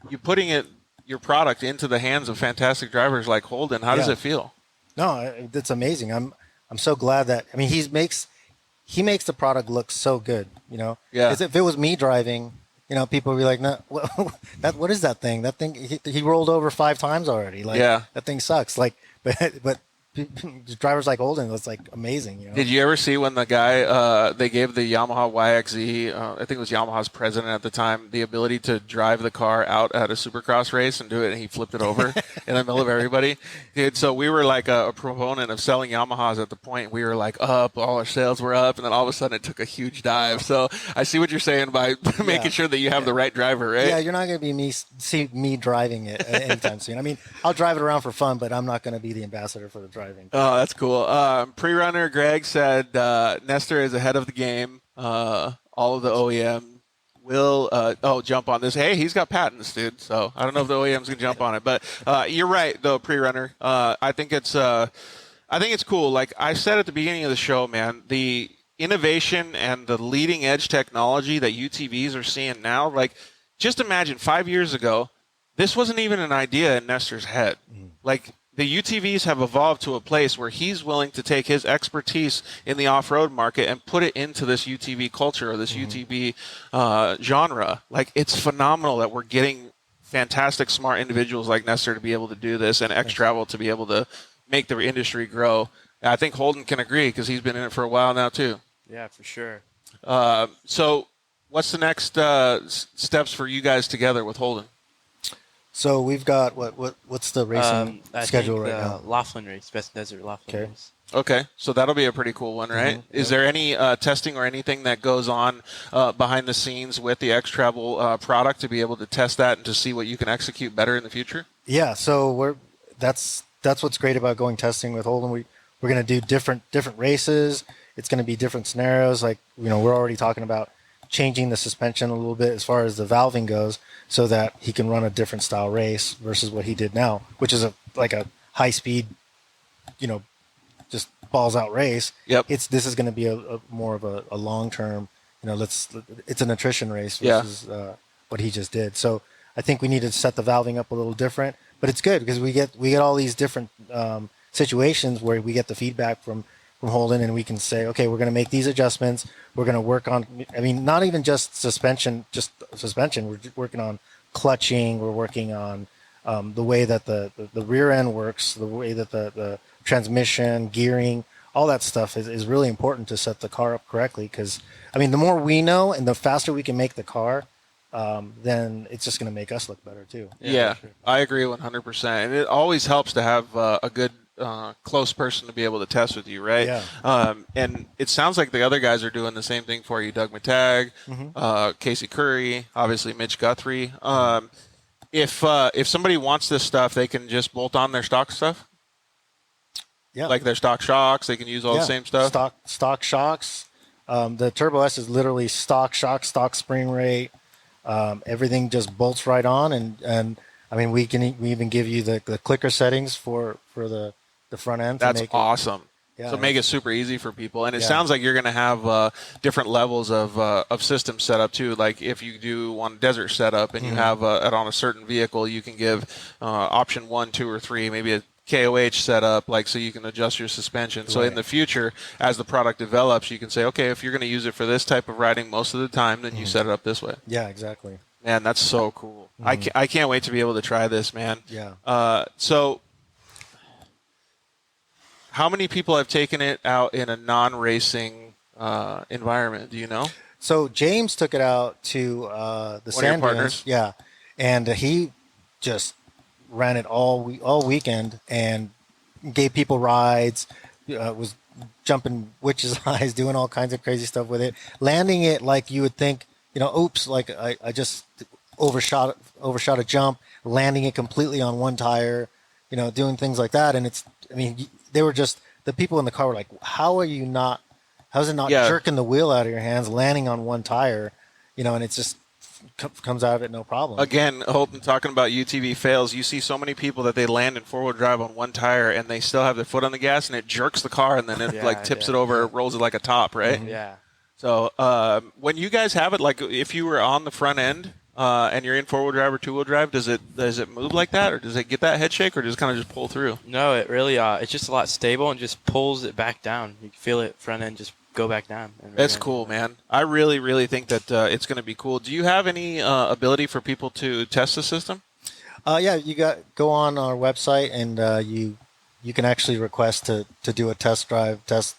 you putting your product into the hands of fantastic drivers like Holden, how does it feel? No, it's amazing. I'm so glad that, I mean, he makes the product look so good, you know? Yeah. Because if it was me driving, you know, people would be like, no, what is that thing? That thing, he rolled over 5 times already. Like, that thing sucks. Like, but drivers like Holden, it's like amazing. You know? Did you ever see when the guy, they gave the Yamaha YXZ, I think it was Yamaha's president at the time, the ability to drive the car out at a Supercross race and do it, and he flipped it over in the middle of everybody? Dude, so we were like a proponent of selling Yamahas at the point. We were like up, all our sales were up, and then all of a sudden it took a huge dive. So I see what you're saying by making sure that you have the right driver, right? Yeah, you're not going to see me driving it anytime soon. I mean, I'll drive it around for fun, but I'm not going to be the ambassador for the driving. Oh, that's cool. Pre-runner Greg said Nestor is ahead of the game. All of the OEM will jump on this. Hey, he's got patents, dude. So I don't know if the OEMs can jump on it, but you're right, though. Pre-runner, I think it's cool. Like I said at the beginning of the show, man, the innovation and the leading edge technology that UTVs are seeing now. Like, just imagine 5 years ago, this wasn't even an idea in Nestor's head. Like, the UTVs have evolved to a place where he's willing to take his expertise in the off-road market and put it into this UTV culture or this UTV genre. Like, it's phenomenal that we're getting fantastic, smart individuals like Nestor to be able to do this and XTravel to be able to make the industry grow. And I think Holden can agree because he's been in it for a while now too. Yeah, for sure. So what's the next steps for you guys together with Holden? So we've got what's the racing schedule right now? Laughlin race, Best Desert Laughlin race. Okay, so that'll be a pretty cool one, right? Is there any testing or anything that goes on behind the scenes with the XTravel product to be able to test that and to see what you can execute better in the future? Yeah, so that's what's great about going testing with Holden. We're going to do different races. It's going to be different scenarios. Like, you know, we're already talking about changing the suspension a little bit as far as the valving goes, so that he can run a different style race versus what he did now, which is like a high speed, you know, just balls out race. Yep. This is going to be a more of a long term, you know, it's an attrition race versus what he just did. So I think we need to set the valving up a little different, but it's good because we get all these different situations where we get the feedback from Holden, and we can say, okay, we're going to make these adjustments. We're going to work on, I mean, not even just suspension. We're working on clutching. We're working on the way that the rear end works, the way that the transmission, gearing, all that stuff is really important to set the car up correctly. Because, I mean, the more we know and the faster we can make the car, then it's just going to make us look better too. Yeah, sure. I agree 100%. And it always helps to have a good close person to be able to test with you, right? Yeah. And it sounds like the other guys are doing the same thing for you. Doug Mittag, Casey Curry, obviously Mitch Guthrie. If somebody wants this stuff, they can just bolt on their stock stuff. Yeah. Like their stock shocks, they can use all the same stuff. Stock shocks. The Turbo S is literally stock shock, stock spring rate. Everything just bolts right on, and I mean we even give you the clicker settings for the front end. That's awesome. So make it super easy for people. And it sounds like you're going to have different levels of system setup too. Like if you do one desert setup and you have it on a certain vehicle, you can give option 1, 2, or 3, maybe a KOH setup, like so you can adjust your suspension. So in the future, as the product develops, you can say, okay, if you're going to use it for this type of riding most of the time, then you set it up this way. Yeah, exactly. Man, that's so cool. I can't wait to be able to try this, man. Yeah. So how many people have taken it out in a non-racing environment? Do you know? So James took it out to the sand partners. Yeah, and he just ran it all weekend and gave people rides. Was jumping witches' eyes, doing all kinds of crazy stuff with it, landing it like you would think. You know, oops! Like I just overshot a jump, landing it completely on one tire. You know, doing things like that, and they were just, the people in the car were like, how is it not jerking the wheel out of your hands, landing on one tire? and it's just comes out of it no problem. Again, Holden, talking about UTV fails, you see so many people that they land in four-wheel drive on one tire and they still have their foot on the gas and it jerks the car and then it tips it over, rolls it like a top, right? Mm-hmm. Yeah. So when you guys have it, like if you were on the front end and you're in four-wheel drive or two-wheel drive, does it move like that, or does it get that head shake, or does it kind of just pull through? No, it really it's just a lot stable and just pulls it back down. You can feel it front end just go back down. That's cool, man. I really, really think that it's going to be cool. Do you have any ability for people to test the system? Yeah, go on our website and you can actually request to do a test drive, test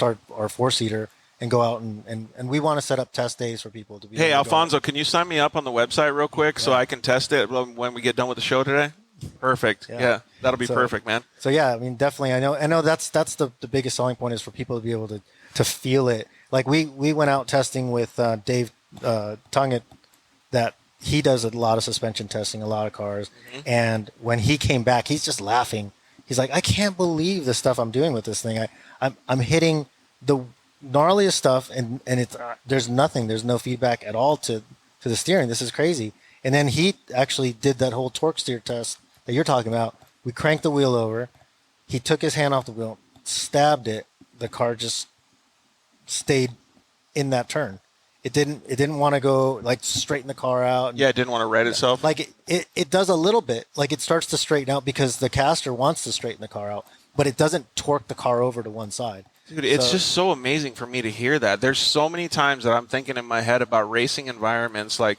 our four-seater and go out and we want to set up test days for people to be. Hey, Alfonso, can you sign me up on the website real quick so I can test it when we get done with the show today? Perfect. Yeah, that'll be perfect, man. So yeah, I mean, definitely. I know that's the biggest selling point is for people to be able to feel it. Like we went out testing with Dave Tungett, that he does a lot of suspension testing, a lot of cars, and when he came back, he's just laughing. He's like, I can't believe the stuff I'm doing with this thing. I'm hitting the gnarliest stuff, and it's there's no feedback at all to the steering. This is crazy. And then he actually did that whole torque steer test that you're talking about. We cranked the wheel over. He took his hand off the wheel, stabbed it. The car just stayed in that turn. It didn't want to go like straighten the car out. Yeah, it didn't want to right itself. Like it does a little bit. Like it starts to straighten out because the caster wants to straighten the car out, but it doesn't torque the car over to one side. Dude, it's just so amazing for me to hear that. There's so many times that I'm thinking in my head about racing environments. Like,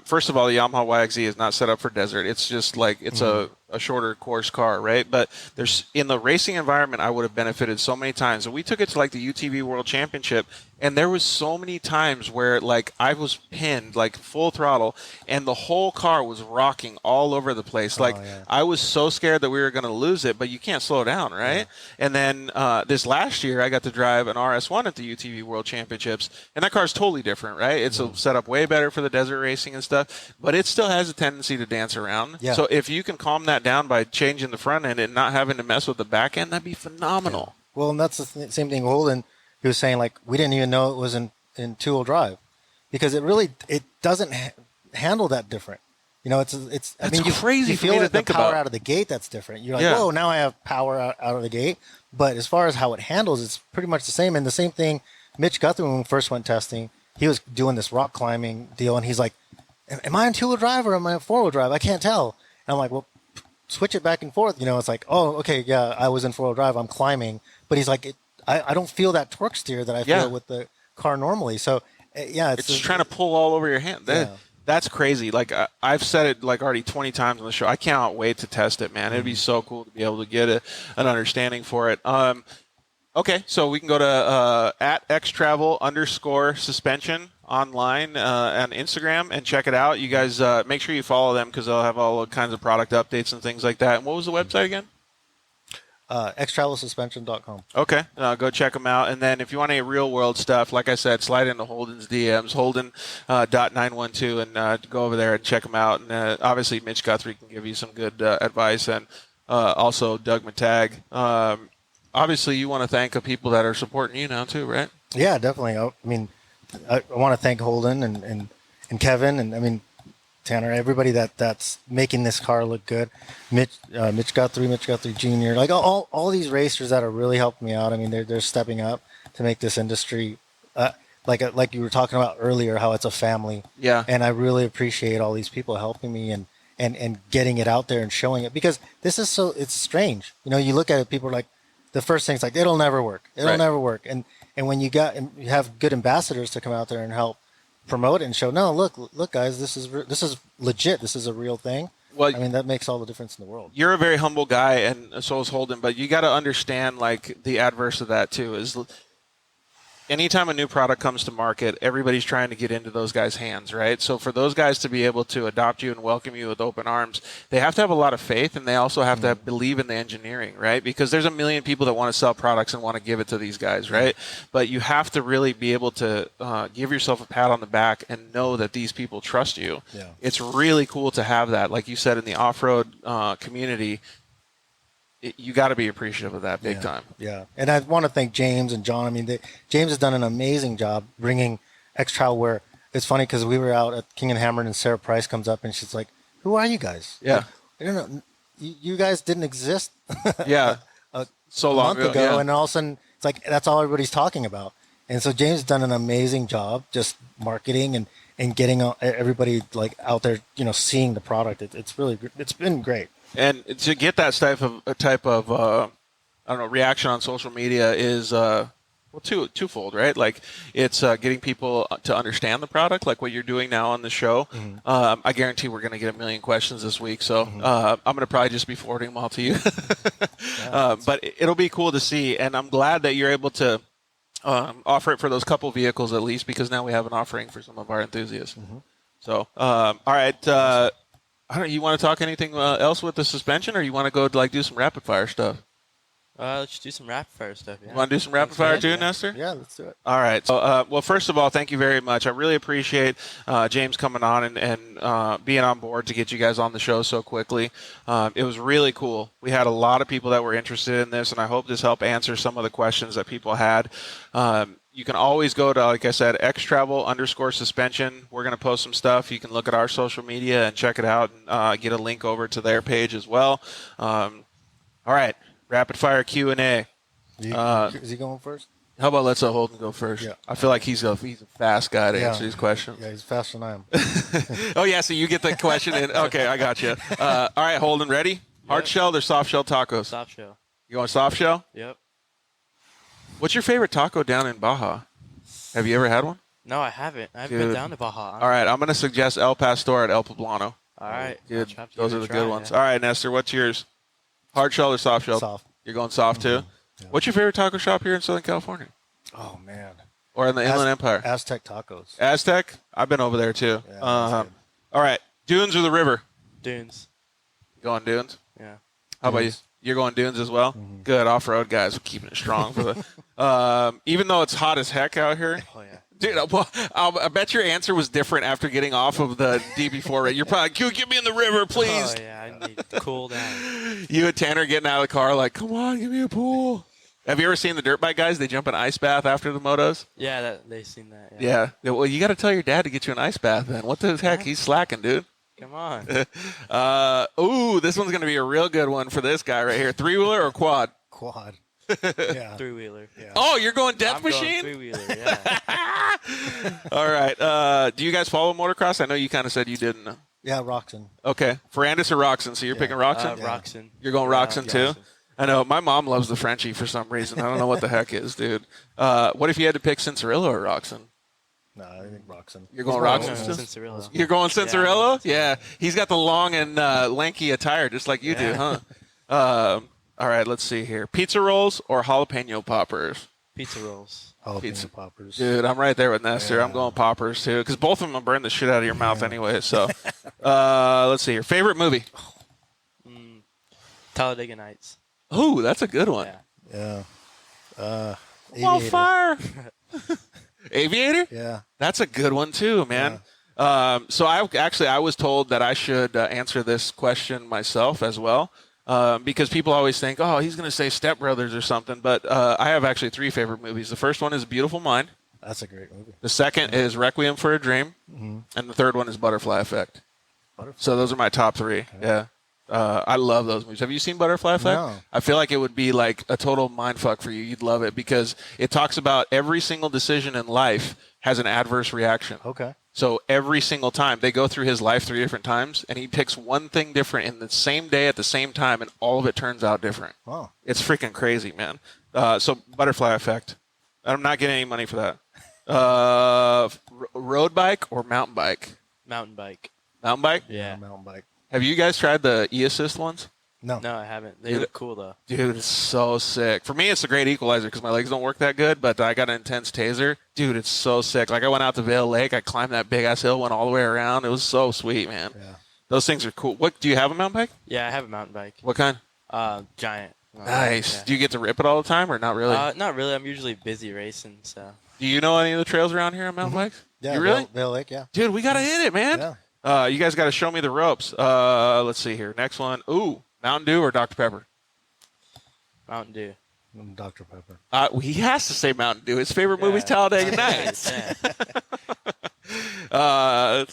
first of all, the Yamaha YXZ is not set up for desert. It's just like it's a shorter course car, right? But there's in the racing environment, I would have benefited so many times. And we took it to like the UTV World Championship, and there was so many times where like I was pinned like full throttle, and the whole car was rocking all over the place. Like I was so scared that we were going to lose it, but you can't slow down, right? Yeah. And then this last year, I got to drive an RS1 at the UTV World Championships, and that car's totally different, right? It's set up way better for the desert racing and stuff, but it still has a tendency to dance around. Yeah. So if you can calm that down by changing the front end and not having to mess with the back end, that'd be phenomenal. Yeah. Well, and that's the same thing Holden, he was saying, like, we didn't even know it was in two-wheel drive because it doesn't handle that different. It's I mean, crazy you feel for me to the think power about. out of the gate that's different. You're like, whoa, now I have power out of the gate. But as far as how it handles, it's pretty much the same. And the same thing, Mitch Guthrie, when we first went testing, he was doing this rock climbing deal, and he's like, am I in two-wheel drive or am I in four-wheel drive? I can't tell. And I'm like, well, switch it back and forth. It's like, oh, okay, yeah, I was in four-wheel drive, I'm climbing. But he's like, I don't feel that torque steer that I feel with the car normally. So, it's just trying to pull all over your hand. That's crazy. Like I've said it like already 20 times on the show. I cannot wait to test it, man. It'd be so cool to be able to get an understanding for it. Okay, so we can go to at XTravel_suspension online on Instagram and check it out. You guys make sure you follow them because they'll have all kinds of product updates and things like that. And what was the website again? XTravelSuspension.com. Okay, go check them out. And then if you want any real-world stuff, like I said, slide into Holden's DMs, Holden.912, and go over there and check them out. And obviously, Mitch Guthrie can give you some good advice, and also Doug Mittag. Obviously, you want to thank the people that are supporting you now, too, right? Yeah, definitely. I mean, I want to thank Holden and Kevin, and I mean, Tanner, everybody that's making this car look good. Mitch Guthrie Jr., like all these racers that are really helping me out. I mean, they're stepping up to make this industry, like you were talking about earlier, how it's a family. Yeah. And I really appreciate all these people helping me and getting it out there and showing it, because this is it's strange. You look at it, people are like, the first thing's like, it'll never work. It'll never work. And when you have good ambassadors to come out there and help promote it and show, no, look, guys, this is legit. This is a real thing. Well, I mean, that makes all the difference in the world. You're a very humble guy, and so is Holden, but you got to understand, like, the adverse of that too is anytime a new product comes to market, everybody's trying to get into those guys' hands, right? So for those guys to be able to adopt you and welcome you with open arms, they have to have a lot of faith, and they also have to believe in the engineering, right? Because there's a million people that want to sell products and want to give it to these guys, right? But you have to really be able to give yourself a pat on the back and know that these people trust you. Yeah. It's really cool to have that. Like you said, in the off-road community, you got to be appreciative of that big time. Yeah. And I want to thank James and John. I mean, James has done an amazing job bringing XTravel where it's funny because we were out at King and Hammered and Sarah Price comes up and she's like, "Who are you guys?" Yeah. Like, I don't know. You guys didn't exist Yeah. So a long month ago, yeah. and all of a sudden it's like that's all everybody's talking about. And so James has done an amazing job just marketing and getting everybody like out there, seeing the product. It's really it's been great. And to get that type of I don't know, reaction on social media is twofold, right? Like it's getting people to understand the product, like what you're doing now on the show. I guarantee we're going to get a million questions this week, so I'm going to probably just be forwarding them all to you. But it'll be cool to see, and I'm glad that you're able to offer it for those couple vehicles at least, because now we have an offering for some of our enthusiasts. So, all right. I don't know, you want to talk anything else with the suspension, or you want to go do some rapid fire stuff? Let's do some rapid fire stuff. Yeah. You want to do some rapid fire too, Nestor? Yeah, let's do it. All right. So, well, first of all, thank you very much. I really appreciate James coming on and being on board to get you guys on the show so quickly. It was really cool. We had a lot of people that were interested in this, and I hope this helped answer some of the questions that people had. You can always go to, like I said, XTravel_suspension. We're going to post some stuff. You can look at our social media and check it out and get a link over to their page as well. All right. Rapid fire Q&A. Is he going first? How about let's Holden go first? Yeah. I feel like he's a fast guy to answer these questions. Yeah, he's faster than I am. Oh, yeah, so you get the question in. Okay, I got you. All right, Holden, ready? Hard shell or soft shell tacos? Soft shell. You going soft shell? Yep. What's your favorite taco down in Baja? Have you ever had one? No, I haven't. I haven't Dude. been down to Baja. All right, I'm going to suggest El Pastor at El Poblano. All right. Dude, I'll have to those give are it the a good try, ones. yeah. All right, Nestor, what's yours? Hard shell or soft shell? Soft. You're going soft too? Yeah. What's your favorite taco shop here in Southern California? Oh man. Or in the Inland Empire? Aztec Tacos. Aztec? I've been over there too. Yeah, All right, dunes or the river? Dunes. You going dunes? Yeah. How about you? You're going dunes as well? Good. Off-road guys. We're keeping it strong for the. Even though it's hot as heck out here. Oh yeah. Dude, I bet your answer was different after getting off of the DB4 rate. You're probably like, get me in the river, please. Oh yeah. I need to cool down. You and Tanner getting out of the car like, come on, give me a pool. Have you ever seen the dirt bike guys? They jump in an ice bath after the motos. Yeah, they seen that. Yeah. Well, you got to tell your dad to get you an ice bath then. What the heck? He's slacking, dude. Come on. Ooh, this one's going to be a real good one for this guy right here. Three-wheeler or quad? Quad. Yeah. Three-wheeler. Yeah. Oh, you're going Death I'm Machine? going three-wheeler. Yeah. All right. Do you guys follow motocross? I know you kind of said you didn't. Yeah, Roxon. Okay. Ferrandis or Roxon? So you're picking Roxon? Roxon. You're going Roxon too? I know. My mom loves the Frenchie for some reason. I don't know what the heck is, dude. What if you had to pick Cincerillo or Roxon? No, I think Roxon. You're going No, Roxon? Cincerillo. You're going Cincerillo? Yeah. He's got the long and lanky attire just like you do, huh? All right, let's see here. Pizza rolls or jalapeno poppers? Pizza rolls. Jalapeno Pizza. poppers. Dude, I'm right there with Nestor. Yeah. I'm going poppers too, because both of them will burn the shit out of your mouth anyway. So, let's see here. Favorite movie? Talladega Nights. Ooh, that's a good one. Yeah. Yeah. On Aviator. fire. Aviator? Yeah. That's a good one too, man. So I was told that I should answer this question myself as well, because people always think, oh, he's going to say Step Brothers or something. But I have actually three favorite movies. The first one is Beautiful Mind. That's a great movie. The second is Requiem for a Dream, and the third one is Butterfly Effect. So those are my top three. Yeah. I love those movies. Have you seen Butterfly Effect? No. I feel like it would be like a total mindfuck for you. You'd love it because it talks about every single decision in life has an adverse reaction. Okay. So every single time they go through his life 3 different times, and he picks one thing different in the same day at the same time, and all of it turns out different. Wow. It's freaking crazy, man. So Butterfly Effect. I'm not getting any money for that. Road bike or mountain bike? Mountain bike. Mountain bike? Yeah. Mountain bike. Have you guys tried the e-assist ones? No. No, I haven't. They Dude. look cool though. Dude, it's so sick. For me, it's a great equalizer because my legs don't work that good, but I got an intense taser. Dude, it's so sick. Like, I went out to Vail Lake. I climbed that big-ass hill, went all the way around. It was so sweet, man. Yeah. Those things are cool. What, do you have a mountain bike? Yeah, I have a mountain bike. What kind? Giant. Nice. Yeah. Do you get to rip it all the time or not really? Not really. I'm usually busy racing, so. Do you know any of the trails around here on mountain bikes? Yeah. You really? Vail Lake, yeah. Dude, we got to hit it, man. Yeah. You guys got to show me the ropes. Let's see here. Next one. Ooh, Mountain Dew or Dr. Pepper? Mountain Dew. Dr. Pepper. He has to say Mountain Dew. His favorite movie's Talladega Nights.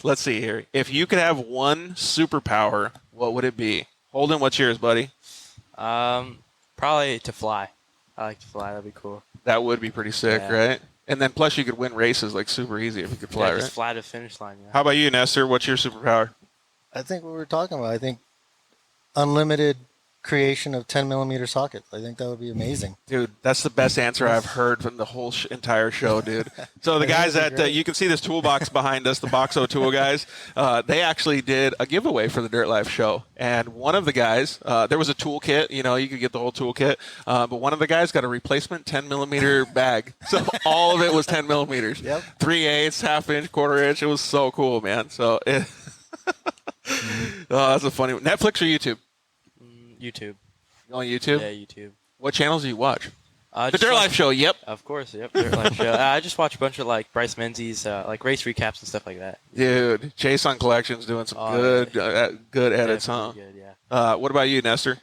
Let's see here. If you could have one superpower, what would it be? Holden, what's yours, buddy? Probably to fly. I like to fly. That'd be cool. That would be pretty sick, right? And then plus you could win races like super easy if you could fly, yeah, right? just fly to the finish line. Yeah. How about you, Nestor? What's your superpower? I think what we're talking about. I think unlimited creation of 10mm sockets. I think that would be amazing. Dude, that's the best answer I've heard from the whole entire show, dude. So the guys that you can see this toolbox behind us, the Boxo Tool guys, they actually did a giveaway for the Dirt Life show. And one of the guys, there was a toolkit, you could get the whole toolkit, but one of the guys got a replacement 10mm bag. So all of it was 10mm. Yep. 3/8, half-inch, quarter-inch. It was so cool, man. So that's a funny one. Netflix or YouTube? YouTube. You on YouTube? Yeah, YouTube. What channels do you watch? The Just Dirt watch- Life show, yep. Of course, yep. Dirt Life show. I just watch a bunch of like Bryce Menzies, like race recaps and stuff like that. Dude, Chase on Collection's doing some good edits, huh? Good, yeah. What about you, Nestor?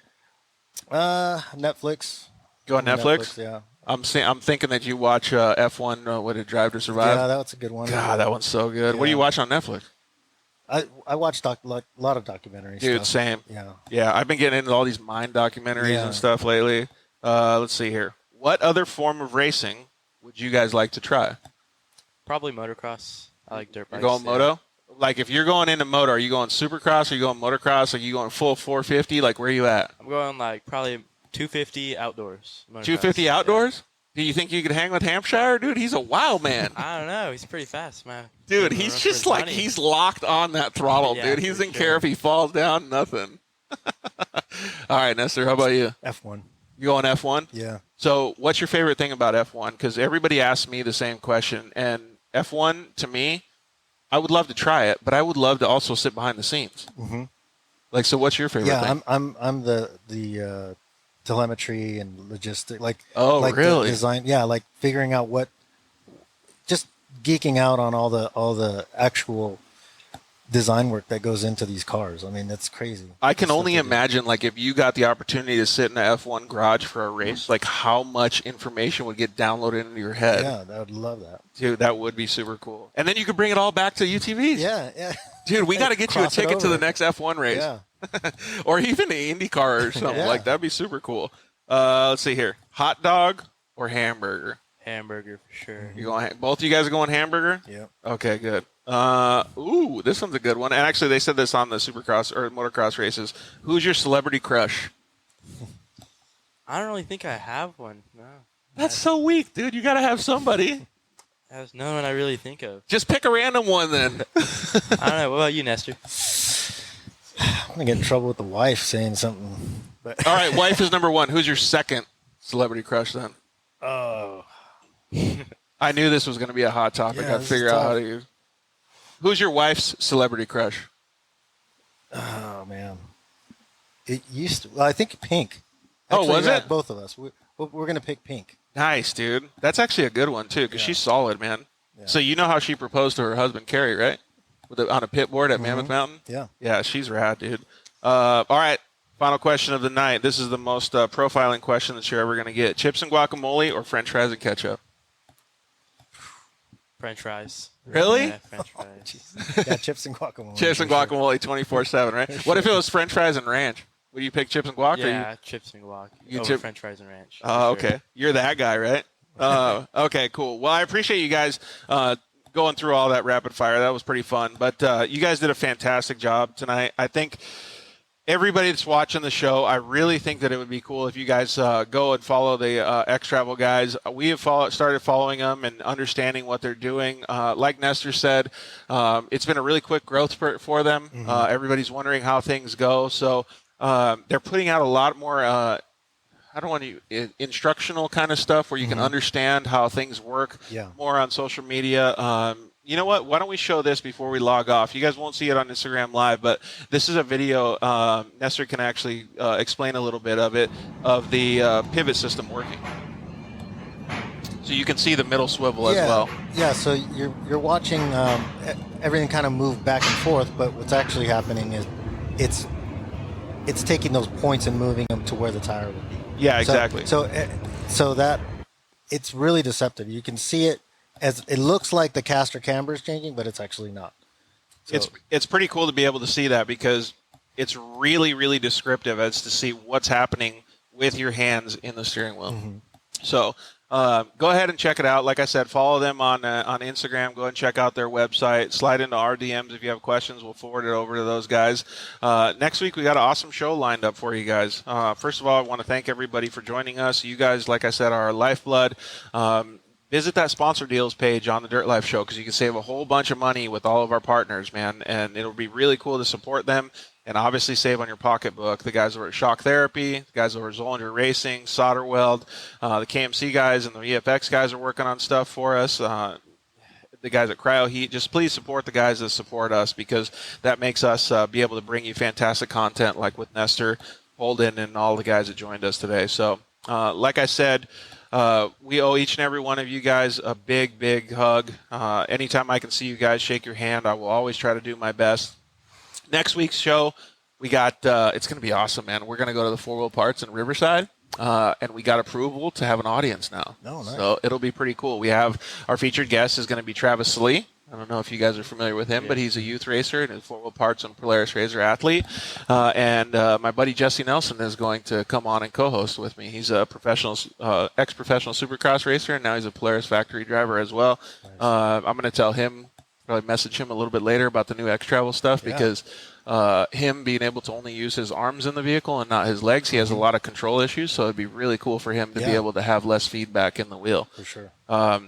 Netflix. Go on Netflix? Yeah. I'm thinking that you watch F1, what did Drive to Survive? Yeah, that's a good one. God, that one's so good. What do you watch on Netflix? I watch a lot of documentaries. Dude, same. Yeah. Yeah, I've been getting into all these mine documentaries Yeah. and stuff lately. Let's see here. What other form of racing would you guys like to try? Probably motocross. I like dirt bikes. You're going moto? Like, if you're going into moto, are you going supercross? Are you going motocross? Are you going full 450? Like, where are you at? I'm going like probably 250 outdoors. Motocross. 250 outdoors? Do you think you could hang with Hampshire? Dude, he's a wild man. I don't know. He's pretty fast, man. Dude, he's just like, he's locked on that throttle, Yeah, dude. He doesn't for care sure. if he falls down, nothing. All right, Nestor, how about you? F1. You going F1? Yeah. So what's your favorite thing about F1? Because everybody asks me the same question. And F1, to me, I would love to try it, but I would love to also sit behind the scenes. Mm-hmm. Like, so what's your favorite thing? I'm the telemetry and logistic, like really? the design. Yeah, like figuring out just geeking out on all the actual design work that goes into these cars. I mean, that's crazy. I can only imagine, like, if you got the opportunity to sit in an F1 garage for a race, like, how much information would get downloaded into your head. Yeah, I would love that. Dude, that would be super cool. And then you could bring it all back to UTVs. Yeah. Dude, we got to get you a Cross it ticket to over. the next F1 race. Yeah. Or even the IndyCar or something. Yeah. Like, that'd be super cool. Let's see here. Hot dog or hamburger? Hamburger for sure. You going? Both of you guys are going hamburger? Yeah. Okay, good. Ooh, this one's a good one. And actually, they said this on the Supercross or motocross races. Who's your celebrity crush? I don't really think I have one. No. That's so weak, dude. You got to have somebody. There's no one I really think of. Just pick a random one then. I don't know. What about you, Nestor? I'm gonna get in trouble with the wife saying something. But All right, wife is number one. Who's your second celebrity crush then? Oh. I knew this was going to be a hot topic. Yeah, I'd this figure is out tough. how to use. Who's your wife's celebrity crush? Oh man. It used to. Well, I think Pink. Oh, Actually, was yeah, it? Both of us. We're gonna pick Pink. Nice, dude. That's actually a good one too, because she's solid, man. Yeah. So you know how she proposed to her husband Kerry, right? On a pit board at Mammoth Mountain. Yeah. Yeah, she's rad, dude. All right, final question of the night. This is the most profiling question that you're ever going to get. Chips and guacamole or French fries and ketchup? French fries. Really? Yeah, French fries. Yeah, chips and guacamole. Chips and for sure. guacamole 24/7, right? What if it was French fries and ranch? Would you pick chips and guac? Yeah, chips and guac. You Over chip- French fries and ranch. Oh, for sure. okay. You're that guy, right? Okay, cool. Well, I appreciate you guys going through all that rapid fire. That was pretty fun. But you guys did a fantastic job tonight. I think everybody that's watching the show, I really think that it would be cool if you guys go and follow the XTravel guys. We have started following them and understanding what they're doing. Like Nestor said, it's been a really quick growth spurt for them. Everybody's wondering how things go. So they're putting out a lot more I don't want to instructional kind of stuff where you can understand how things work more on social media. You know what? Why don't we show this before we log off? You guys won't see it on Instagram Live, but this is a video. Nestor can actually explain a little bit of it, of the pivot system working. So you can see the middle swivel as well. Yeah, so you're watching everything kind of move back and forth, but what's actually happening is it's taking those points and moving them to where the tire would be. Yeah, exactly. So so that it's really deceptive. You can see it as it looks like the caster camber is changing, but it's actually not. So, It's pretty cool to be able to see that because it's really, really descriptive as to see what's happening with your hands in the steering wheel. So go ahead and check it out. Like I said, follow them on Instagram. Go ahead and check out their website. Slide into our DMs if you have questions. We'll forward it over to those guys. Next week, we got an awesome show lined up for you guys. First of all, I want to thank everybody for joining us. You guys, like I said, are our lifeblood. Visit that sponsor deals page on the Dirt Life Show because you can save a whole bunch of money with all of our partners, man. And it'll be really cool to support them and obviously save on your pocketbook. The guys over at Shock Therapy, the guys over at Zollinger Racing, Solder Weld, the KMC guys and the EFX guys are working on stuff for us. The guys at Cryo Heat, just please support the guys that support us because that makes us be able to bring you fantastic content like with Nestor, Holden, and all the guys that joined us today. So, like I said, we owe each and every one of you guys a big, big hug. Anytime I can see you guys shake your hand, I will always try to do my best. Next week's show, we got, it's going to be awesome, man. We're going to go to the 4 Wheel Parts in Riverside, and we got approval to have an audience now. Oh, nice. So it'll be pretty cool. We have our featured guest is going to be Travis Lee. I don't know if you guys are familiar with him, but he's a youth racer and is 4 Wheel Parts and Polaris Razor athlete. And my buddy Jesse Nelson is going to come on and co-host with me. He's a professional, ex-professional supercross racer, and now he's a Polaris factory driver as well. Nice. I'm going to tell him, probably message him a little bit later about the new XTravel stuff because him being able to only use his arms in the vehicle and not his legs, he has a lot of control issues, so it'd be really cool for him to be able to have less feedback in the wheel. For sure.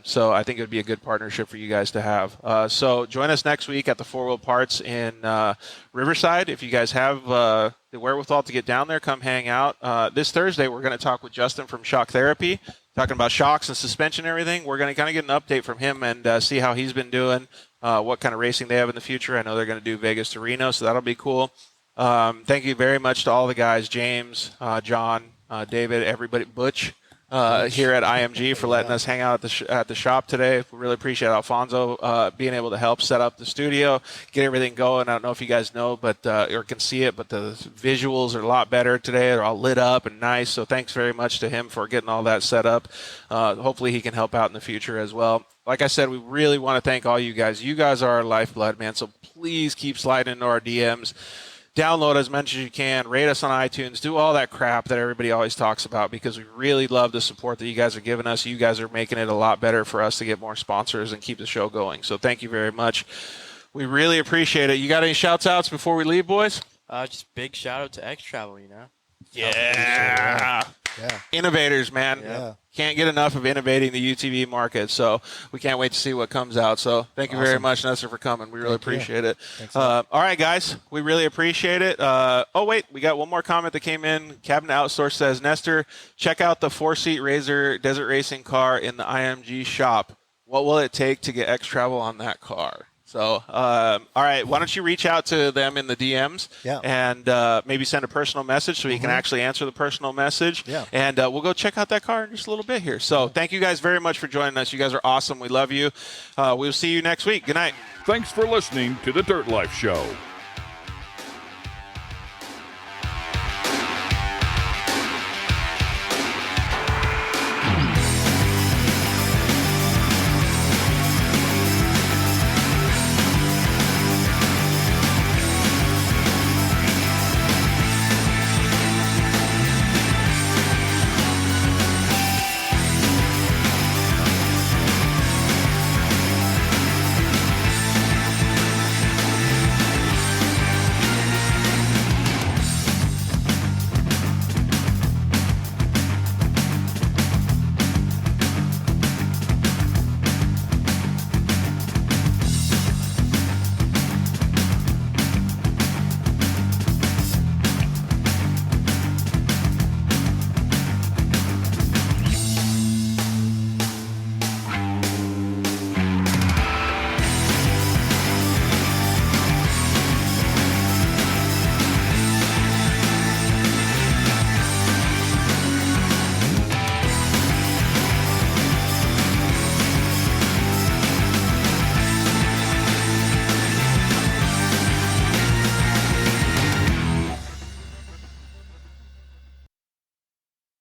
So I think it would be a good partnership for you guys to have. So join us next week at the 4 Wheel Parts in Riverside. If you guys have the wherewithal to get down there, come hang out. This Thursday, we're going to talk with Justin from Shock Therapy, talking about shocks and suspension and everything. We're going to kind of get an update from him and see how he's been doing, what kind of racing they have in the future. I know they're going to do Vegas to Reno, so that'll be cool. Thank you very much to all the guys, James, John, David, everybody, Butch, here at IMG for letting us hang out at the shop today. We really appreciate Alfonso being able to help set up the studio, get everything going. I don't know if you guys know, but or can see it, but the visuals are a lot better today. They're all lit up and nice. So thanks very much to him for getting all that set up. Hopefully he can help out in the future as well. Like I said, we really want to thank all you guys. You guys are our lifeblood, man. So please keep sliding into our DMs. Download as much as you can. Rate us on iTunes. Do all that crap that everybody always talks about because we really love the support that you guys are giving us. You guys are making it a lot better for us to get more sponsors and keep the show going. So thank you very much. We really appreciate it. You got any shouts outs before we leave, boys? Just big shout out to XTravel, you know? Yeah. Innovators, man. Yeah. Can't get enough of innovating the UTV market, so we can't wait to see what comes out. So thank you very much, Nestor, for coming. We really appreciate it. All right, guys, we really appreciate it. Oh, wait, we got one more comment that came in. Cabinet Outsource says, Nestor, check out the 4-seat Razor Desert Racing car in the IMG shop. What will it take to get XTravel on that car? So, all right, why don't you reach out to them in the DMs and maybe send a personal message so you can actually answer the personal message. Yeah. And we'll go check out that car in just a little bit here. So thank you guys very much for joining us. You guys are awesome. We love you. We'll see you next week. Good night. Thanks for listening to The Dirt Life Show.